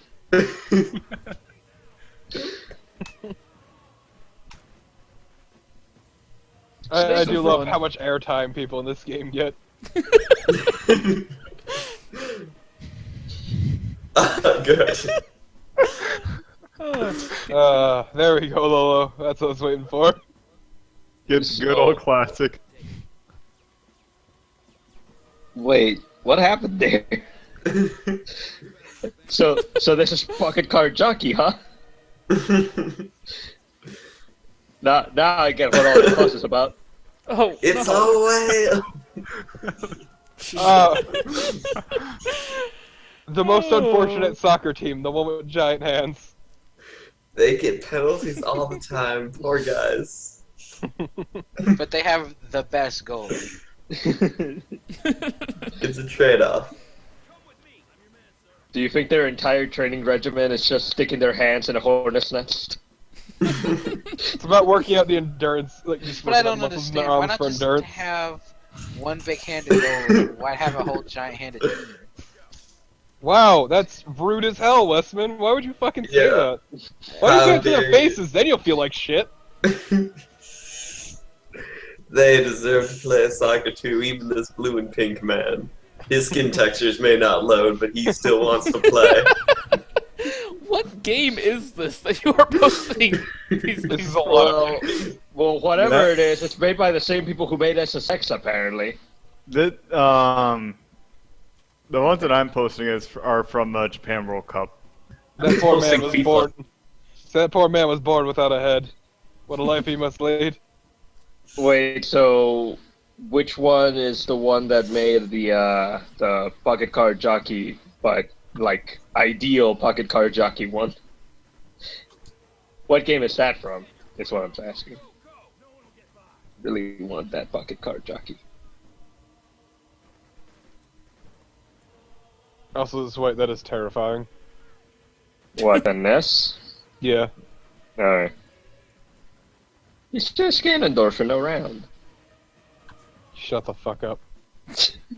I do love fun. how much airtime people in this game get. Good. There we go, Lolo. That's what I was waiting for. Good old classic. Wait, what happened there? So this is Pocket Card Jockey, huh? Now I get what all the fuss is about. Oh, It's no. The most unfortunate soccer team, the one with giant hands. They get penalties all the time. Poor guys. But they have the best goalie. It's a trade-off. Do you think their entire training regimen is just sticking their hands in a hornet's nest? It's about working out the endurance, like just But I working out don't muscles in their understand. Why arms not for just endurance. have one big-handed goalie? Why have a whole giant-handed team? Wow, that's rude as hell, Westman. Why would you fucking say Yeah. that? Why don't you How say it to their dare faces? Then you'll feel like shit. They deserve to play soccer too, even this blue and pink man. His skin textures may not load, but he still wants to play. What game is this that you are posting? These This is a lot. Well, whatever it is, it's made by the same people who made SSX, apparently. The ones that I'm posting are from the Japan World Cup. That poor man Posting was FIFA. born. That poor man was born without a head. What a life he must lead. Wait, so which one is the one that made the Pocket Card Jockey, but like ideal Pocket Card Jockey one? What game is that from? Is what I'm asking. Really want that pocket card jockey. Also, this white that is terrifying. What, the Ness? Yeah. Alright. It's just Ganondorf around. Shut the fuck up.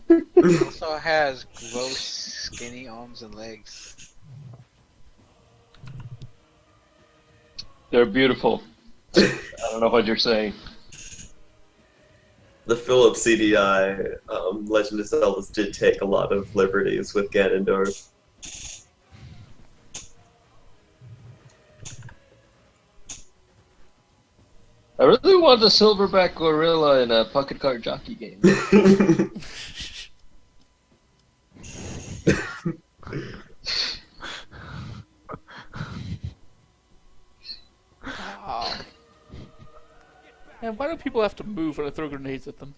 It also has gross, skinny arms and legs. They're beautiful. I don't know what you're saying. The Philips CDI Legend of Zelda did take a lot of liberties with Ganondorf. I really want the silverback gorilla in a pocket card jockey game. Wow. Man, why do people have to move when I throw grenades at them?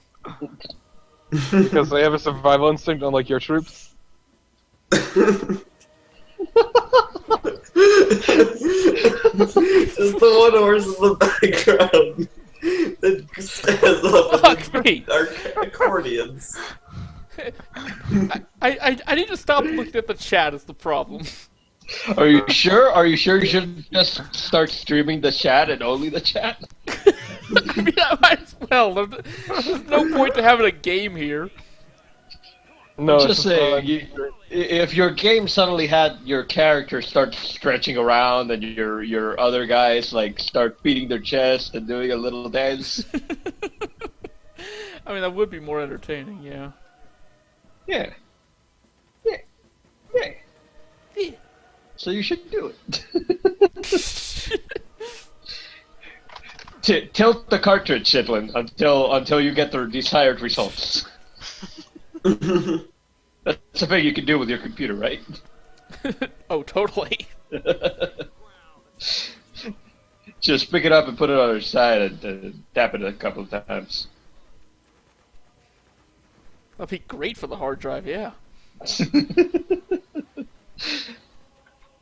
Because they have a survival instinct unlike your troops. Just the one horse in the background that stands up Fuck me! our accordions. I need to stop looking at the chat is the problem. Are you sure? Are you sure you shouldn't just start streaming the chat and only the chat? I mean, I might as well. There's no point to having a game here. No, I'm it's just saying, if your game suddenly had your character start stretching around and your other guys like start beating their chest and doing a little dance. I mean, that would be more entertaining, yeah. Yeah. Yeah. Yeah. Yeah. So you should do it. Tilt the cartridge, Shitlin, until you get the desired results. That's a thing you can do with your computer, right? Oh, totally. Just pick it up and put it on your side and tap it a couple of times. That'd be great for the hard drive, yeah.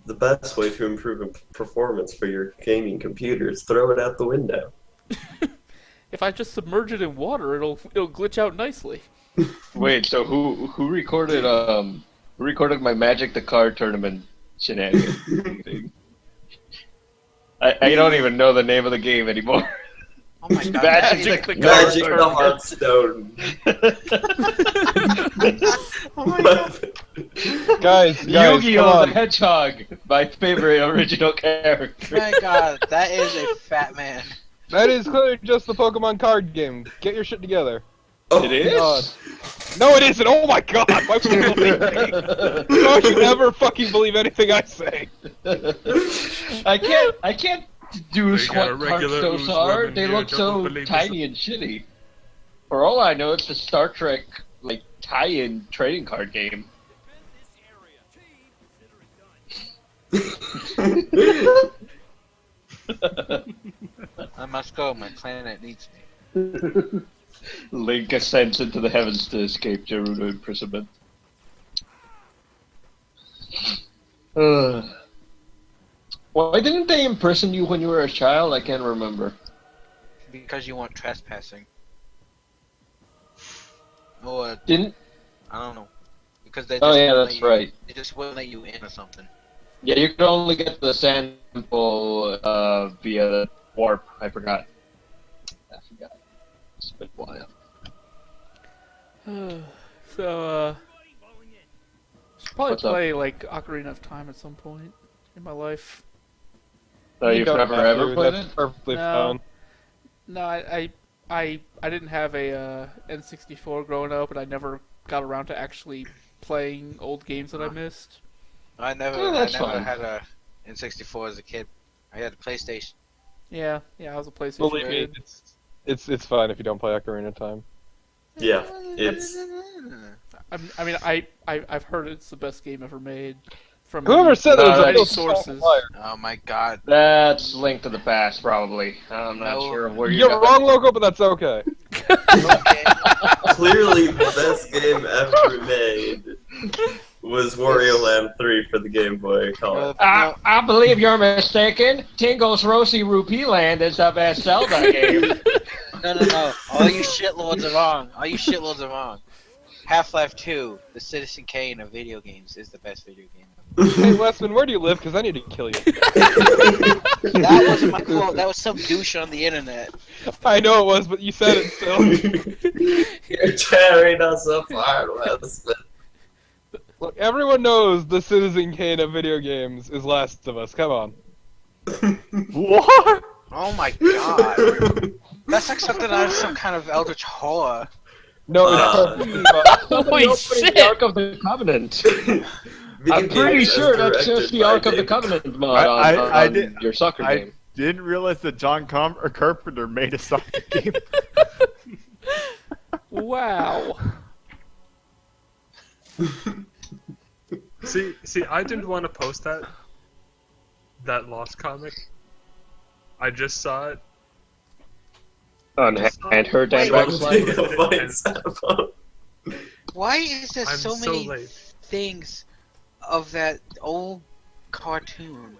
The best way to improve performance for your gaming computer is throw it out the window. If I just submerge it in water, it'll glitch out nicely. Wait, so who recorded my Magic the Card tournament shenanigans thing? I don't even know the name of the game anymore. Oh my god. Magic the Magic Card the Hearthstone. Oh my god. Guys, Yu-Gi-Oh! come The on. Hedgehog, my favorite original character. My god, that is a fat man. That is clearly just the Pokemon card game. Get your shit together. Oh, It is? God. No, it isn't. Oh my god. Why would you believe me? Don't you ever fucking believe anything I say. I can't deduce We got a what regular Hearthstones who's are. women They here, look don't so believe this. tiny and shitty. For all I know, it's a Star Trek like tie-in trading card game. I must go, my planet needs me. Link ascends into the heavens to escape Gerudo imprisonment. Why didn't they imprison you when you were a child? I can't remember. Because you weren't trespassing. Or, Didn't? I don't know. Because they just Oh yeah, wouldn't that's let you- right. They just wouldn't let you in or something. Yeah, you could only get the sample via the warp. I forgot. It's been a while. So, should probably What's up? play like Ocarina of Time at some point in my life. So you've don't never have ever to, played that's it? perfectly No. fine. No, I didn't have a N64 growing up, and I never got around to actually playing old games that I missed. I never, Oh, that's I never fine. had a N64 as a kid. I had a PlayStation. Yeah, I was a PlayStation Believe me, kid. it's fine if you don't play Ocarina of Time. Yeah, it's I mean, I've heard it's the best game ever made. From Whoever said that was a many real sources. liar. Oh my god. That's Link to the Past, probably. I'm not No. sure of where you You're got wrong, Loco, but that's okay. clearly the best game ever made was Wario Land 3 for the Game Boy Color. I believe you're mistaken. Tingo's Rosy Rupee Land is the best Zelda game. No. All you shitlords are wrong. All you shitlords are wrong. Half-Life 2, the Citizen Kane of video games, is the best video game ever. Hey, Westman, where do you live? Because I need to kill you. That wasn't my quote. That was some douche on the internet. I know it was, but you said it still. You're tearing us apart, Westman. Look, everyone knows the Citizen Kane of video games is Last of Us. Come on. What? Oh my god. That's like something out of some kind of eldritch horror. No, it's Holy shit! The Ark of the Covenant. I'm pretty sure that's just the Ark of the Covenant mod on your soccer game. I didn't realize that John Carpenter made a soccer game. Wow. See, I didn't want to post that Lost comic. I just saw it. And her Dan Why is there I'm so so many late. things of that old cartoon?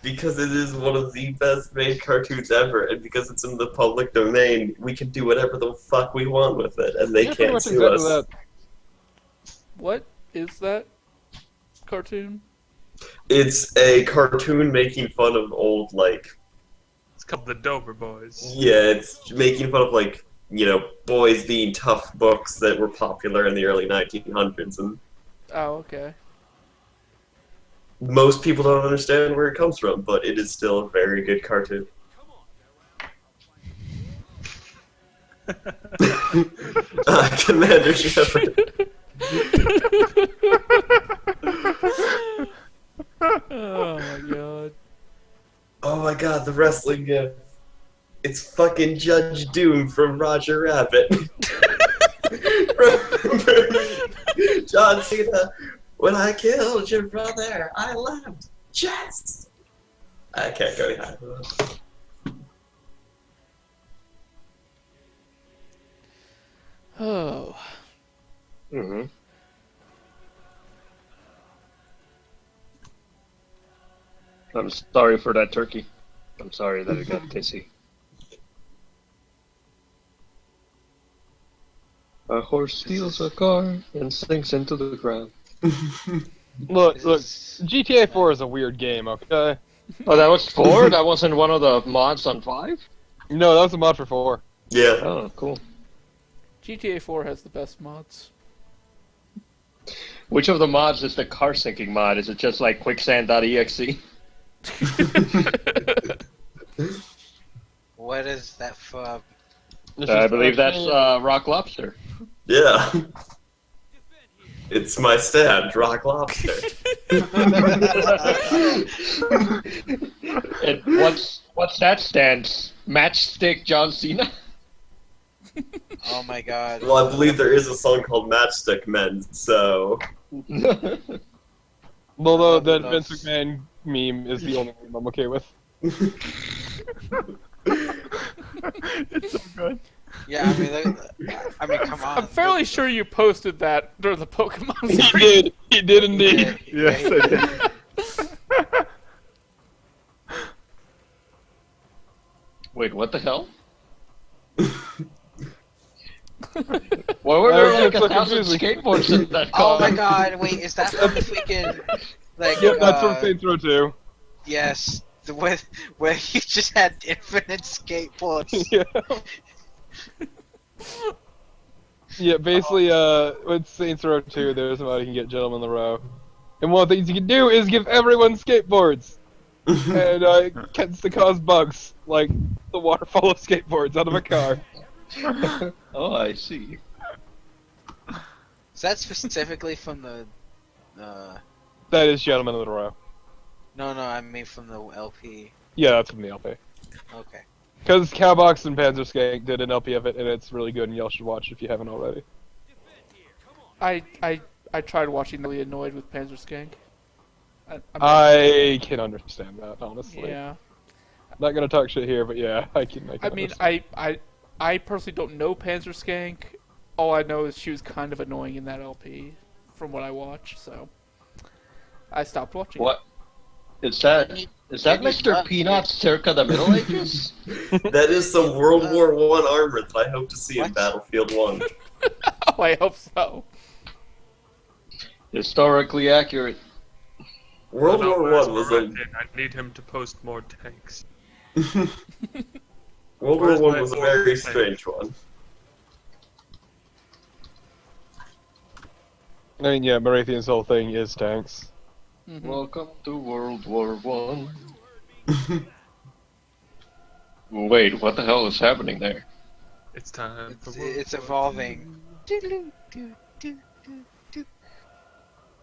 Because it is one of the best made cartoons ever, and because it's in the public domain, we can do whatever the fuck we want with it, and they can't sue us. What is that cartoon? It's a cartoon making fun of old, like... It's called The Dober Boys. Yeah, it's making fun of, like, you know, boys being tough books that were popular in the early 1900s, and Oh, okay. most people don't understand where it comes from, but it is still a very good cartoon. Commander Shepard. Oh my god. Oh my god, the wrestling gif. It's fucking Judge Doom from Roger Rabbit. Remember me, John Cena, when I killed your brother, I laughed. Yes! I can't go behind that. Oh. Mm-hmm. I'm sorry for that turkey. I'm sorry that it got pissy. A horse steals a car and sinks into the ground. Look, GTA 4 is a weird game, okay? Oh, that was 4? That wasn't one of the mods on 5? No, that was a mod for 4. Yeah. Oh, cool. GTA 4 has the best mods. Which of the mods is the car sinking mod? Is it just like quicksand.exe? What is that for? I believe that's Rock Lobster. Yeah. It's my stand, Rock Lobster. And what's that stand? Matchstick John Cena? Oh my god. Well, I believe there is a song called Matchstick Men, so... Although the Vince McMahon meme is the only meme I'm okay with. It's so good. Yeah, I mean, come on. I'm fairly sure you posted that during the Pokemon He series. did. He did indeed. Yes, I did. Wait, what the hell? Why were there like 1,000 skateboards in that car? Oh my god, wait, is that from the freaking, like, Yep, that's from Saints Row 2. Yes, where you just had infinite skateboards. Yeah. Yeah, basically, with Saints Row 2, there's somebody who can get Gentlemen in the Row. And one of the things you can do is give everyone skateboards! And it gets to cause bugs, like the waterfall of skateboards out of a car. Oh, I see. Is that specifically from the, That is Gentlemen in the Row. No, I mean from the LP. Yeah, that's from the LP. Okay. Because Cowbox and Panzer Skank did an LP of it, and it's really good, and y'all should watch it if you haven't already. I tried watching Really Annoyed with Panzer Skank. I can understand that, honestly. Yeah. Not gonna talk shit here, but yeah, I can mean, understand. I personally don't know Panzer Skank. All I know is she was kind of annoying in that LP, from what I watched, so I stopped watching. What? Is that Is that Can you Mr. not- Peanut circa the Middle Ages? That is some World War One armor that I hope to see in What? Battlefield 1. Oh, I hope so. Historically accurate. World No, War where's One was Moradin? I need him to post more tanks. World Where's War One my was a order very tank? strange one. I mean, yeah, Marathian's whole thing is tanks. Mm-hmm. Welcome to World War One. Wait, what the hell is happening there? It's time for It's evolving.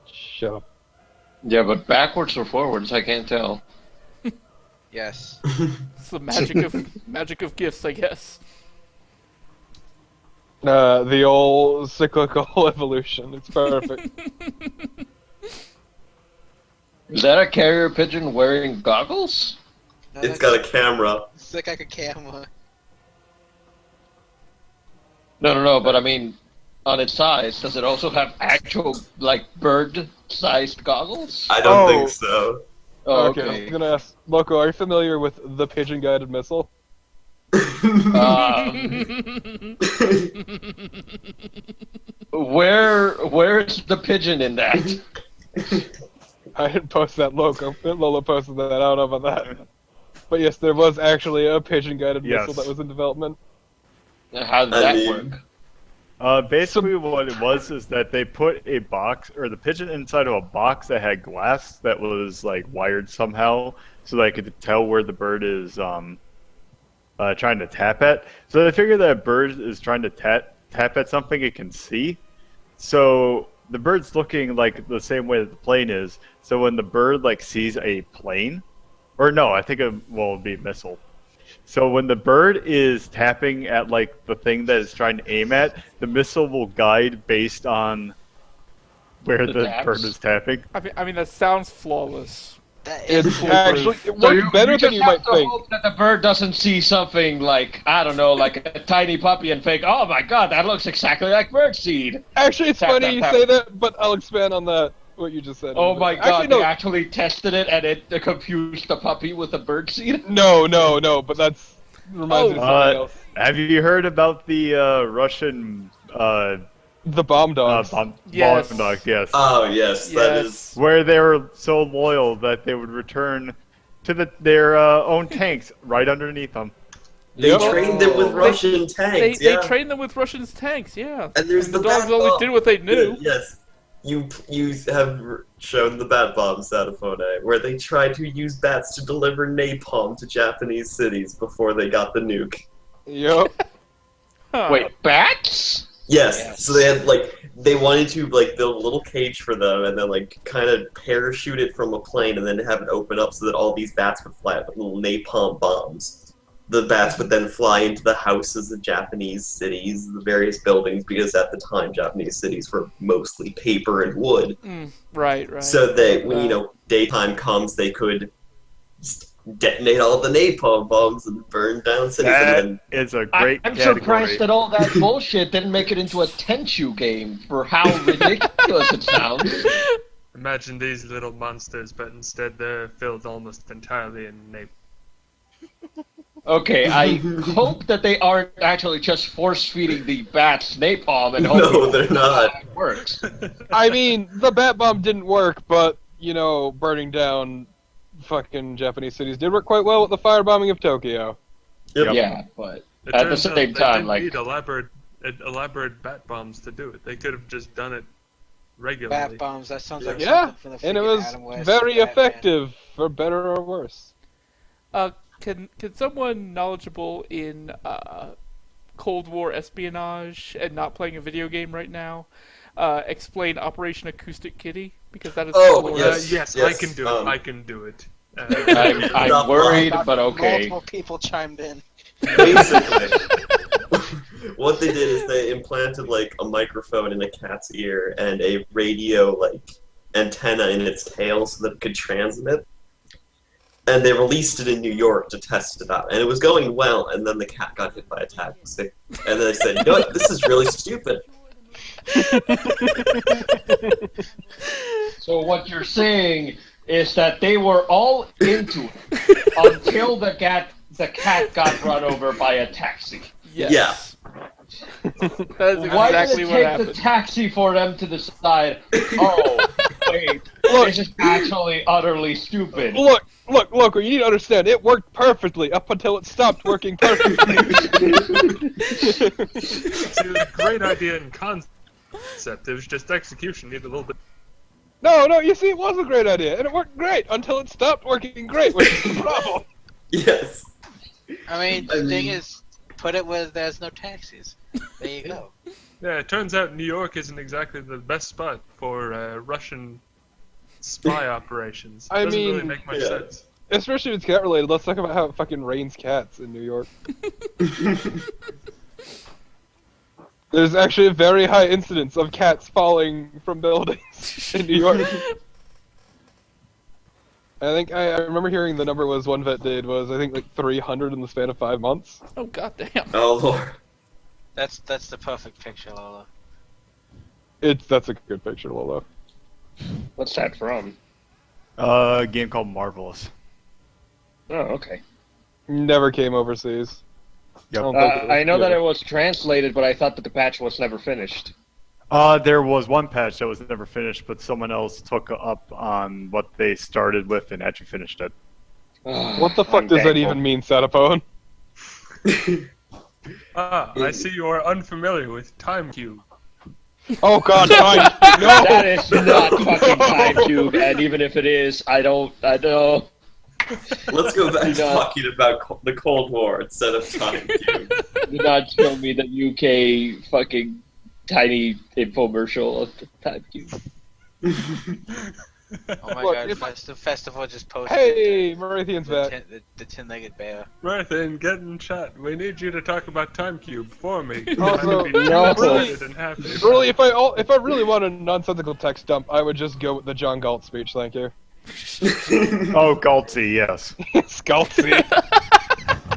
Shut up. Yeah, but backwards or forwards, I can't tell. Yes. It's the magic of gifts, I guess. The old cyclical evolution. It's perfect. Is that a carrier pigeon wearing goggles? No, It's that's- got a camera. It's like a camera. No, but I mean, on its size, does it also have actual, like, bird-sized goggles? I don't Oh. think so. Oh, Okay, okay. I'm gonna ask Loco, are you familiar with the pigeon-guided missile? Where's the pigeon in that? I didn't post that. Lola posted that. I don't know about that. But yes, there was actually a pigeon-guided Yes. missile that was in development. How did I that mean- work? Basically, what it was is that they put a box or the pigeon inside of a box that had glass that was like wired somehow, so they could tell where the bird is trying to tap at. So they figure that a bird is trying to tap at something it can see. So the bird's looking like the same way that the plane is. So when the bird like sees a plane, or no, I think it will be a missile. So when the bird is tapping at like the thing that it's trying to aim at, the missile will guide based on where The the taps? bird is tapping. I mean, that sounds flawless. That is It's actually it So worked better than just you have might to think. hope that the bird doesn't see something like, I don't know, like a tiny puppy and think, oh my god, that looks exactly like birdseed. Actually, it's Tap, funny tap, you tap. say that, but I'll expand on that. What you just said. Oh my god, Actually, no, they actually tested it and it confused the puppy with the birdseed? no, but that's reminds me of something else. Have you heard about the Russian The bomb dogs. bomb Yes. dog? Yes. Oh, yes, that is. Yes. Where they were so loyal that they would return to their own tanks right underneath them. They Yep. trained it with Russian tanks, They yeah. trained them with Russian tanks, yeah. And there's the the dogs bat only bomb. did what they knew. Yes. You have shown the bat bombs, Satafone, where they tried to use bats to deliver napalm to Japanese cities before they got the nuke. Yep. Huh. Wait, bats? Yes, Yes. so they had, they wanted to, build a little cage for them and then, kind of parachute it from a plane and then have it open up so that all these bats would fly out like little napalm bombs. The bats would then fly into the houses of Japanese cities, the various buildings, because at the time Japanese cities were mostly paper and wood. Right. So that when, daytime comes, they could detonate all the napalm bombs and burn down cities. That And then, is a great I'm category. surprised that all that bullshit didn't make it into a Tenchu game for how ridiculous it sounds. Imagine these little monsters, but instead they're filled almost entirely in napalm. Okay, I hope that they aren't actually just force-feeding the bats napalm and No, hoping they're not. it works. I mean, the bat bomb didn't work, but burning down fucking Japanese cities did work quite well with the firebombing of Tokyo. Yep. Yeah, but It at the turns out same they time, didn't like, need elaborate bat bombs to do it. They could have just done it regularly. bat bombs. That sounds like Yeah, something from the and it freaking was Adam West very Batman. effective, for better or worse. Can someone knowledgeable in Cold War espionage and not playing a video game right now explain Operation Acoustic Kitty? Because that is Oh, glorious. Yes, Yes, I can do it. um, I can do it. I'm worried, but okay. Multiple people chimed in. Basically, what they did is they implanted a microphone in a cat's ear and a radio antenna in its tail so that it could transmit. And they released it in New York to test it out, and it was going well. And then the cat got hit by a taxi, and then they said, "You know what? This is really stupid." So what you're saying is that they were all into it until the cat got run over by a taxi. Yes. That is Why exactly did it what take happened. the taxi for them to decide, oh, wait, this is actually utterly stupid? Look, you need to understand, it worked perfectly up until it stopped working perfectly. See, it was a great idea in concept. It was just execution needed a little bit. No, you see, it was a great idea, and it worked great until it stopped working great, which is the problem. Yes. I mean, the thing is, put it where there's no taxis. There you go. Yeah, it turns out New York isn't exactly the best spot for Russian spy operations. I Doesn't really mean, make much sense. Especially if it's cat related, let's talk about how it fucking rains cats in New York. There's actually a very high incidence of cats falling from buildings in New York. I think I remember hearing the number was one vet did was I think like 300 in the span of 5 months. Oh goddamn. Oh lord. That's the perfect picture, Lola. That's a good picture, Lolo. What's that from? A game called Marvelous. Oh, okay. Never came overseas. Yep. I know that it was translated, but I thought that the patch was never finished. There was one patch that was never finished, but someone else took up on what they started with and actually finished it. What the fuck does that even mean, Satapone? I see you are unfamiliar with Time Cube. Oh god, fine. No! That is not fucking Time Cube, and even if it is, I know. Let's go back to talking about the Cold War instead of Time Cube. Do not show me the UK fucking tiny infomercial of the Time Cube. Oh my Look, god, the festival just posted Hey, Marithian's back. the tin-legged bear. Martha, get in chat. We need you to talk about Time Cube for me. Also, I'm excited and happy. Really, if I really want a nonsensical text dump, I would just go with the John Galt speech, thank you. Oh, Galtzy, yes. Galtzy.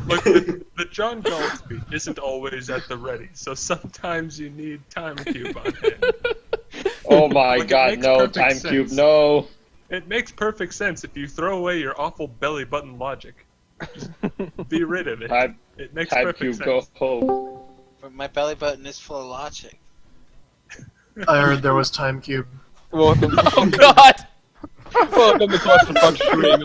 Look, the John Galt speech isn't always at the ready, so sometimes you need Time Cube on hand. Oh my Look, god, no, Time Cube, no. It makes perfect sense if you throw away your awful belly button logic. Just be rid of it. It makes Time perfect Cube, sense. go home. But my belly button is full of logic. I heard there was Time Cube. Welcome. Oh god! Welcome to Clusterfuck Stream.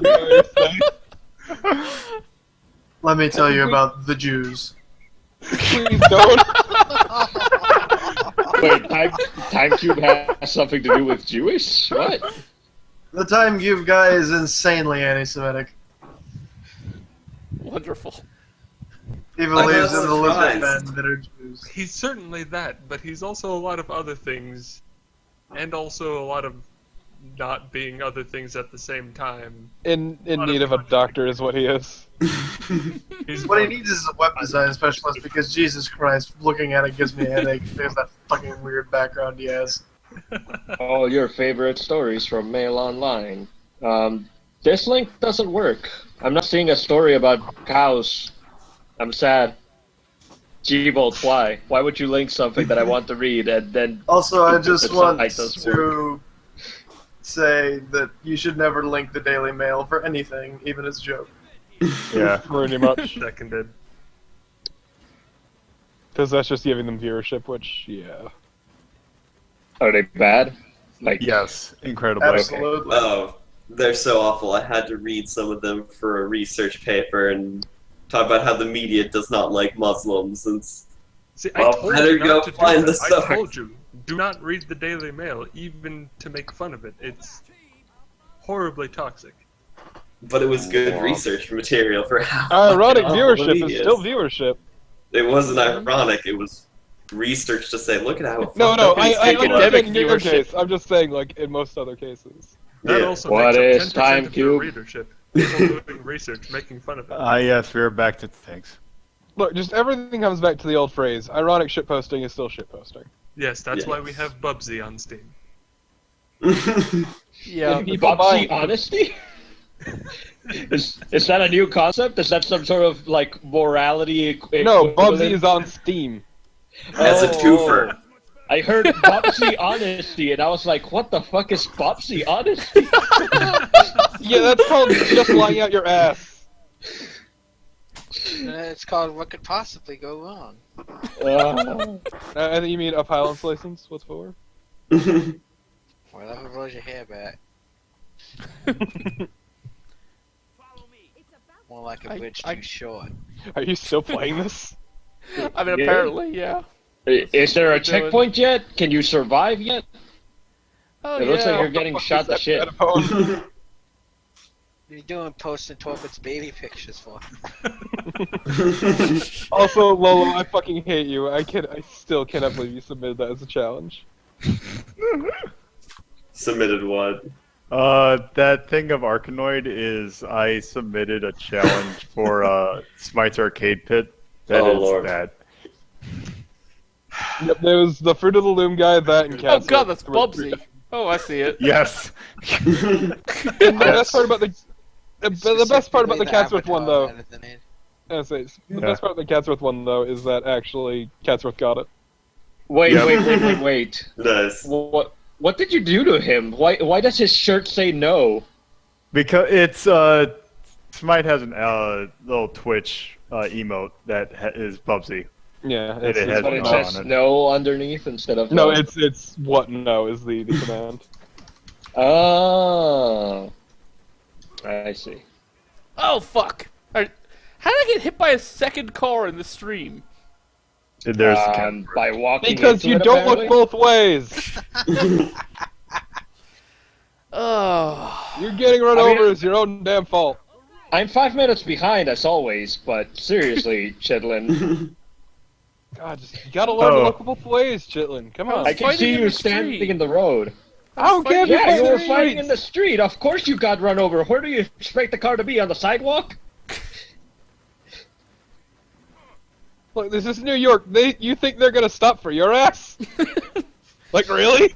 Let me tell you about the Jews. Please don't. Wait, Time Cube has something to do with Jewish? What? The Time Cube guy is insanely anti-Semitic. Wonderful. He believes in the lizard men that are Jews. He's certainly that, but he's also a lot of other things, and also a lot of not being other things at the same time. In need of a doctor is what he is. What he needs is a web design specialist because Jesus Christ, looking at it gives me a headache because of that fucking weird background he has. All your favorite stories from Mail Online. This link doesn't work. I'm not seeing a story about cows. I'm sad. G-Bolt, why? Why would you link something that I want to read and then... Also, I just the want site doesn't work? to say that you should never link the Daily Mail for anything, even as a joke. Yeah, pretty much. Seconded. Because that's just giving them viewership, which, yeah. Are they bad? Like, yes, incredibly. Absolutely. Oh, they're so awful. I had to read some of them for a research paper and talk about how the media does not like Muslims. And See, well, I told better you go not to find do the that. I source. told you, do not read the Daily Mail, even to make fun of it. It's horribly toxic. But it was good research material for how Ironic fucking awful the viewership is media still viewership. It wasn't ironic. It was research to say, look at how. No, I academic understand in your viewership. case. I'm just saying, like, in most other cases. That Yeah. also What makes is up 10% Time of your Cube? readership. People doing research, making fun of it. Yes, we're back to things. Look, just everything comes back to the old phrase, ironic shitposting is still shitposting. Yes, that's Yes. why we have Bubsy on Steam. Yeah. People Bubsy buying- honesty? Is that a new concept? Is that some sort of, like, morality No, equivalent? Bubsy is on Steam. As a twofer. I heard Bubsy honesty, and I was like, what the fuck is Bubsy honesty? Yeah, that's called just lying out your ass. It's called What Could Possibly Go Wrong. And you mean a pilot's license? What's for? Whatever blows your hair back. More like a bridge too short. Are you still playing this? I mean, apparently, yeah. Is there a Keep going. checkpoint yet? Can you survive yet? Oh, It looks yeah. like you're getting shot to shit. You're doing posting Torpid's baby pictures for. Also, Lolo, I fucking hate you. I still cannot believe you submitted that as a challenge. Submitted what? That thing of Arkanoid is I submitted a challenge for Smite's Arcade Pit. That Oh, is Lord. that. Yep, there was the Fruit of the Loom guy, that, and Oh Cats. god, that's Bubsy. Oh, I see it. Yes. And the best part about the best part about the Catsworth one, though. The best part of the Catsworth one, though, is that actually Catsworth got it. Wait. Nice. What did you do to him? Why does his shirt say no? Because it's Smite has an little Twitch emote that is Bubsy. Yeah, And it has But it no says on it. no underneath instead of No, it's what no is the command. Oh, I see. Oh, fuck. How did I get hit by a second car in the stream? There's the camera. By walking Because into you it, don't apparently? look both ways. Oh. You're getting run over is your own damn fault. I'm 5 minutes behind as always, but seriously, Chitlin. God, you gotta learn to look both ways, Chitlin. Come on. I can see you standing in the road. I don't care if Yeah, you you're were fighting in the street. Of course you got run over. Where do you expect the car to be? On the sidewalk? Look, this is New York. You think they're gonna stop for your ass? Like, really?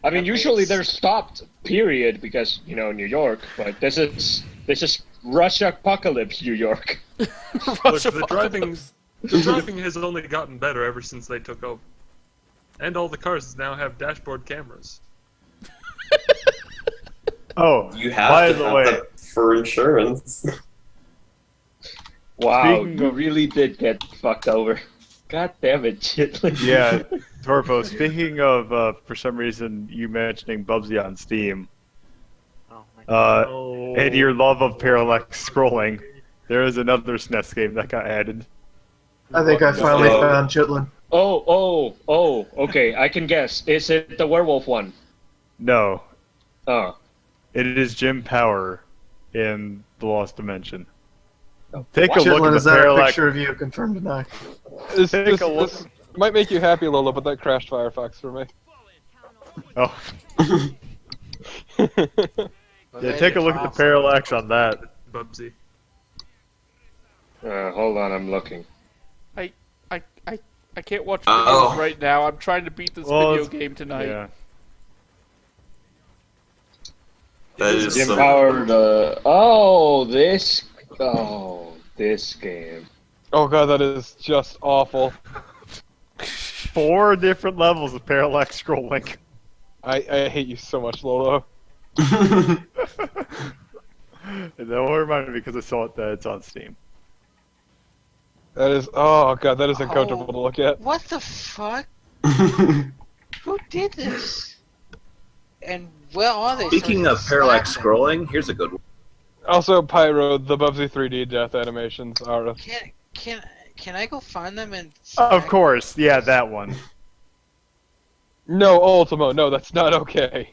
I mean, usually they're stopped, period, because, you know, New York, but this is Russia apocalypse, New York. Look, the driving has only gotten better ever since they took over. And all the cars now have dashboard cameras. Oh, You have by to the have way, that for insurance. Wow, Speaking you of- really did get fucked over. God damn it, Chitlin. yeah, Torpo, speaking of, for some reason, you mentioning Bubsy on Steam, and your love of parallax scrolling, there is another SNES game that got added. I think I finally found Chitlin. Oh, okay, I can guess. Is it the werewolf one? No. Oh. It is Jim Power in The Lost Dimension. Take a look Chitlin, at is the that a parallax. picture of you? Confirmed tonight. This might make you happy, Lola, but that crashed Firefox for me. Oh. Yeah, take a look at the parallax on that. Bubsy. Hold on, I'm looking. I can't watch Oh. videos right now. I'm trying to beat this Well, video it's- game tonight. Yeah. That is Jim some- Power, this game. Oh god, that is just awful. 4 different levels of parallax scrolling. I hate you so much, Lolo. And that will remind me because I saw it that it's on Steam. That is, oh god, that is uncomfortable to look at. What the fuck? Who did this? And where are they? Speaking so of parallax slap them? scrolling, here's a good one. Also, Pyro, the Bubsy 3D death animations are. Can I go find them and? Of course, yeah, that one. No, Ultimo, no, that's not okay.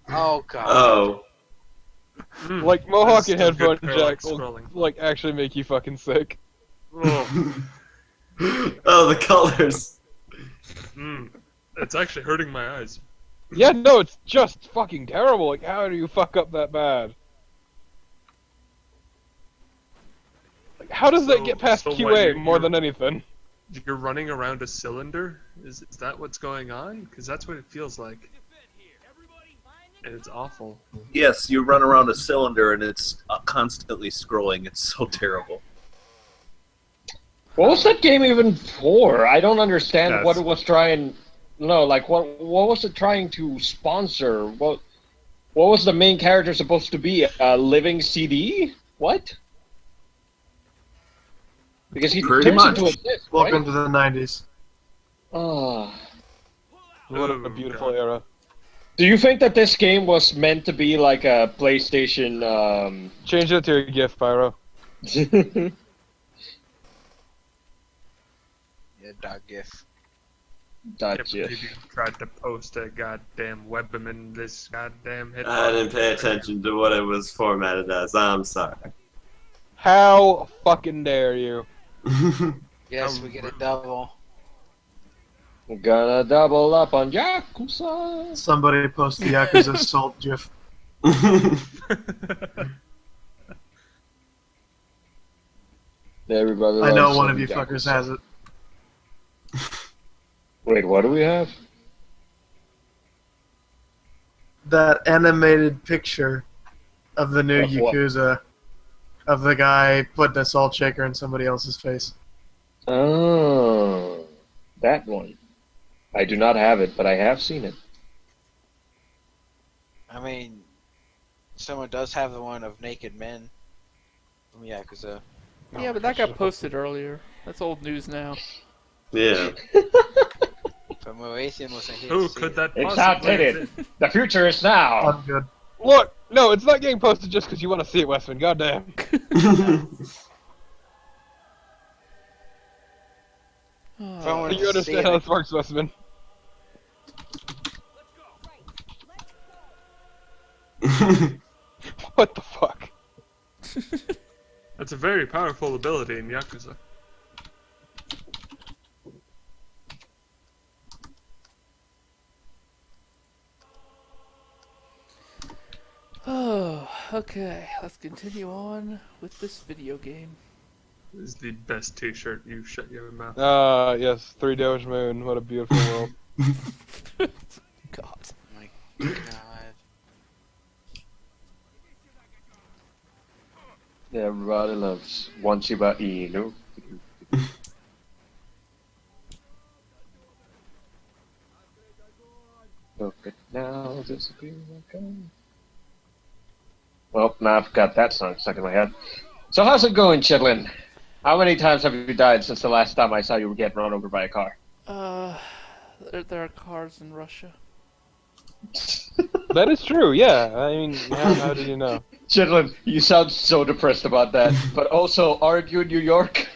Oh god. Oh. Like, Mohawk That's and still good headphone jack parallax will, scrolling. like, actually make you fucking sick. Oh. Oh, the colors. It's actually hurting my eyes. Yeah, no, it's just fucking terrible. Like, how do you fuck up that bad? Like, how does that get past so what, QA more than anything? You're running around a cylinder? Is that what's going on? Because that's what it feels like. And it's awful. Yes, you run around a cylinder and it's constantly scrolling. It's so terrible. What was that game even for? I don't understand Yes. what it was trying. No, like what was it trying to sponsor? What? What was the main character supposed to be? A living CD? What? Because he Pretty turns much. into a disc, Welcome right? to the 90s. Oh. What a beautiful era. Do you think that this game was meant to be like a PlayStation? Change it to a GIF, Pyro. Yeah, .gif. Can't believe you tried to post a goddamn Webm in this goddamn hit. I didn't pay attention to what it was formatted as. I'm sorry. How fucking dare you? Yes, we get a double. We're gonna double up on Yakuza. Somebody post the Yakuza salt gif. Everybody I know loves one some of you Yakuza. fuckers has it. Wait, what do we have? That animated picture of the new Of what? Yakuza of the guy putting a salt shaker in somebody else's face. Oh, that one. I do not have it, but I have seen it. I mean, someone does have the one of naked men from Yakuza. Yeah, but that got posted earlier. That's old news now. Yeah. But Moathian wasn't here Who to see could it. that It's possibly outdated. The future is now. I'm good. Look, no, it's not getting posted just because you want to see it, Westman. Goddamn. If I wanted You to see understand it, how this works, Westman. What the fuck? That's a very powerful ability in Yakuza. Oh, okay. Let's continue on with this video game. This is the best t-shirt. You shut your mouth. Yes, 3 Doge Moon. What a beautiful world. God. my God. Everybody loves One Shiba Inu. Look at now, disappear again. Well, now I've got that song stuck in my head. So how's it going, Chitlin? How many times have you died since the last time I saw you get run over by a car? There are cars in Russia. That is true, yeah. I mean, how did you know? Chitlin, you sound so depressed about that. But also, aren't you in New York?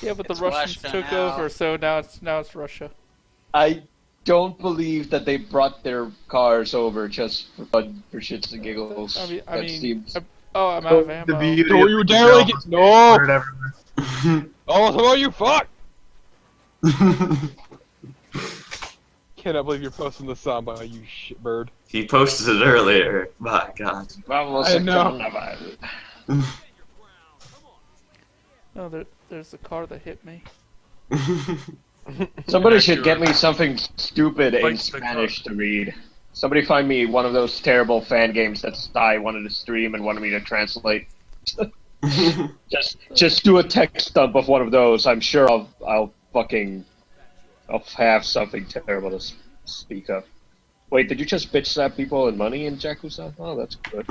Yeah, but the It's Russians Russia took now. over, so now it's Russia. I don't believe that they brought their cars over just for fun, for shits and giggles. I mean, seems... I'm out of The ammo. beauty Don't of you the dare gel get- is no! put it everywhere. Oh, how you fuck! Cannot believe you're posting this samba, you shitbird. He posted it earlier. My God. I know. Oh, there's a car that hit me. Somebody should get me something stupid in Fight the Spanish to read. Somebody find me one of those terrible fan games that I wanted to stream and wanted me to translate. Just do a text dump of one of those. I'm sure I'll have something terrible to speak of. Wait, did you just bitch slap people and money in Yakuza? Oh, that's good.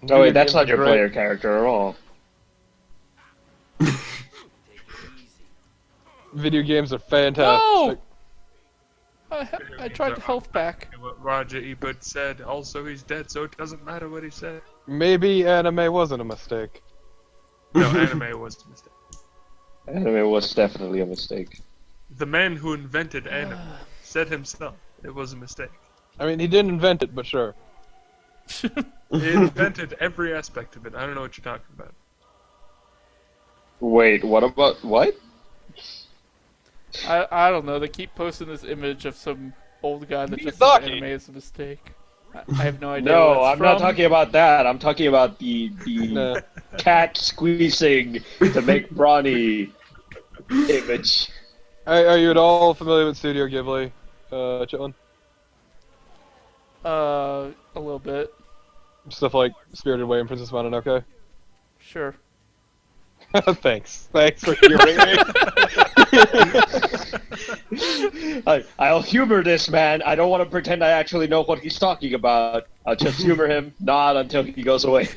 Oh wait, that's not your player character at all. Video games are fantastic. No! I tried to health back. What Roger Ebert said. Also, he's dead, so it doesn't matter what he said. Maybe anime wasn't a mistake. No, anime was a mistake. Anime was definitely a mistake. The man who invented anime said himself it was a mistake. I mean, he didn't invent it, but sure. He invented every aspect of it. I don't know what you're talking about. Wait, what about what? I don't know. They keep posting this image of some old guy that just Miyazaki. said anime is a mistake. I have no idea. No, what it's I'm not from. talking about that. I'm talking about the Nah. cat squeezing to make brawny image. Are you at all familiar with Studio Ghibli, Chitlin? A little bit. Stuff like Spirited Away and Princess Mononoke? Sure. Thanks for humoring me. I'll humor this man. I don't want to pretend I actually know what he's talking about. I'll just humor him, nod until he goes away.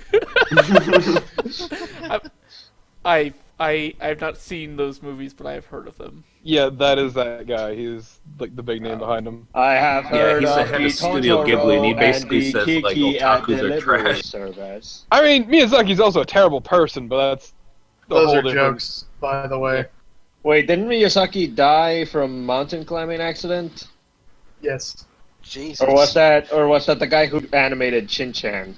I've not seen those movies, but I've heard of them. Yeah, that is that guy. He's like the big name behind him. I have heard he's the of head the of Studio Totoro Ghibli, and he and basically the says, like, Kiki at otakus are delivery trash. service. I mean, Miyazaki's also a terrible person, but that's the Those whole are different... jokes, by the way. Wait, didn't Miyazaki die from mountain climbing accident? Yes. Jesus. Or was that the guy who animated Shin-chan?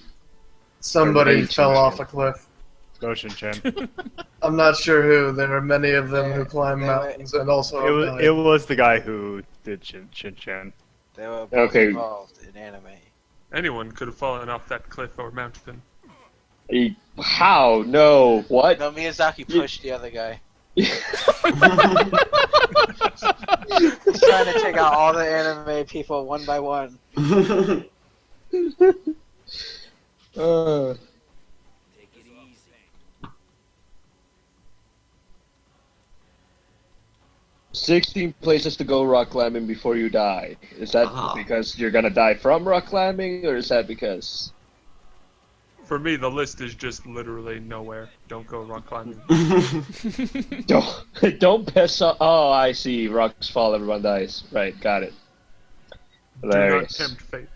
Somebody fell off a cliff. Go Shin-chan. I'm not sure who. There are many of them who climb mountains and also It was the guy who did Shin-chan. They were both involved in anime. Anyone could have fallen off that cliff or mountain. How? No. What? No, Miyazaki pushed the other guy. He's trying to take out all the anime people one by one. Take it easy. 16 places to go rock climbing before you die. Is that because you're gonna die from rock climbing, or is that because... For me, the list is just literally nowhere. Don't go rock climbing. Don't piss off... Oh, I see. Rocks fall, everyone dies. Right, got it. Do not Hilarious. tempt fate.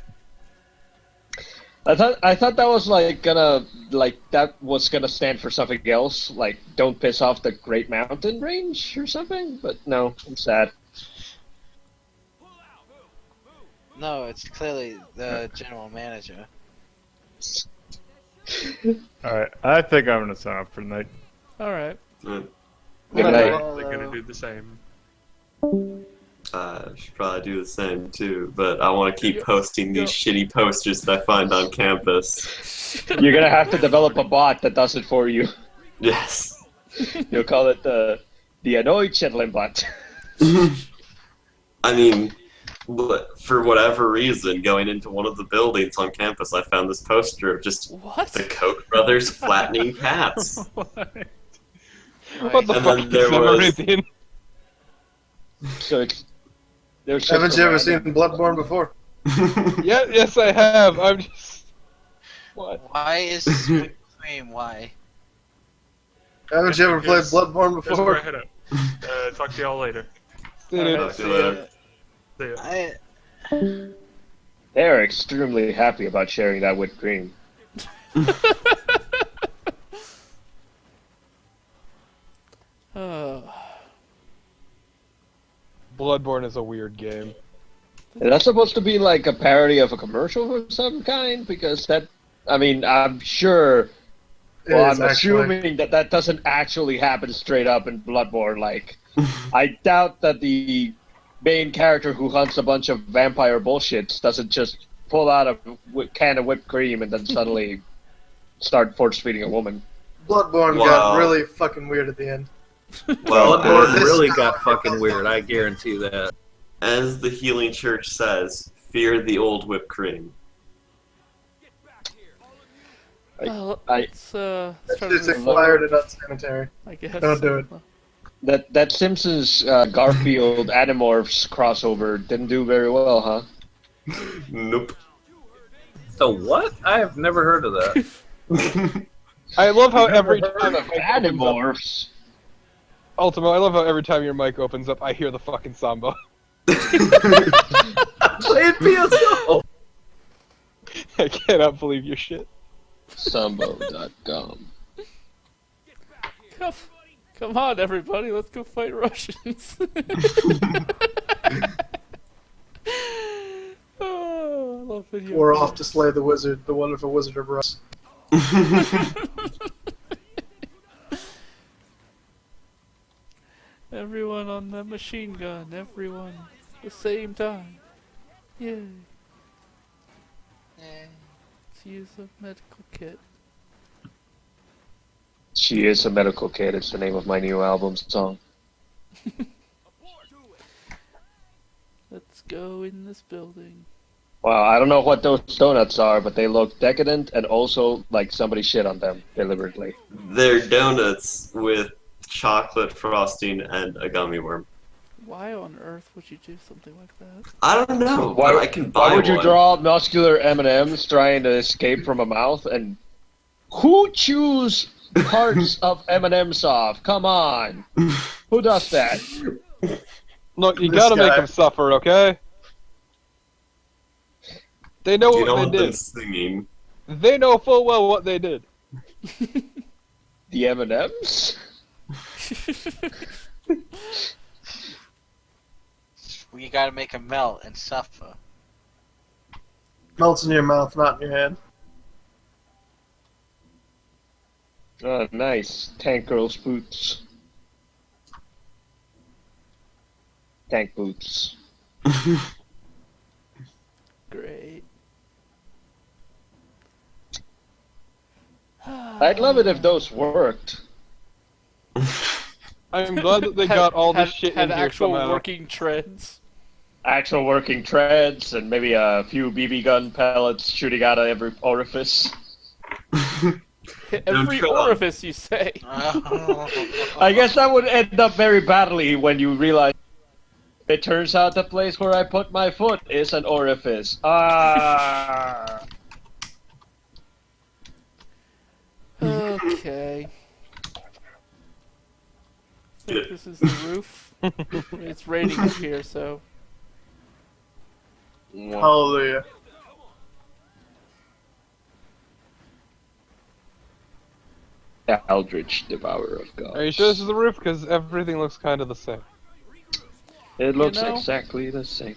I thought that was that was gonna stand for something else, like don't piss off the Great Mountain Range or something. But no, I'm sad. No, it's clearly the general manager. Alright, I think I'm gonna sign up for the night. Alright. Good night. They're gonna do the same. I should probably do the same too, but I want to keep posting these shitty posters that I find on campus. You're gonna have to develop a bot that does it for you. Yes. You'll call it the annoyed Chitlin bot. I mean, for whatever reason, going into one of the buildings on campus, I found this poster of just the Koch brothers flattening cats. What the And fuck then is there that was- Meridian? So there's Haven't you ever seen Bloodborne before? Yes, I have. I'm just... What? Why is whipped cream? Why? Haven't you ever played Here's- Bloodborne here's where I before? head up. Talk to y'all later. Alright, see ya. See ya. They're extremely happy about sharing that whipped cream. Bloodborne is a weird game. Is that supposed to be like a parody of a commercial of some kind? Because that, I mean, I'm sure. Well, I'm assuming that doesn't actually happen straight up in Bloodborne. Like, I doubt that the main character who hunts a bunch of vampire bullshits doesn't just pull out a can of whipped cream and then suddenly start force feeding a woman. Bloodborne got really fucking weird at the end. Well, Bloodborne really got fucking weird, I guarantee you that. As the Healing Church says, fear the old whipped cream. Well, let's try to Just move fired forward, it at cemetery. I guess. Don't do it. That Simpsons Garfield Animorphs crossover didn't do very well, huh? Nope. So what? I have never heard of that. I love how You've every never time heard of Animorphs. Ultimo, I love how every time your mic opens up, I hear the fucking samba. Play it PSO! I cannot believe your shit. Sambo.com. Come on, everybody, let's go fight Russians. Oh, I love video We're games. off to slay the wizard, the wonderful wizard of Rust. Everyone on the machine gun, everyone, at the same time. Yay. Let's use a medical kit. She is a medical kid. It's the name of my new album song. Let's go in this building. Well, I don't know what those donuts are, but they look decadent and also like somebody shit on them deliberately. They're donuts with chocolate frosting and a gummy worm. Why on earth would you do something like that? I don't know, Why, but I can buy why would you one. draw muscular M&Ms trying to escape from a mouth? And who chews parts of M&Ms off? Come on. Who does that? Look, you This gotta make guy. them suffer, okay? They know You don't what want they them did. singing. They know full well what they did. The M&Ms? You gotta make them melt and suffer. Melts in your mouth, not in your head. Oh, nice. Tank girls' boots. Tank boots. Great. I'd love it if those worked. I'm glad that they got all this shit had in here actual somehow. working treads. Actual working treads and maybe a few BB gun pellets shooting out of every orifice. Every orifice, you say? I guess that would end up very badly when you realize it turns out the place where I put my foot is an orifice. Ah. Okay. I think this is the roof. It's raining up here, so. Hallelujah. Eldritch Devourer of God. Are you sure this is the roof? Because everything looks kind of the same. It looks know? exactly the same.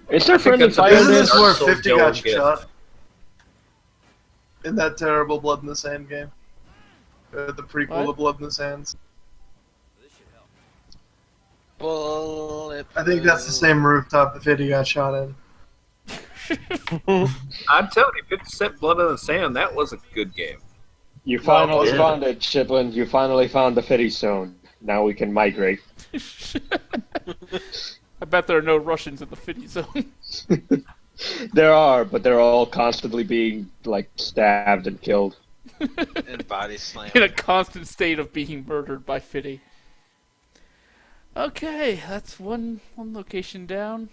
Is there I think friendly that's a fire bit Isn't in this this? where Arsenal 50 got Jones gift. shot? In that terrible Blood in the Sand game? The prequel to What? Blood in the Sands. Bullet. I think that's the same rooftop that 50 got shot in. I'm telling you, 50 Cent Blood on the Sand, that was a good game. You finally yeah. found it, Shiplin. You finally found the Fitty Zone. Now we can migrate. I bet there are no Russians in the 50 zone. There are, but they're all constantly being, like, stabbed and killed. And body slam. In a constant state of being murdered by Fitty. Okay, that's one location down.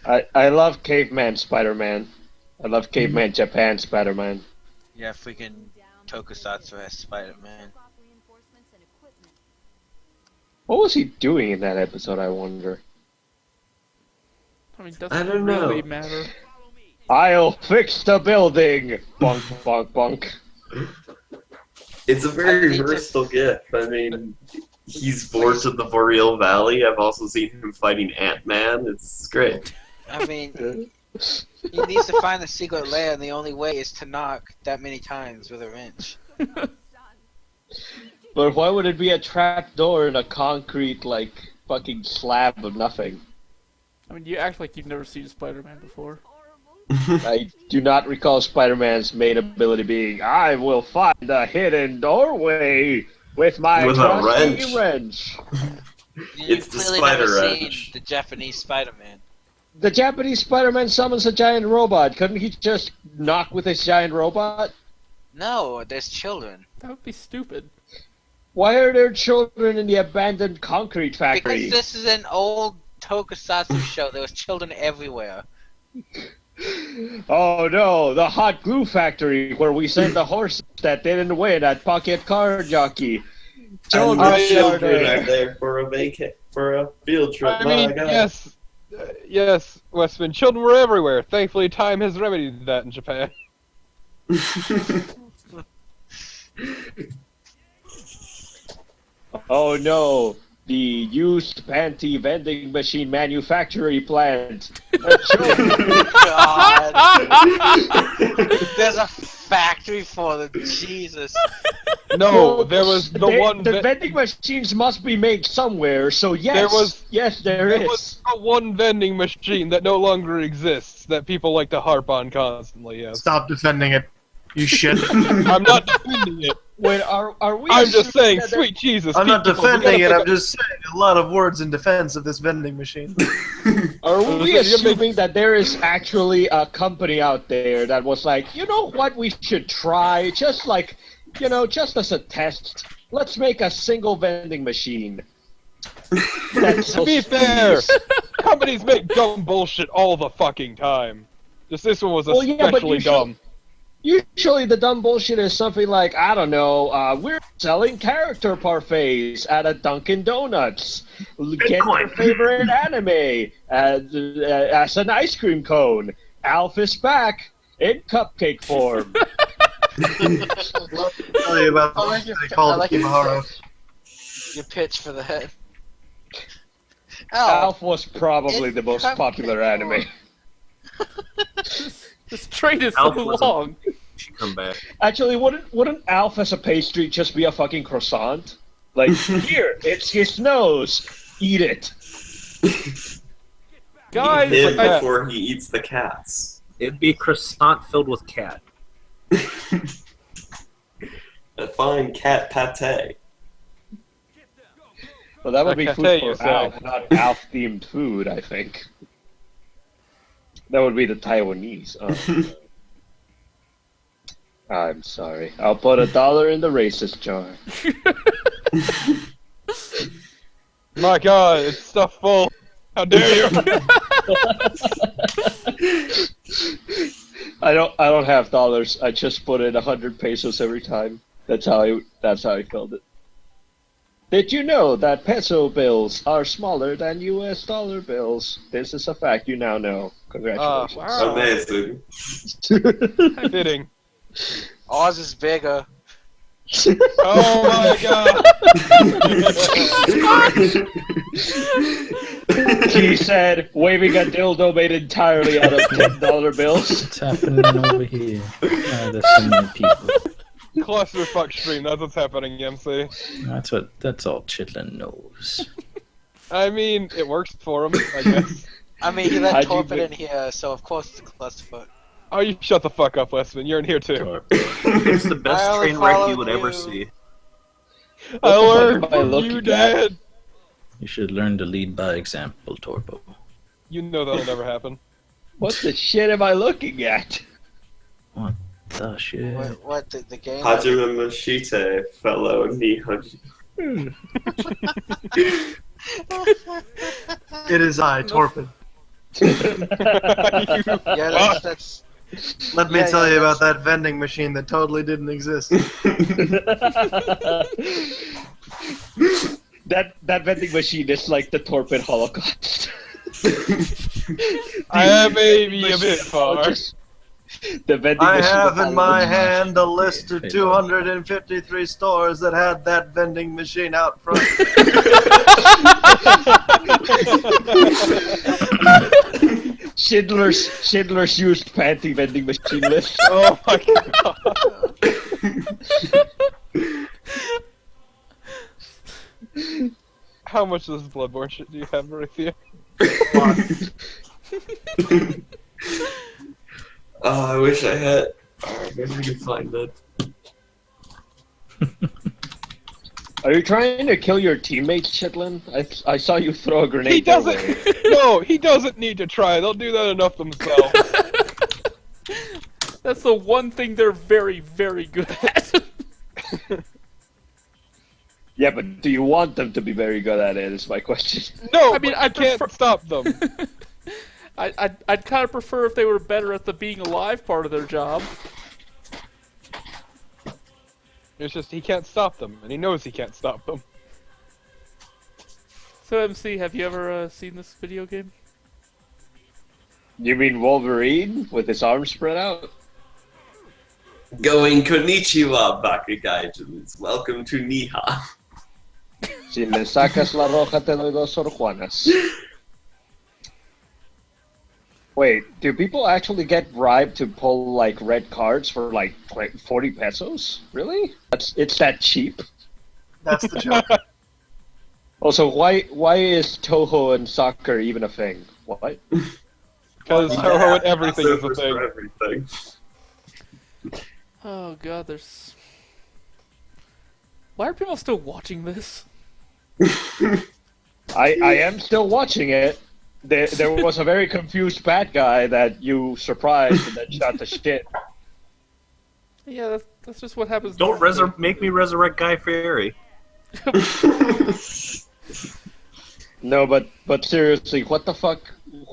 I love Caveman Spider-Man. I love Caveman Japan Spider-Man. Yeah, freaking Tokusatsu as Spider-Man. What was he doing in that episode, I wonder? I mean, doesn't I don't really know. matter. I'll fix the building! Bonk, bonk, bonk. It's a very versatile gift. I mean, he's bored to the Boreal Valley. I've also seen him fighting Ant-Man. It's great. I mean, he needs to find the secret lair, and the only way is to knock that many times with a wrench. But why would it be a trap door in a concrete, like, fucking slab of nothing? I mean, you act like you've never seen Spider-Man before. I do not recall Spider-Man's main ability being, I will find a hidden doorway with my With a trusty wrench. You've It's the clearly spider never wrench. seen the Japanese Spider-Man. The Japanese Spider-Man summons a giant robot. Couldn't he just knock with his giant robot? No, there's children. That would be stupid. Why are there children in the abandoned concrete factory? Because this is an old Tokusatsu show. There was children everywhere. Oh no, the hot glue factory where we send the horse that didn't win at Pocket Car Jockey. And Children the are children are there. there for a field trip. I mean, My God. yes, yes, Westman. Children were everywhere. Thankfully, time has remedied that in Japan. Oh no, the used panty vending machine manufacturing plant. God. There's a factory for them. Jesus. No, there was the one. The vending machines must be made somewhere, so yes, there There is. was the one vending machine that no longer exists that people like to harp on constantly. Yes. Stop defending it. You shit. I'm not defending it. Wait, are we? I'm just saying, that sweet Jesus. I'm not people, we defending it. gotta I'm just saying a lot of words in defense of this vending machine. Are we You're gonna assuming that there is actually a company out there that was like, you know what, we should try, just like, you know, just as a test, let's make a single vending machine. To be fair, companies make dumb bullshit all the fucking time. Just this one was Well, yeah, but especially usually- dumb. Usually the dumb bullshit is something like, I don't know, we're selling character parfaits at a Dunkin' Donuts. Get your favorite anime as an ice cream cone. Alf is back in cupcake form. Tell you about I like the your- they call I like the your Kimahara. Your pitch for that. Alf was probably the most cupcake popular anime. This train is so Alf was a- long. She come back. Actually, wouldn't Alf as a pastry just be a fucking croissant? Like, here, it's his nose. Eat it. Guys, Eat him I- before he eats the cats. It'd be a croissant filled with cat. A fine cat pate. Well, that would be Okay, food you for say. Alf, not Alf-themed food, I think. That would be the Taiwanese. Oh. I'm sorry. I'll put $1 in the racist jar. My God, it's stuffed full. How dare you? I don't have dollars. I just put in 100 pesos every time. That's how I filled it. Did you know that peso bills are smaller than US dollar bills? This is a fact you now know. Congratulations. wow. Amazing. Fitting. Ours is bigger. Oh my God. He said, waving a dildo made entirely out of $10 bills. What's happening over here? There's so many people. Clusterfuck stream, that's what's happening, MC. That's all Chitlin knows. I mean, it works for him, I guess. I mean, he let How'd you Torpid be- in here, so of course it's a clusterfuck. Oh, you shut the fuck up, Westman. You're in here too. It's the best I only train wreck you followed would ever you. see. I What the learned fuck am I from looking you, at? Dad. You should learn to lead by example, Torpo. You know that'll never happen. What the shit am I looking at? What the shit? What the game? Hajime Mashite, fellow Nihon. It is I, Torpid. Yeah, that's Let me Yeah, tell yeah, you about that vending machine that totally didn't exist. That vending machine is like the Torpid Holocaust. I may be a bit far. The vending I machine have of in my Holocaust. hand a list of 253 stores that had that vending machine out front. Schindler's used panty vending machine list. Oh my God. How much of this Bloodborne shit do you have, Marithia? Oh, I wish I had. Oh, maybe we can find that. Are you trying to kill your teammates, Chitlin? I saw you throw a grenade. He their doesn't. way. No, he doesn't need to try. They'll do that enough themselves. That's the one thing they're very, very good at. Yeah, but do you want them to be very good at it? Is my question. No, I mean, I can't stop them. I'd kind of prefer if they were better at the being alive part of their job. It's just he can't stop them, and he knows he can't stop them. So, MC, have you ever seen this video game? You mean Wolverine with his arms spread out? Going konnichiwa, Bakugaijins. Welcome to Niha. Si me sacas la roja, te doy dos orjuanas. Wait, do people actually get bribed to pull like red cards for like 40 pesos? Really? It's that cheap? That's the joke. Also, why is Toho and soccer even a thing? What? Because Toho and everything is a thing. Everything. Oh god, there's. Why are people still watching this? I am still watching it. There was a very confused bad guy that you surprised and then shot to shit. Yeah, that's just what happens. Don't make me resurrect Guy Fieri. No, but seriously, what the fuck?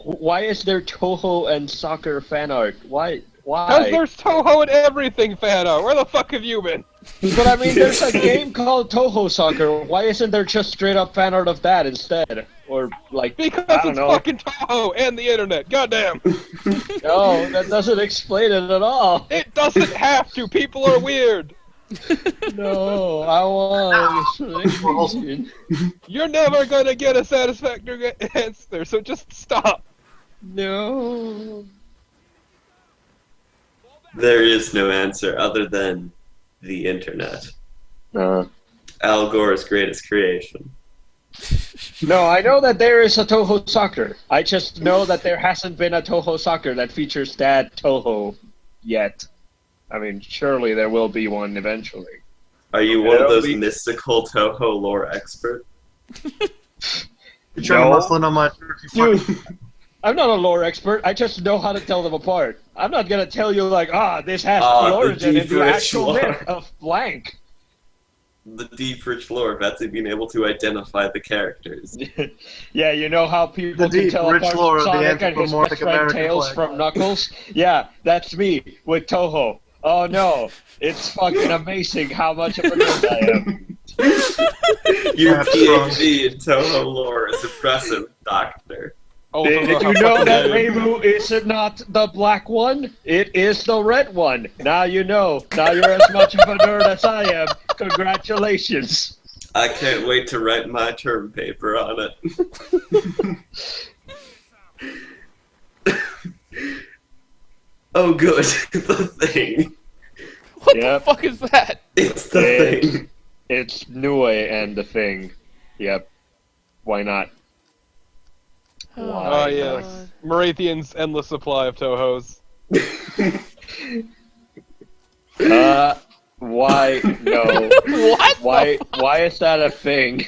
Why is there Toho and soccer fan art? Why? Because there's Toho and everything fan art. Where the fuck have you been? But I mean, there's a game called Toho Soccer. Why isn't there just straight up fan art of that instead? Or like, Because I don't it's know. fucking Toho and the internet. Goddamn. No, that doesn't explain it at all. It doesn't have to. People are weird. No, I want. You're never gonna get a satisfactory answer, so just stop. No. There is no answer other than the internet. Al Gore's greatest creation. No, I know that there is a Toho Soccer. I just know that there hasn't been a Toho Soccer that features that Toho yet. I mean, surely there will be one eventually. Are you one of those mystical Toho lore expert? You're trying to muscle in on my turkey. Dude, I'm not a lore expert. I just know how to tell them apart. I'm not gonna tell you like, this has the origin in the actual myth of blank. The deep, rich lore of actually being able to identify the characters. Yeah, you know how people can tell apart Sonic and his best friend Tails from Knuckles? Yeah, that's me with Toho. Oh no, it's fucking amazing how much of a nerd I am. Your PhD in Toho lore is impressive, Doctor. Did you know that Reimu is not the black one? It is the red one. Now you know. Now you're as much of a nerd as I am. Congratulations. I can't wait to write my term paper on it. Oh good, the thing. What the fuck is that? It's the thing. It's Nue and the thing. Yep. Why not? Oh, yes. Marathian's endless supply of Tohos. Why? No. What? Why is that a thing?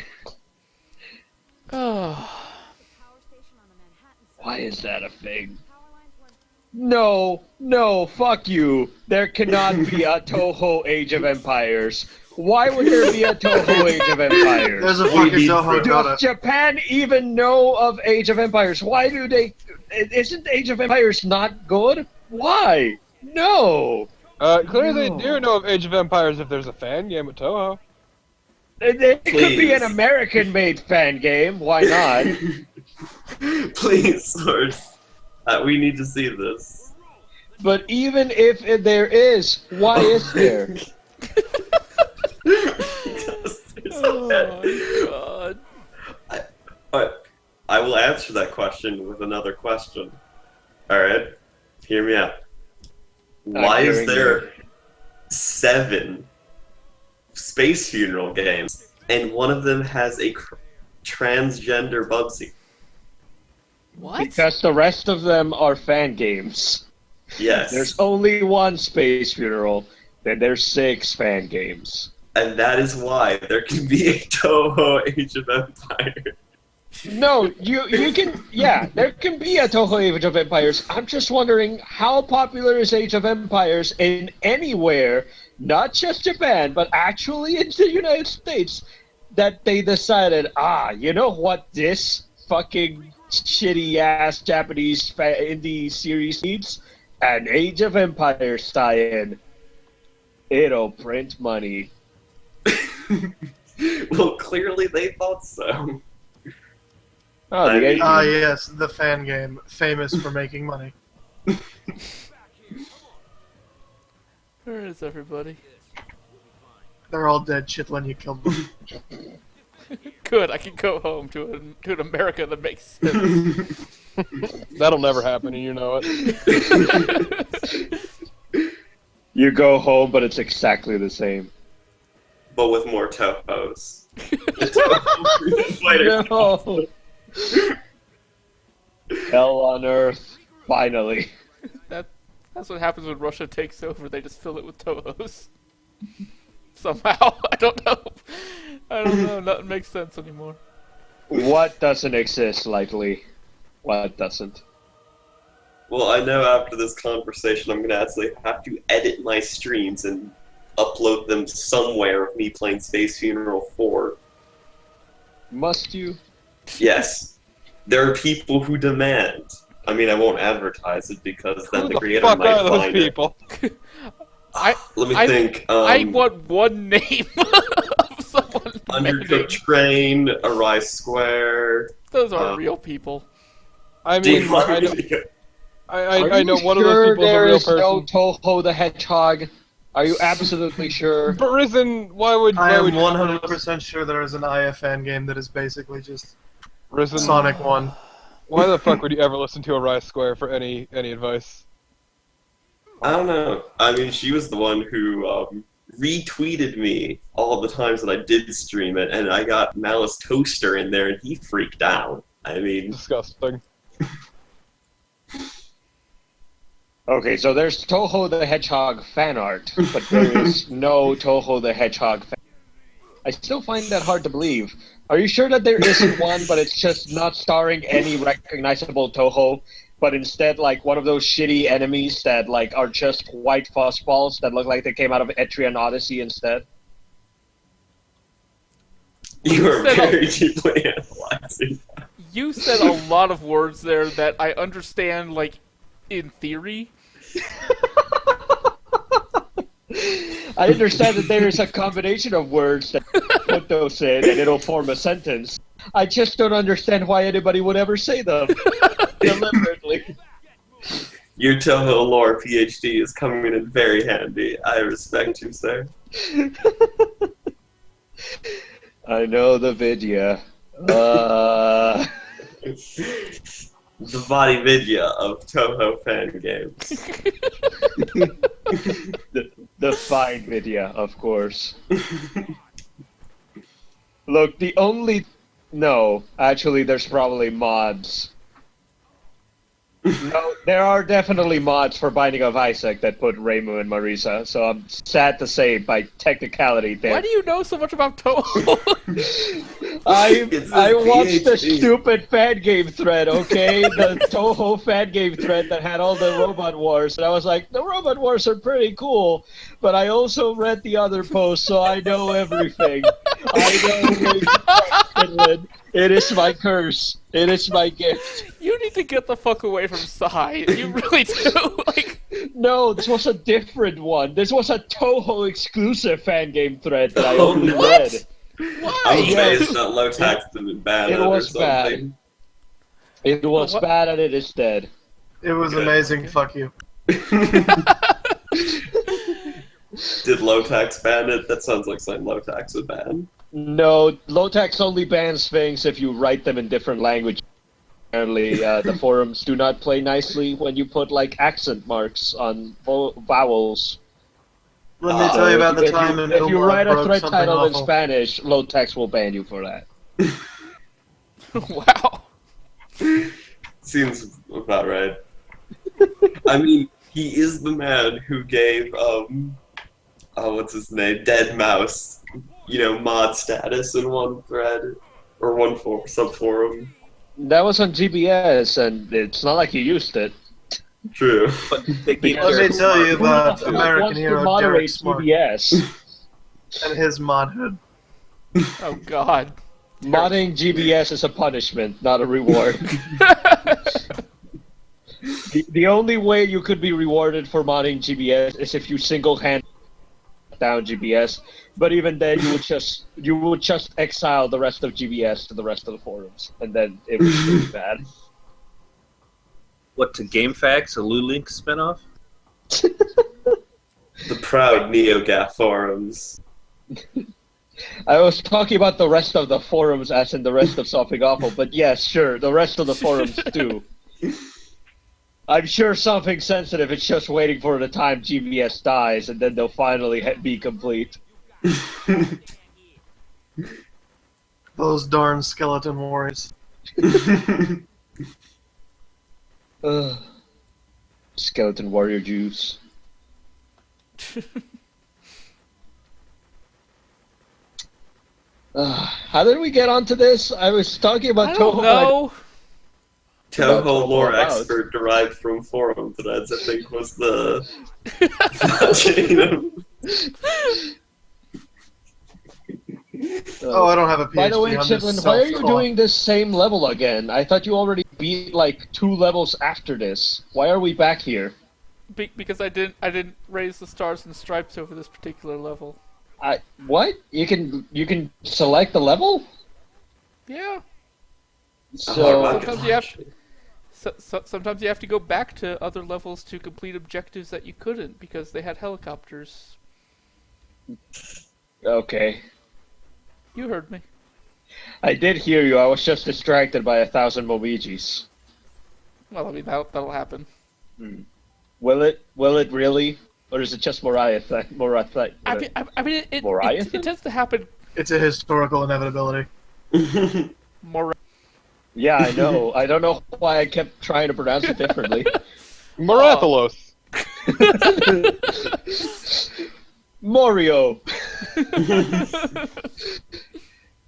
Oh. Why is that a thing? No, fuck you. There cannot be a Toho Age of Empires. Why would there be a Toho Age of Empires? There's a fucking Toho Does Japan even know of Age of Empires? Why do they... Isn't Age of Empires not good? Why? No. Clearly they do know of Age of Empires if there's a fan game at Toho. It could be an American-made fan game. Why not? Please, source. We need to see this. But even if there is, why is there? Oh my god. I will answer that question with another question. Alright? Hear me out. Why is there 7 space funeral games and one of them has a transgender Bubsy? What? Because the rest of them are fan games. Yes. There's only one Space Funeral, then there's 6 fan games. And that is why there can be a Toho Age of Empires. No, you can, yeah, there can be a Toho Age of Empires. I'm just wondering how popular is Age of Empires in anywhere, not just Japan, but actually in the United States, that they decided, you know what this fucking shitty-ass Japanese indie series needs? An Age of Empires tie-in. It'll print money. Well, clearly they thought so. Yes, the fan game, famous for making money. Where is everybody? They're all dead shit when you kill them. Good, I can go home to an America that makes sense. That'll never happen, and you know it. You go home, but it's exactly the same. But with more Tohos. No. Hell on Earth. Finally. That's what happens when Russia takes over. They just fill it with Tohos. Somehow. I don't know. Nothing makes sense anymore. What doesn't exist, likely? What doesn't? Well, I know after this conversation I'm gonna actually have to edit my streams and upload them somewhere of me playing Space Funeral 4. Must you? Yes. There are people who demand. I mean, I won't advertise it because then Who the the creator fuck might are those find people? Let me think. I want one name of someone. Undercooked Train, Arise Square. Those aren't real people. I mean, I know one of those people is a real person. No Toho the Hedgehog? Are you absolutely sure? But Risen, why would I am you- 100% sure there is an IFN game that is basically just Risen, Sonic 1. Why the fuck would you ever listen to Arise Square for any advice? I don't know. I mean, she was the one who retweeted me all the times that I did stream it, and I got Malice Toaster in there, and he freaked out. I mean, disgusting. Okay, so there's Toho the Hedgehog fan art, but there is no Toho the Hedgehog fan. I still find that hard to believe. Are you sure that there isn't one, but it's just not starring any recognizable Toho, but instead like one of those shitty enemies that like are just white fuzzballs that look like they came out of Etrian Odyssey instead? you are very deeply analyzing. You said a lot of words there that I understand, like, in theory. I understand that there is a combination of words that put those in and it'll form a sentence. I just don't understand why anybody would ever say them deliberately. Your Toho lore PhD is coming in very handy. I respect you, sir. I know the video. The body video of Toho fan games. The fine video, of course. Look, the only... No, actually, there's probably mods. No, there are definitely mods for Binding of Isaac that put Reimu and Marisa, so I'm sad to say, by technicality, Why do you know so much about Toho? I watched the stupid fan game thread, okay? The Toho fan game thread that had all the Robot Wars, and I was like, the Robot Wars are pretty cool, but I also read the other posts, so I know everything. I know it is my curse. It is my gift. You need to get the fuck away from Sai. You really do. Like, no, this was a different one. This was a Toho exclusive fan game thread that I only read. Why? I'm amazed that low tax didn't ban it was or bad. something. It was bad and it is dead. It was amazing, fuck you. Did low tax ban it? That sounds like something low tax would ban. No, Lotax only bans things if you write them in different languages. Apparently, the forums do not play nicely when you put, like, accent marks on vowels. Let me tell you about the if time you, in if you Ilmar write a broke thread something title in awful. Spanish, Lotax will ban you for that. Wow. Seems about right. I mean, he is the man who gave, what's his name? Dead Mouse, mod status in one thread, or one subforum. That was on GBS, and it's not like you used it. True. Let me tell you about American hero Derek moderate Smart GBS. and his modhood. Oh god. Modding GBS is a punishment, not a reward. The only way you could be rewarded for modding GBS is if you single-handedly down GBS, but even then you would just exile the rest of GBS to the rest of the forums, and then it was really bad. What, to GameFAQs, a Lulink spinoff? The proud NeoGAF forums. I was talking about the rest of the forums as in the rest of Something Awful, but yes, sure, the rest of the forums too. I'm sure Something Sensitive is just waiting for the time GBS dies, and then they'll finally be complete. Those darn skeleton warriors. Skeleton warrior juice. How did we get onto this? I was talking about I don't Toho. know. Toho lore about. expert derived from forum threads, I think, was the chain of... Oh, I don't have a PhD. By the way, I'm just Chitlin, why are you self-taught. doing this same level again? I thought you already beat like 2 levels after this. Why are we back here? Because I didn't raise the stars and stripes over this particular level. What? You can select the level? Yeah. So sometimes you have sometimes you have to go back to other levels to complete objectives that you couldn't because they had helicopters. Okay. You heard me. I did hear you. I was just distracted by 1,000 Momijis. Well, I mean that'll happen. Will it? Will it really? Or is it just Moriah? I mean, it tends to happen. It's a historical inevitability. Yeah, I know. I don't know why I kept trying to pronounce it differently. Morathalos. Mario.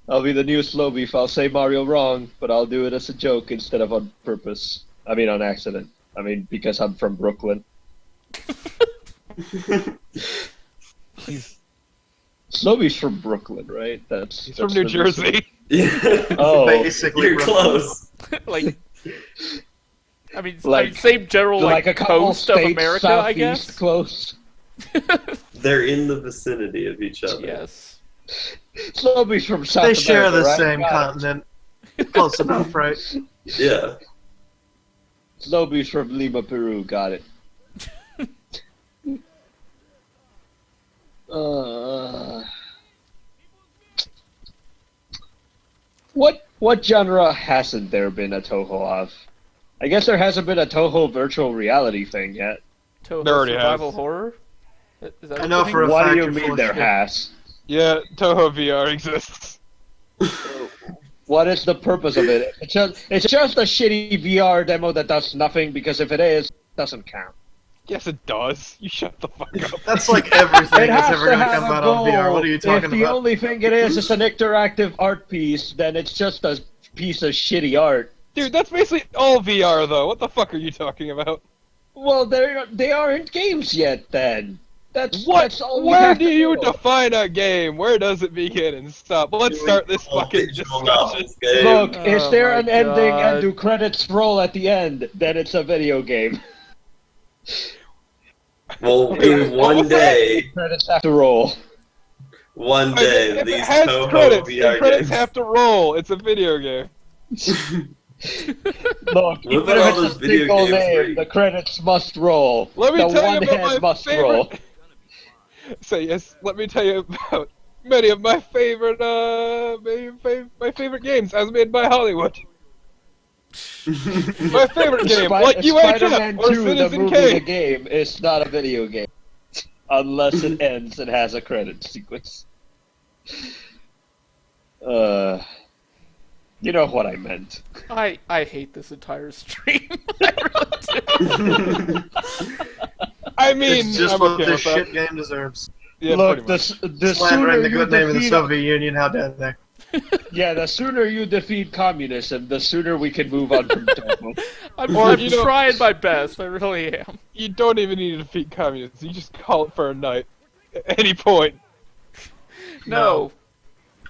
I'll be the new slow beef. I'll say Mario wrong, but I'll do it as a joke instead of on purpose. I mean, on accident. I mean, because I'm from Brooklyn. Slow beef's from Brooklyn, right? He's from New Jersey. Oh, basically, you're close. Like, I mean, same general like a couple coast of states America, I southeast guess. Close. They're in the vicinity of each other. Yes. Slow beef's from South They America, share the right? same continent. Close enough, right? Yeah. Slow beef's from Lima, Peru. Got it. What genre hasn't there been a Toho of? I guess there hasn't been a Toho virtual reality thing yet. Toho There already survival has. horror. Is that I know thing? for a What fact do you you're full mean of there shit. has? Yeah, Toho VR exists. What is the purpose of it? It's just a shitty VR demo that does nothing because if it is, it doesn't count. Yes, it does. You shut the fuck up. That's like everything It that's has ever to going to have come a out on VR. goal. What are you talking If the about? only thing it is an interactive art piece, then it's just a piece of shitty art. Dude, that's basically all VR, though. What the fuck are you talking about? Well, they aren't games yet. Then that's all. Where do you define a game? Where does it begin and stop? Let's start this fucking discussion. Look, is Oh there my an ending and God. do credits roll at the end? Then it's a video game. Well, in one day, Credits have to roll. one If day, it these has Toho credits, VR then credits games. have to roll. It's a video game. Look, What even about all if those it's a video single games name, where you- the credits must roll. Let me the tell you one about hand my must roll. favorite. Say yes. Let me tell you about many of my favorite, my favorite games as made by Hollywood. My favorite game, like Spider-Man UHF or 2, the Citizen movie, the Kane. game, is not a video game. Unless it ends and has a credit sequence. You know what I meant. I hate this entire stream. I really do. I mean, It's just I'm what okay this with that. shit game deserves. Yeah, Look, pretty much. the sooner Slandering the you good name of the defeat, Soviet Union, how dare they? yeah, the sooner you defeat communism, the sooner we can move on from Toho. I'm trying my best. I really am. You don't even need to defeat communists. You just call it for a night. At any point. No.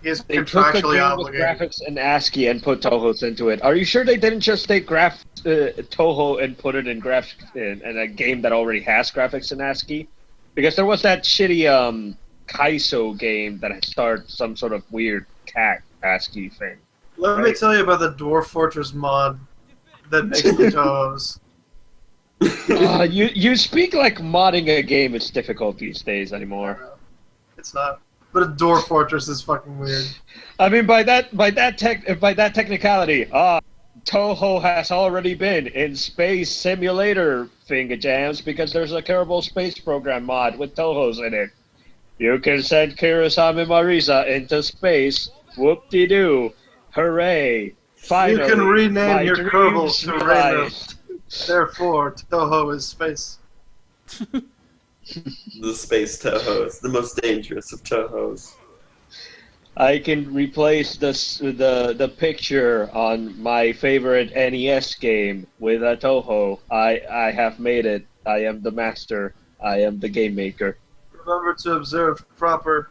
He's They took a contractually game with obligated. graphics and ASCII and put Tohos into it. Are you sure they didn't just take Toho and put it in graphics in a game that already has graphics in ASCII? Because there was that shitty Kaiso game that started some sort of weird cat ASCII thing. Let me tell you about the Dwarf Fortress mod that makes the Tohos. You speak like modding a game is difficult these days anymore. It's not. But a Dwarf Fortress is fucking weird. I mean, by that technicality, Toho has already been in Space Simulator thingamajams because there's a Kerbal Space Program mod with Tohos in it. You can send Kirasami Marisa into space. Whoop-de-doo. Hooray. Finally. You can rename my your dreams Kerbal to realized. Therefore, Toho is space. The space Tohos, the most dangerous of Tohos. I can replace the picture on my favorite NES game with a Toho. I have made it. I am the master. I am the game maker. Remember to observe proper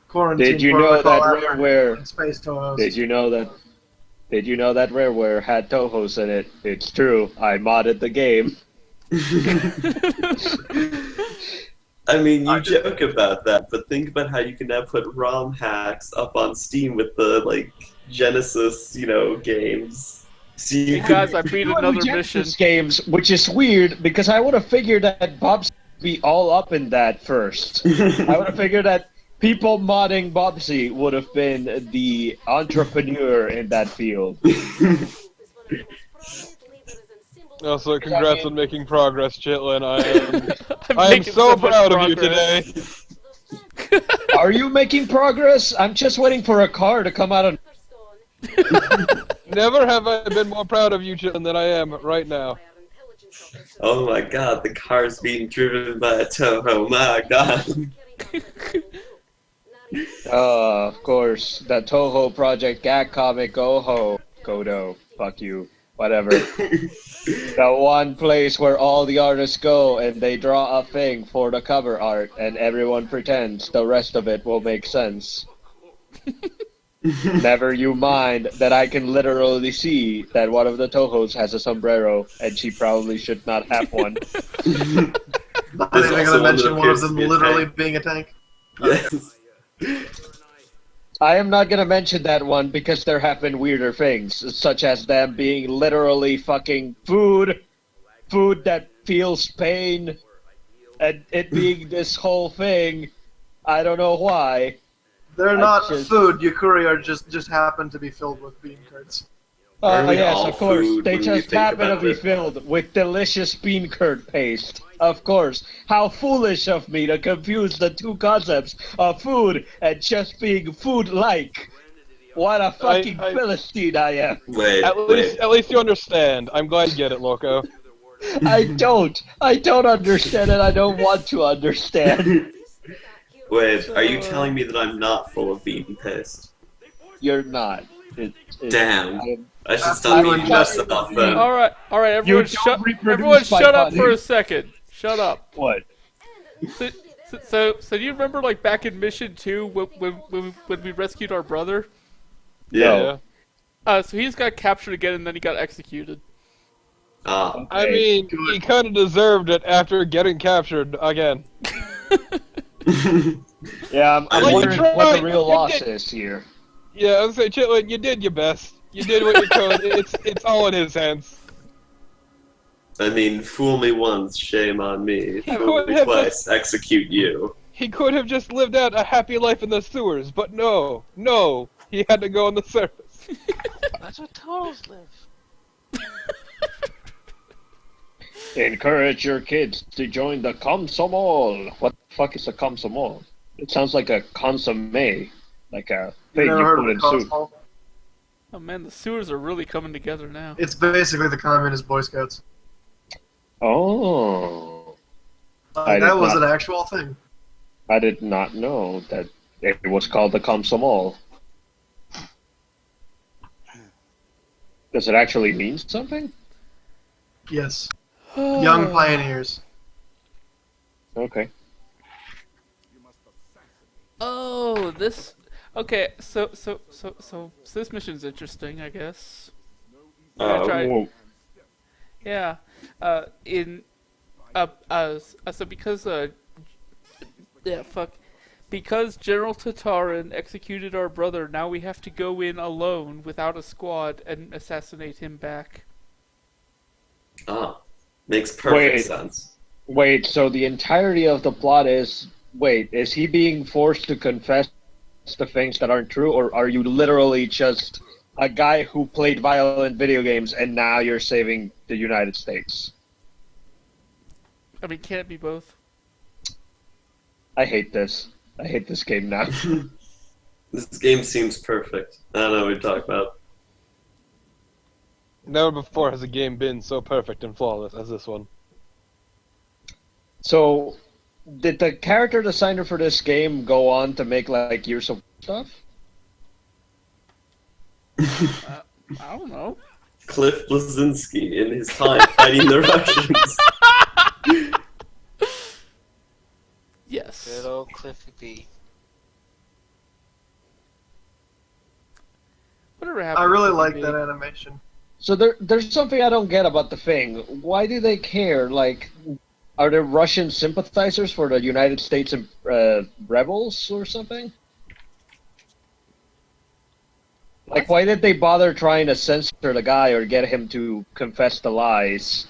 quarantine Did you know protocol that after Rareware? Space Tohos. Did you know that? Did you know that Rareware had Tohos in it? It's true. I modded the game. I mean, you joke about that, but think about how you can now put ROM hacks up on Steam with the like Genesis, games. So you Hey guys, I beat another mission. Games, which is weird because I would have figured that Bob's would be all up in that first. I would have figured that people modding Bobsy would have been the entrepreneur in that field. Also, congrats on making progress, Chitlin. I am so proud of you today. Are you making progress? I'm just waiting for a car to come out of... Never have I been more proud of you, Chitlin, than I am right now. Oh my god, the car's being driven by a Toho, my god. Of course, the Toho Project gag comic Goho. Kodo. Fuck you. Whatever. The one place where all the artists go and they draw a thing for the cover art and everyone pretends the rest of it will make sense. Never you mind that I can literally see that one of the Tohos has a sombrero and she probably should not have one. Not even gonna mention one of them literally being a tank. Yes. I am not gonna mention that one because there have been weirder things, such as them being literally fucking food that feels pain, and it being this whole thing. I don't know why. They're not food. Yukuri are just happen to be filled with bean curds. Oh yes, of course. They just happen to be filled with delicious bean curd paste. Of course. How foolish of me to confuse the two concepts of food and just being food-like. What a fucking Philistine I am. At least you understand. I'm glad you get it, Loco. I don't understand it. I don't want to understand. Wait, are you telling me that I'm not full of bean paste? You're not. Damn. I should stop beating myself then. Alright, everyone shut up for a second. Shut up. What? So do you remember, like, back in Mission 2 when we rescued our brother? Yeah. So he got captured again and then he got executed. Ah. I mean, he kind of deserved it after getting captured again. Yeah, I'm wondering what the real loss is here. Yeah, I was saying, Chitlin, you did your best. You did what you could. It's all in his hands. I mean, fool me once, shame on me. Fool me twice, execute you. He could have just lived out a happy life in the sewers, but no, he had to go on the surface. That's where Toros live. Encourage your kids to join the Komsomol. What the fuck is a Komsomol? It sounds like a consomme, like a thing you put in soup. Oh man, the sewers are really coming together now. It's basically the Communist Boy Scouts. Oh. That was an actual thing. I did not know that it was called the Komsomol. Does it actually mean something? Yes. Young pioneers. Okay. Oh, this. Okay, so this mission's interesting, I guess. Yeah. So because General Tatarin executed our brother, now we have to go in alone without a squad and assassinate him back. Ah, makes perfect sense. Wait, so the entirety of the plot is he being forced to confess the things that aren't true, or are you literally just a guy who played violent video games and now you're saving the United States? I mean, can't it be both? I hate this. I hate this game now. This game seems perfect. I don't know what you're talking about. Never before has a game been so perfect and flawless as this one. So, did the character designer for this game go on to make like Gears of War stuff? I don't know. Cliff Blazinski in his time fighting the Russians. Yes. Good old Cliffy B. Whatever happened I to really Cliffy like B? that animation. So there's something I don't get about the thing. Why do they care? Like, are there Russian sympathizers for the United States rebels or something? Like, why did they bother trying to censor the guy or get him to confess the lies?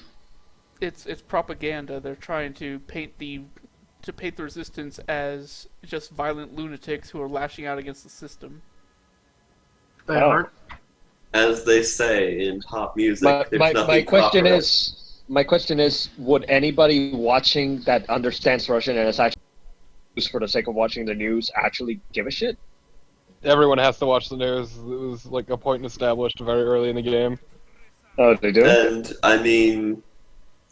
It's propaganda. They're trying to paint the resistance as just violent lunatics who are lashing out against the system. They aren't. As they say in pop music, there's nothing My question proper. is, would anybody watching that understands Russian and is actually used for the sake of watching the news actually give a shit? Everyone has to watch the news. It was like a point established very early in the game. Oh, they do? And I mean,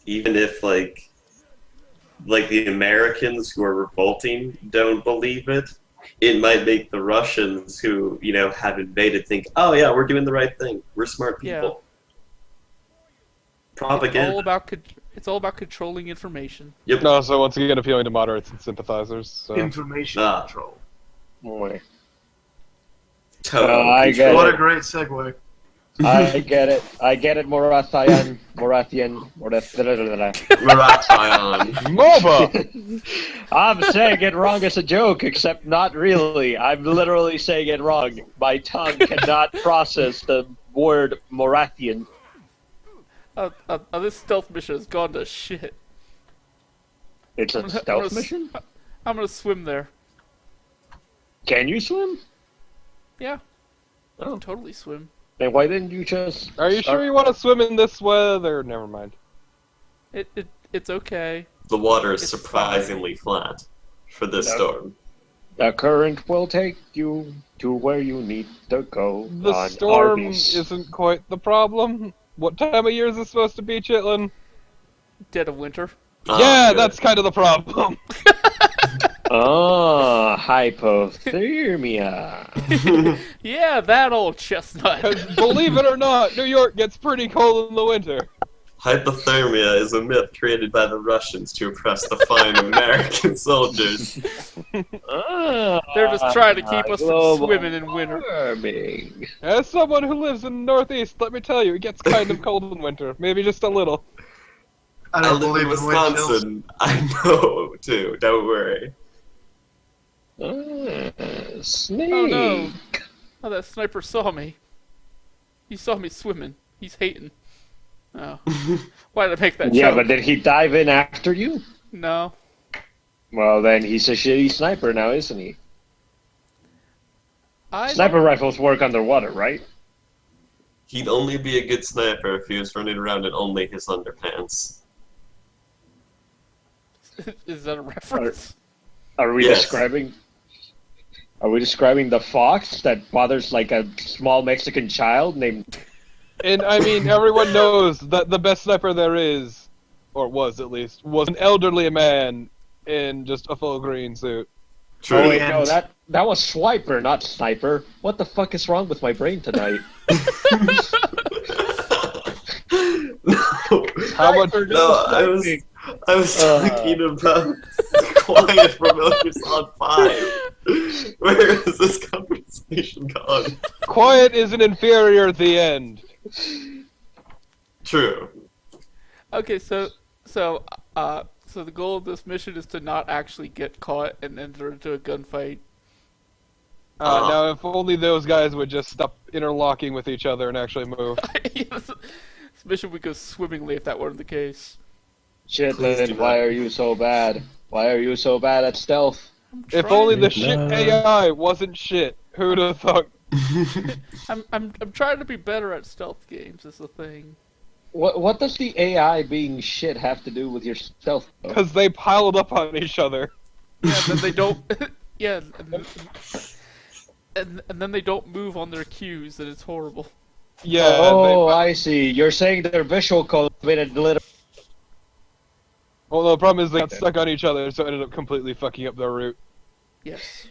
even if like the Americans who are revolting don't believe it, it might make the Russians who, have invaded think, oh yeah, we're doing the right thing. We're smart people. Propaganda. It's all about controlling information. Yep. No, so once again appealing to moderates and sympathizers. So. Information control. Boy. Total I get What it. a great segue. I get it. I get it, Morathian. MOBA! I'm saying it wrong as a joke, except not really. I'm literally saying it wrong. My tongue cannot process the word Morathian. This stealth mission has gone to shit. It's a stealth mission? I'm gonna swim there. Can you swim? Yeah. I can totally swim. Then why didn't you just... Are you sure you want to swim in this weather? Never mind. It's okay. The water is surprisingly flat for this storm. The current will take you to where you need to go. The storm isn't quite the problem. What time of year is this supposed to be, Chitlin? Dead of winter. Yeah, that's kind of the problem. Oh, hypothermia. Yeah, that old chestnut. Believe it or not, New York gets pretty cold in the winter. Hypothermia is a myth created by the Russians to oppress the fine American soldiers. They're just trying to keep us from swimming in winter. As someone who lives in the Northeast, let me tell you, it gets kind of cold in winter. Maybe just a little. I live in Wisconsin. I know, too. Don't worry. Snake. Oh no! Oh, that sniper saw me. He saw me swimming. He's hating. Oh. Why did I make that Yeah, joke? but did he dive in after you? No. Well, then he's a shitty sniper now, isn't he? Sniper rifles work underwater, right? He'd only be a good sniper if he was running around in only his underpants. Is that a reference? Are we describing? Are we describing the fox that bothers like a small Mexican child named? And I mean, everyone knows that the best sniper there is, or was at least, was an elderly man in just a full green suit. True. Oh wait, no, that was Swiper, not Sniper. What the fuck is wrong with my brain tonight? How much? No, I was talking about Quiet from Metal Gear Solid 5. Where is this conversation gone? Quiet is an inferior at the end. True. Okay, so the goal of this mission is to not actually get caught and enter into a gunfight. Now, if only those guys would just stop interlocking with each other and actually move. This mission would go swimmingly if that weren't the case. Chitlin, why are you so bad? Why are you so bad at stealth? If only the shit AI wasn't shit, who'd have thought? I'm trying to be better at stealth games. Is the thing. What does the AI being shit have to do with your stealth? Because they piled up on each other. Yeah, then they don't. Yeah, and then they don't move on their cues, and it's horrible. Yeah. Oh, I see. You're saying their visual code made it little. Well, the problem is they got stuck on each other, so it ended up completely fucking up their route. Yes.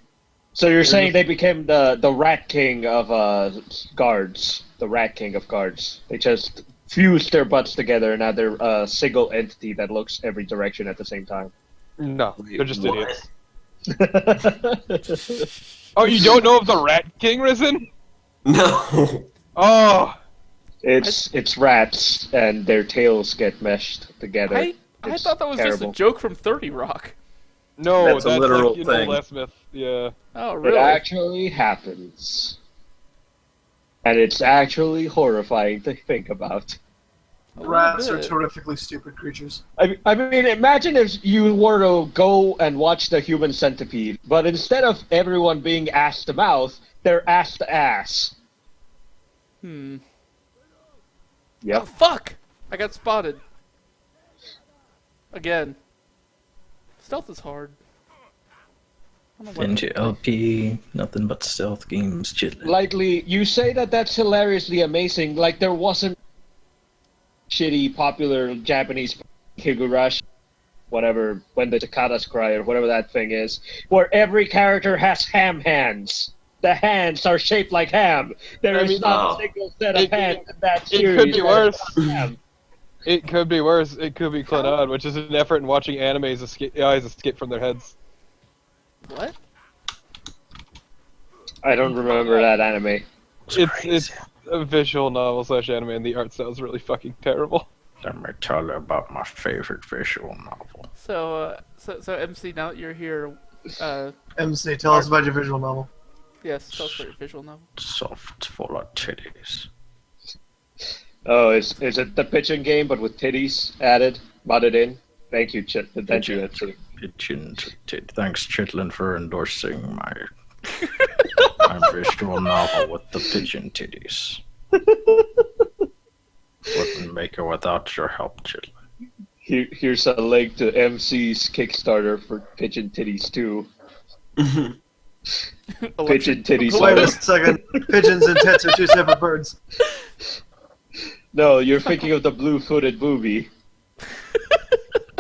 So you're They're saying just- they became the Rat King of guards, the Rat King of guards. They just fused their butts together, and now they're a single entity that looks every direction at the same time. No, they're just what? idiots. Oh, you don't know of the Rat King, Risen? No. Oh, It's rats, and their tails get meshed together. I It's thought that was terrible. just a joke from 30 Rock. no, That's a literal like in thing. Old Smith. Yeah. Oh, It really? actually happens. And it's actually horrifying to think about. A little Rats are bit. terrifically stupid creatures. I mean, imagine if you were to go and watch the human centipede, but instead of everyone being ass to mouth, they're ass to ass. Hmm. Yep. Oh, fuck! I got spotted. Again. Stealth is hard. I don't know what- Into LP, nothing but stealth games, chitlin. Lightly, you say that that's hilariously amazing, like there wasn't shitty, popular Japanese Higurashi, whatever, when the cicadas cry, or whatever that thing is, where every character has ham hands. The hands are shaped like ham. There is not a single set of hands in that series. It could be that worse. is not ham. It could be worse. It could be Clannad, which is an effort in watching animes eyes escape from their heads. What? I don't remember that anime. It's a visual novel / anime, and the art style is really fucking terrible. Let me tell you about my favorite visual novel. So MC, now that you're here, MC, tell us about your visual novel. yes, tell us about your visual novel. Soft, full of titties. Oh, is it the pitching game, but with titties added, modded in? Thank you, Thank you, MC. Thanks, Chitlin, for endorsing my visual novel with the pigeon titties. Wouldn't make it without your help, Chitlin. Here's a link to MC's Kickstarter for Pigeon Titties 2. Pigeon Titties. Wait a second. Pigeons and tits are two separate birds. No, you're thinking of the blue-footed booby.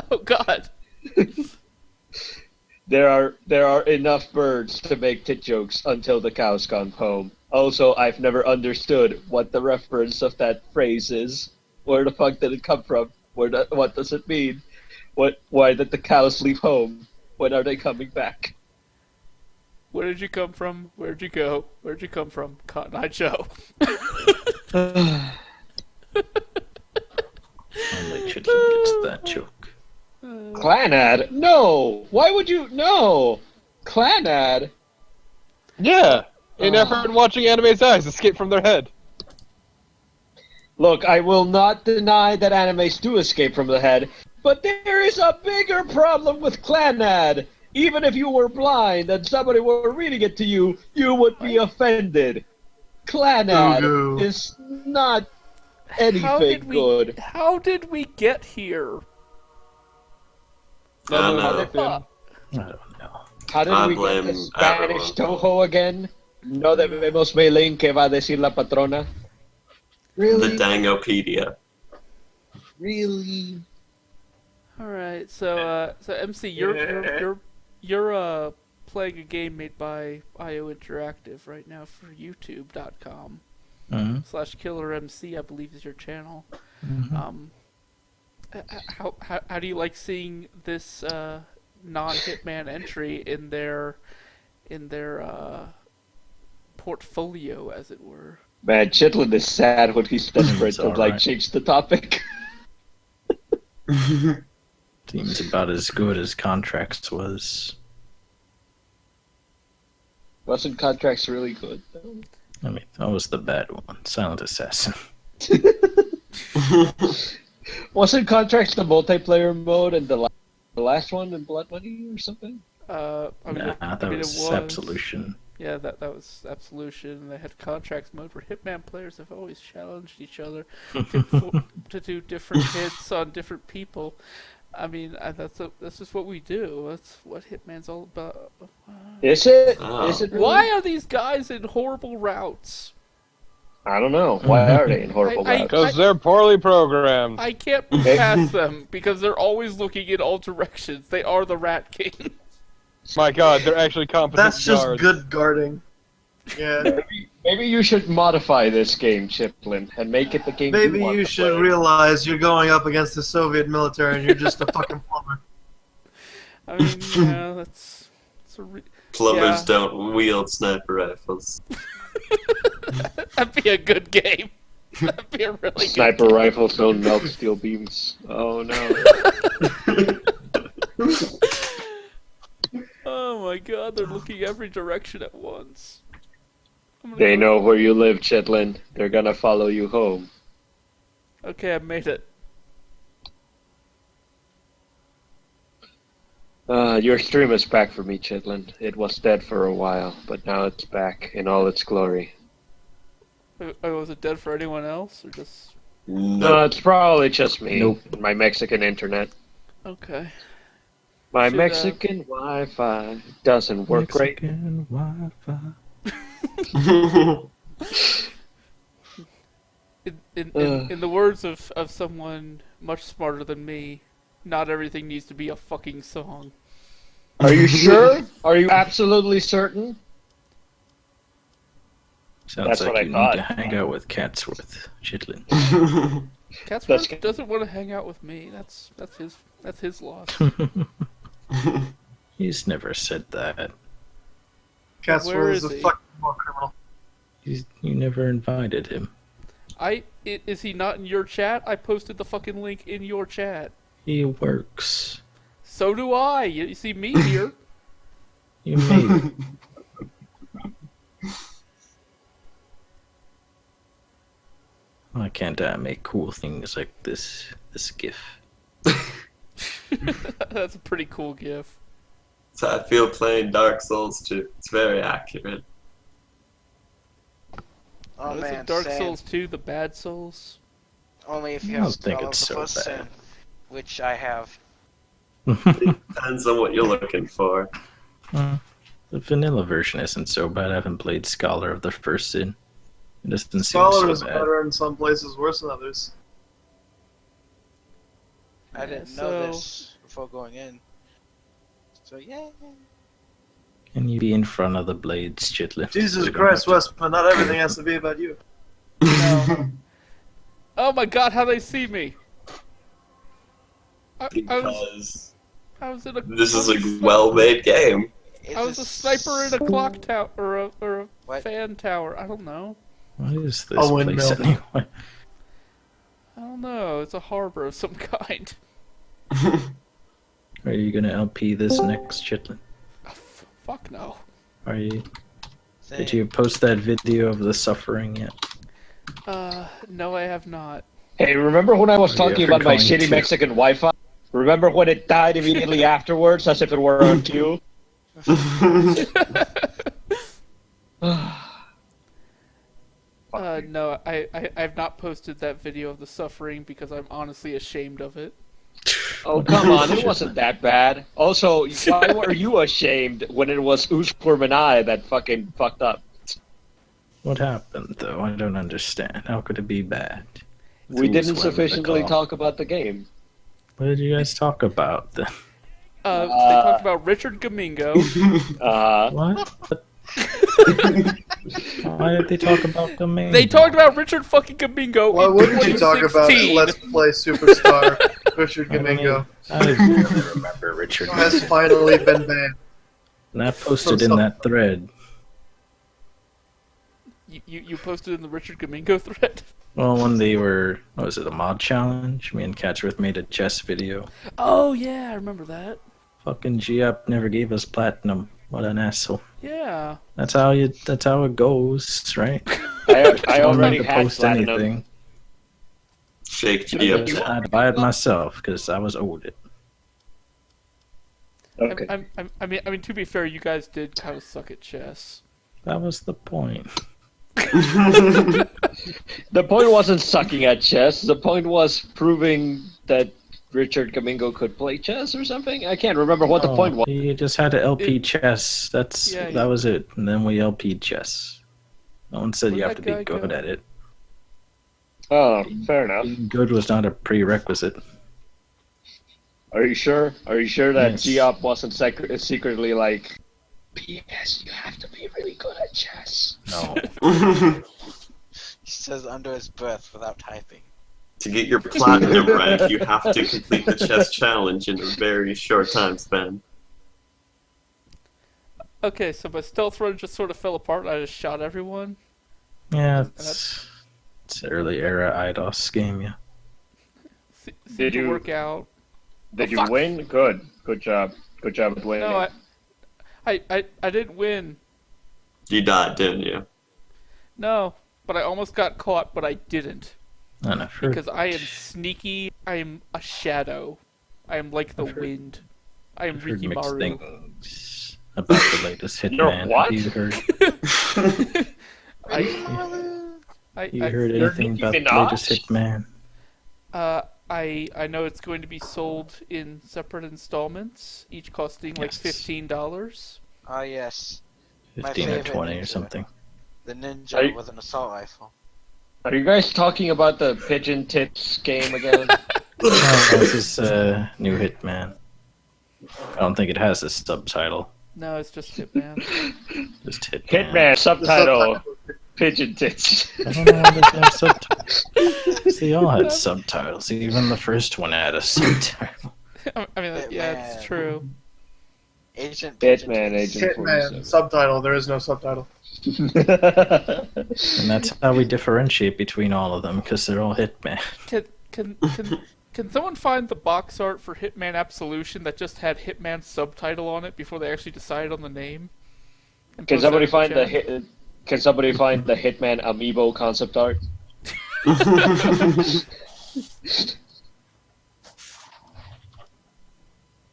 Oh God. There are enough birds to make tit jokes until the cow's gone home. Also, I've never understood what the reference of that phrase is. Where the fuck did it come from? What does it mean? Why did the cows leave home? When are they coming back? Where did you come from? Where'd you go? Where'd you come from? Cotton Eye Joe. Only Chitlin gets that joke. Clannad? No! Why would you? No! Clannad? Yeah, an effort in watching anime's eyes escape from their head. Look, I will not deny that animes do escape from the head, but there is a bigger problem with Clannad. Even if you were blind and somebody were reading it to you, you would be offended. Clannad is not anything good. How did we get here? I don't know. I don't know. How did I we get blame the Spanish everyone. Toho again? No debemos Melín que va a decir la patrona. Really? The Dangopedia. Really? All right, so MC, you're playing a game made by IO Interactive right now for YouTube.com /KillerMC, I believe is your channel. How do you like seeing this non-Hitman entry in their portfolio, as it were? Man, Chitlin is sad when he's desperate to alright. change the topic. Seems about as good as Contracts was. Wasn't Contracts really good, though? I mean, that was the bad one. Silent Assassin. Wasn't Contracts the multiplayer mode and the last one in Blood Money or something? I mean, Nah, that it was Absolution. Yeah, that was Absolution. They had Contracts mode where Hitman players have always challenged each other to do different hits on different people. I mean, that's just what we do. That's what Hitman's all about. Is it? Oh. Is it really? Why are these guys in horrible routes? I don't know. Why are they in horrible labs? Because they're poorly programmed. I can't move past them because they're always looking in all directions. They are the Rat King. My God, they're actually competent That's just guards. good guarding. Yeah. Maybe you should modify this game, Chiplin, and make it the game Maybe want you to should play. realize you're going up against the Soviet military and you're just a fucking plumber. I mean, yeah, that's Plumbers don't wield sniper rifles. That'd be a good game. That'd be a really Sniper good game. rifles don't melt steel beams. Oh no. Oh my God, they're looking every direction at once. They know where you live, Chitlin. They're gonna follow you home. Okay, I made it. Your stream is back for me, Chitlin. It was dead for a while, but now it's back in all its glory. Was it dead for anyone else, or just? No, it's probably just me. Nope. And my Mexican internet. Okay. My Should, Mexican Wi-Fi doesn't work great. Mexican Wi-Fi. In the words of someone much smarter than me, not everything needs to be a fucking song. Are you sure? Are you absolutely certain? Sounds That's like what I you thought. need to hang out with Catsworth, Chitlin. Catsworth doesn't want to hang out with me. That's his loss. He's never said that. Where Catsworth is is a he? fucking war criminal. You never invited him. Is he not in your chat? I posted the fucking link in your chat. He works. So do I. You see me here. You made it. Why can't I make cool things like this GIF? That's a pretty cool gif. So I feel playing Dark Souls too. It's very accurate. Oh Is man, it Dark same. Souls 2, the bad Souls? Only if you I have don't think Skull it's of the so First bad. Sin, which I have. Depends on what you're looking for. The vanilla version isn't so bad. I haven't played Scholar of the First Sin. It doesn't seem Scholar so is bad. better in some places, worse in others. I didn't so- know this before going in. So yeah. Can you be in front of the blades, Chitlin? Jesus You don't Christ, have to- Westman, not everything has to be about you. No. Oh my God, how they see me! I was in a. This is a well-made game. I was a sniper in a clock tower or a fan tower. I don't know. What is this A place windmill. anyway? I don't know. It's a harbor of some kind. Are you gonna LP this next, Chitlin? Fuck no. Are you? Did you post that video of the suffering yet? No, I have not. Hey, remember when I was Yeah, talking for about my going shitty to. Mexican Wi-Fi? Remember when it died immediately afterwards, as if it were on cue? No, I've not posted that video of the suffering because I'm honestly ashamed of it. Oh, come on, it wasn't that bad. Also, why were you ashamed when it was Ushpur and I that fucking fucked up? What happened, though? I don't understand. How could it be bad? We Who's didn't winning the sufficiently call? talk about the game. What did you guys talk about then? They talked about Richard Gamingo. What? Why did they talk about the main? They talked about Richard fucking Gamingo. Why in wouldn't you talk about 2016. Let's Play superstar Richard Gamingo? I really remember Richard. Who has finally been banned. And I posted in that thread. You posted in the Richard Gamingo thread? Well, when they were, what was it, a mod challenge? Me and Catchworth made a chess video. Oh yeah, I remember that. Fucking G-Up never gave us platinum. What an asshole. Yeah. That's how it goes, right? I already to had post platinum. anything. Shake G-Up. I'd buy it myself because I was owed it. Okay. I mean, to be fair, you guys did kind of suck at chess. That was the point. The point wasn't sucking at chess. The point was proving that Richard Gamingo could play chess or something. I can't remember what the point was. You just had to LP chess. Yeah, That was it. And then we LP'd chess. No one said you Where'd have to that be guy good go? at it. Oh, fair enough. Being good was not a prerequisite. Are you sure? Are you sure that Yes. Geop wasn't secretly like, P.S. You have to be really good at chess? No. He says under his breath without typing. To get your platinum rank, you have to complete the chess challenge in a very short time span. Okay, so my stealth run just sort of fell apart. I just shot everyone. Yeah, it's an early era IDOS game, yeah. Seemed Did to you- work out. Did Oh, you fuck. win? Good. Good job. Good job with winning. No, I didn't win. You died, didn't you? No, but I almost got caught, but I didn't. And I've heard, Because I am sneaky. I am a shadow. I am like the I've heard- wind. I am I've heard mixed Rikimaru. things about the latest Hitman. what? Have you heard? You heard You're anything Nicki about the Minaj? latest Hitman? I know it's going to be sold in separate installments, each costing like Yes. $15. Oh yes, My 15 or favorite 20 or ninja. something. the ninja Are you- with an assault rifle. Are you guys talking about the pigeon tits game again? No, this is new Hitman. I don't think it has a subtitle. No, it's just Hitman. Just Hitman. Hitman subtitle. Pigeon tits. I don't know why there's no subtitles. They all had subtitles. Even the first one had a subtitle. I mean, yeah, it's Hitman. true. Agent Hitman, Pigeon Agent Hitman. 47. Subtitle. There is no subtitle. And that's how we differentiate between all of them, because they're all Hitman. Can someone find the box art for Hitman Absolution that just had Hitman subtitle on it before they actually decided on the name? And Can post that somebody in the find the chat? Can somebody find the Hitman amiibo concept art?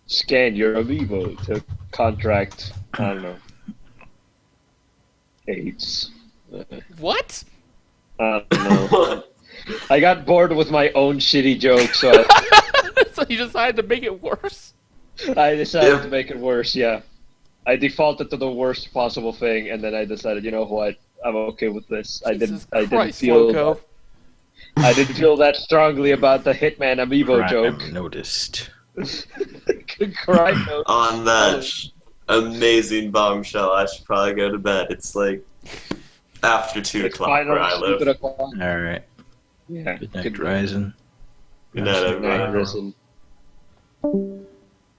Scan your amiibo to contract. I don't know. AIDS. What? I don't know. I got bored with my own shitty joke, so So you decided to make it worse? I decided to make it worse. Yeah, I defaulted to the worst possible thing, and then I decided, you know what, I'm okay with this. I Jesus didn't Christ, feel. Loco. I didn't feel that strongly about the Hitman amiibo joke. Crime noticed. Crime note. On that amazing bombshell, I should probably go to bed. It's like after 2 It's o'clock where I finally stupid live. o'clock. Alright. Yeah. Good night, Ryzen. Good night, Good night, everyone. Risen.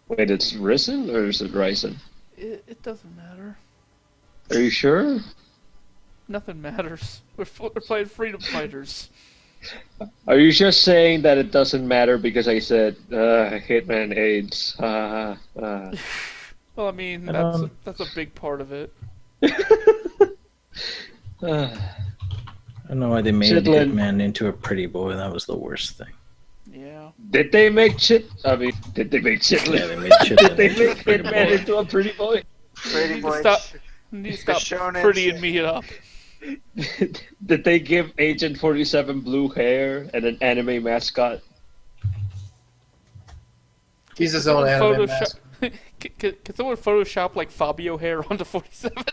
Wait, it's Risen or is it Ryzen? It doesn't matter. Are you sure? Nothing matters. We're playing Freedom Fighters. Are you just saying that it doesn't matter because I said Hitman AIDS? Well, I mean, Um, that's a big part of it. I don't know why they made Chitlin. Hitman into a pretty boy. That was the worst thing. Yeah. Did they make shit? I mean, did they make shit? Yeah, they made Did Chitlin they into a make pretty Hitman boy. into a pretty boy? Pretty You need to boy. stop. You need to stop shonen prettying shit. me up. Did they give Agent 47 blue hair and an anime mascot? He's his own anime master. Can someone Photoshop like Fabio hair onto 47?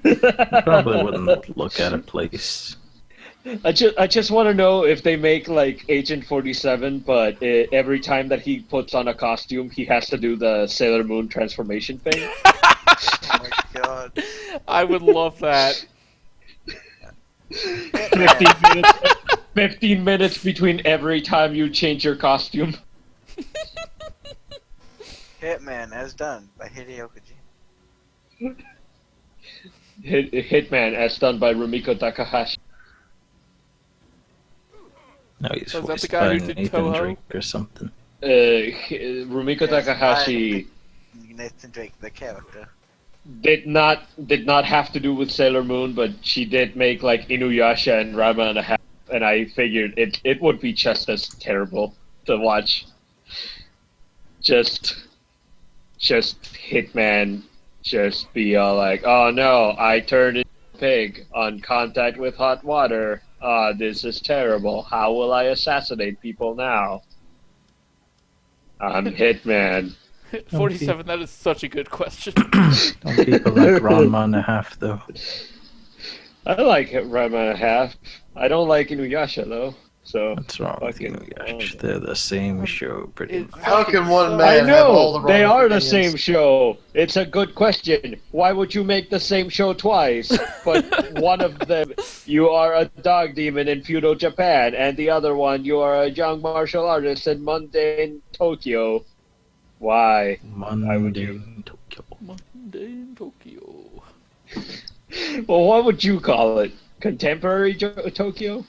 Probably wouldn't look at a place. I just want to know if they make like Agent 47, but every time that he puts on a costume, he has to do the Sailor Moon transformation thing. Oh my god. I would love that. 15 minutes between every time you change your costume. Hitman, as done by Hideo Kojima. Hitman, as done by Rumiko Takahashi. No, he's So is that voiced the guy by who did Nathan Toho? Drake or something. Rumiko Yes, Takahashi Nathan Drake, the character. did not have to do with Sailor Moon, but she did make like Inuyasha and Rama and a half, and I figured it would be just as terrible to watch. Just Hitman just be all like, oh no, I turned into a pig on contact with hot water. This is terrible. How will I assassinate people now? I'm Hitman. 47. That is such a good question. Don't people like Ranma and a half though? I like Ranma half. I don't like Inuyasha though. So What's wrong with fucking Inuyasha? They're the same show, pretty much. How can one I man have all know the they wrong are the opinions? same show. It's a good question. Why would you make the same show twice? But one of them, you are a dog demon in feudal Japan, and the other one, you are a young martial artist in mundane Tokyo. Why? Why would you? Mundane Tokyo. Mundane Tokyo. Well, what would you call it? Contemporary Tokyo?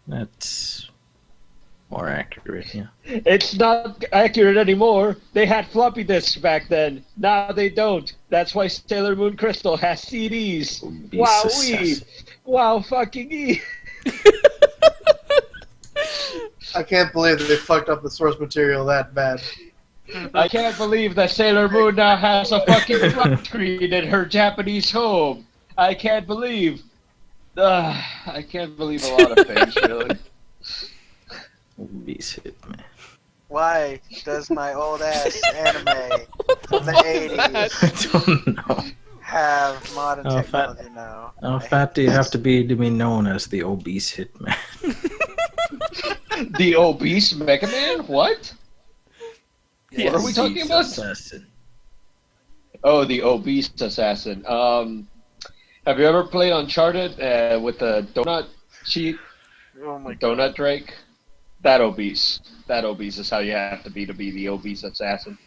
That's more accurate, yeah. It's not accurate anymore. They had floppy disks back then. Now they don't. That's why Sailor Moon Crystal has CDs. Wow, assassin. wow, fucking e. I can't believe that they fucked up the source material that bad. I can't believe that Sailor Moon now has a fucking flat screen in her Japanese home. I can't believe. I can't believe a lot of things, really. Obese Hitman. Why does my old ass anime from the 80s I don't know. have modern How technology fat, now? how fat do you have to be known as the obese Hitman? The obese Mega Man? What? Yes. What are we talking about? Assassin. Oh, the obese assassin. Have you ever played Uncharted with the donut cheat? Oh my Donut god. Drake? That obese. That obese is how you have to be the obese assassin.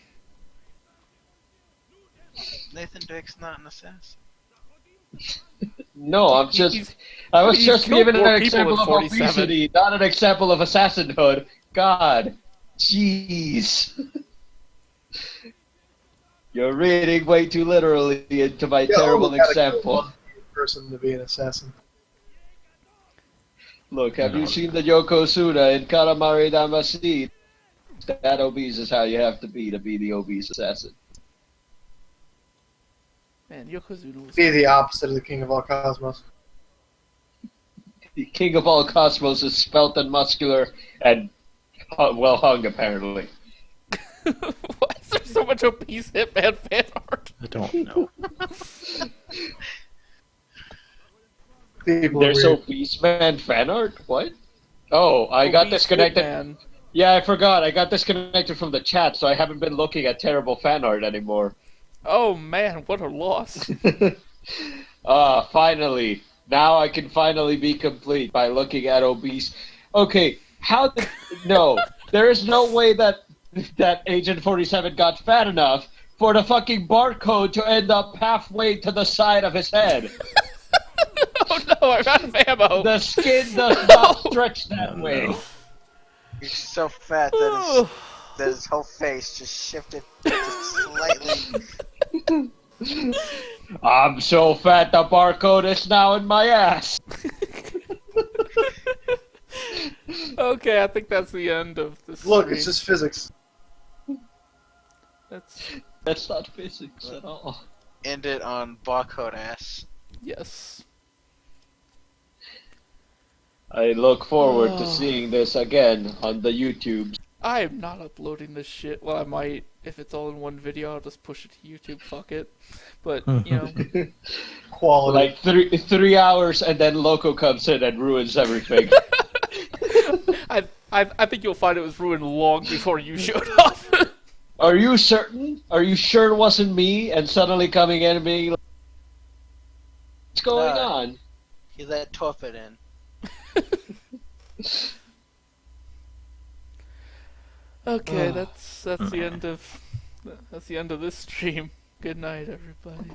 Nathan Drake's not an assassin. No, I was he's just killed giving an more people example in of 47. obesity, not an example of assassinhood. God. Jeez. You're reading way too literally into my terrible example. Person to be an assassin. Look, have you seen the Yokozuna in Karamari Damacy? That obese is how you have to be the obese assassin. Man, Yokozuna was... Be the opposite of the king of all cosmos. The king of all cosmos is svelte and muscular and well hung, apparently. Why is there so much obese Hitman fan art? I don't know. There's obese man fan art? What? Oh, I got Obese disconnected. Hitman. Yeah, I forgot. I got disconnected from the chat, so I haven't been looking at terrible fan art anymore. Oh man, what a loss. Finally. Now I can finally be complete by looking at obese. Okay, no, there is no way that Agent 47 got fat enough for the fucking barcode to end up halfway to the side of his head. Oh no, I'm out of ammo. The skin does not stretch that way. He's so fat that his whole face just shifted just slightly. I'm so fat the barcode is now in my ass. Okay, I think that's the end of this. Look, stream. it's just physics. That's not physics at all. End it on barcode ass. Yes. I look forward to seeing this again on the YouTube. I am not uploading this shit. Well, I might. If it's all in one video, I'll just push it to YouTube. Fuck it. But, you know. Quality. Like 3 hours and then Loco comes in and ruins everything. I think you'll find it was ruined long before you showed up. Are you certain? Are you sure it wasn't me and suddenly coming in and being like, what's going on? He let Torpid in. Okay, that's the end of this stream. Good night, everybody.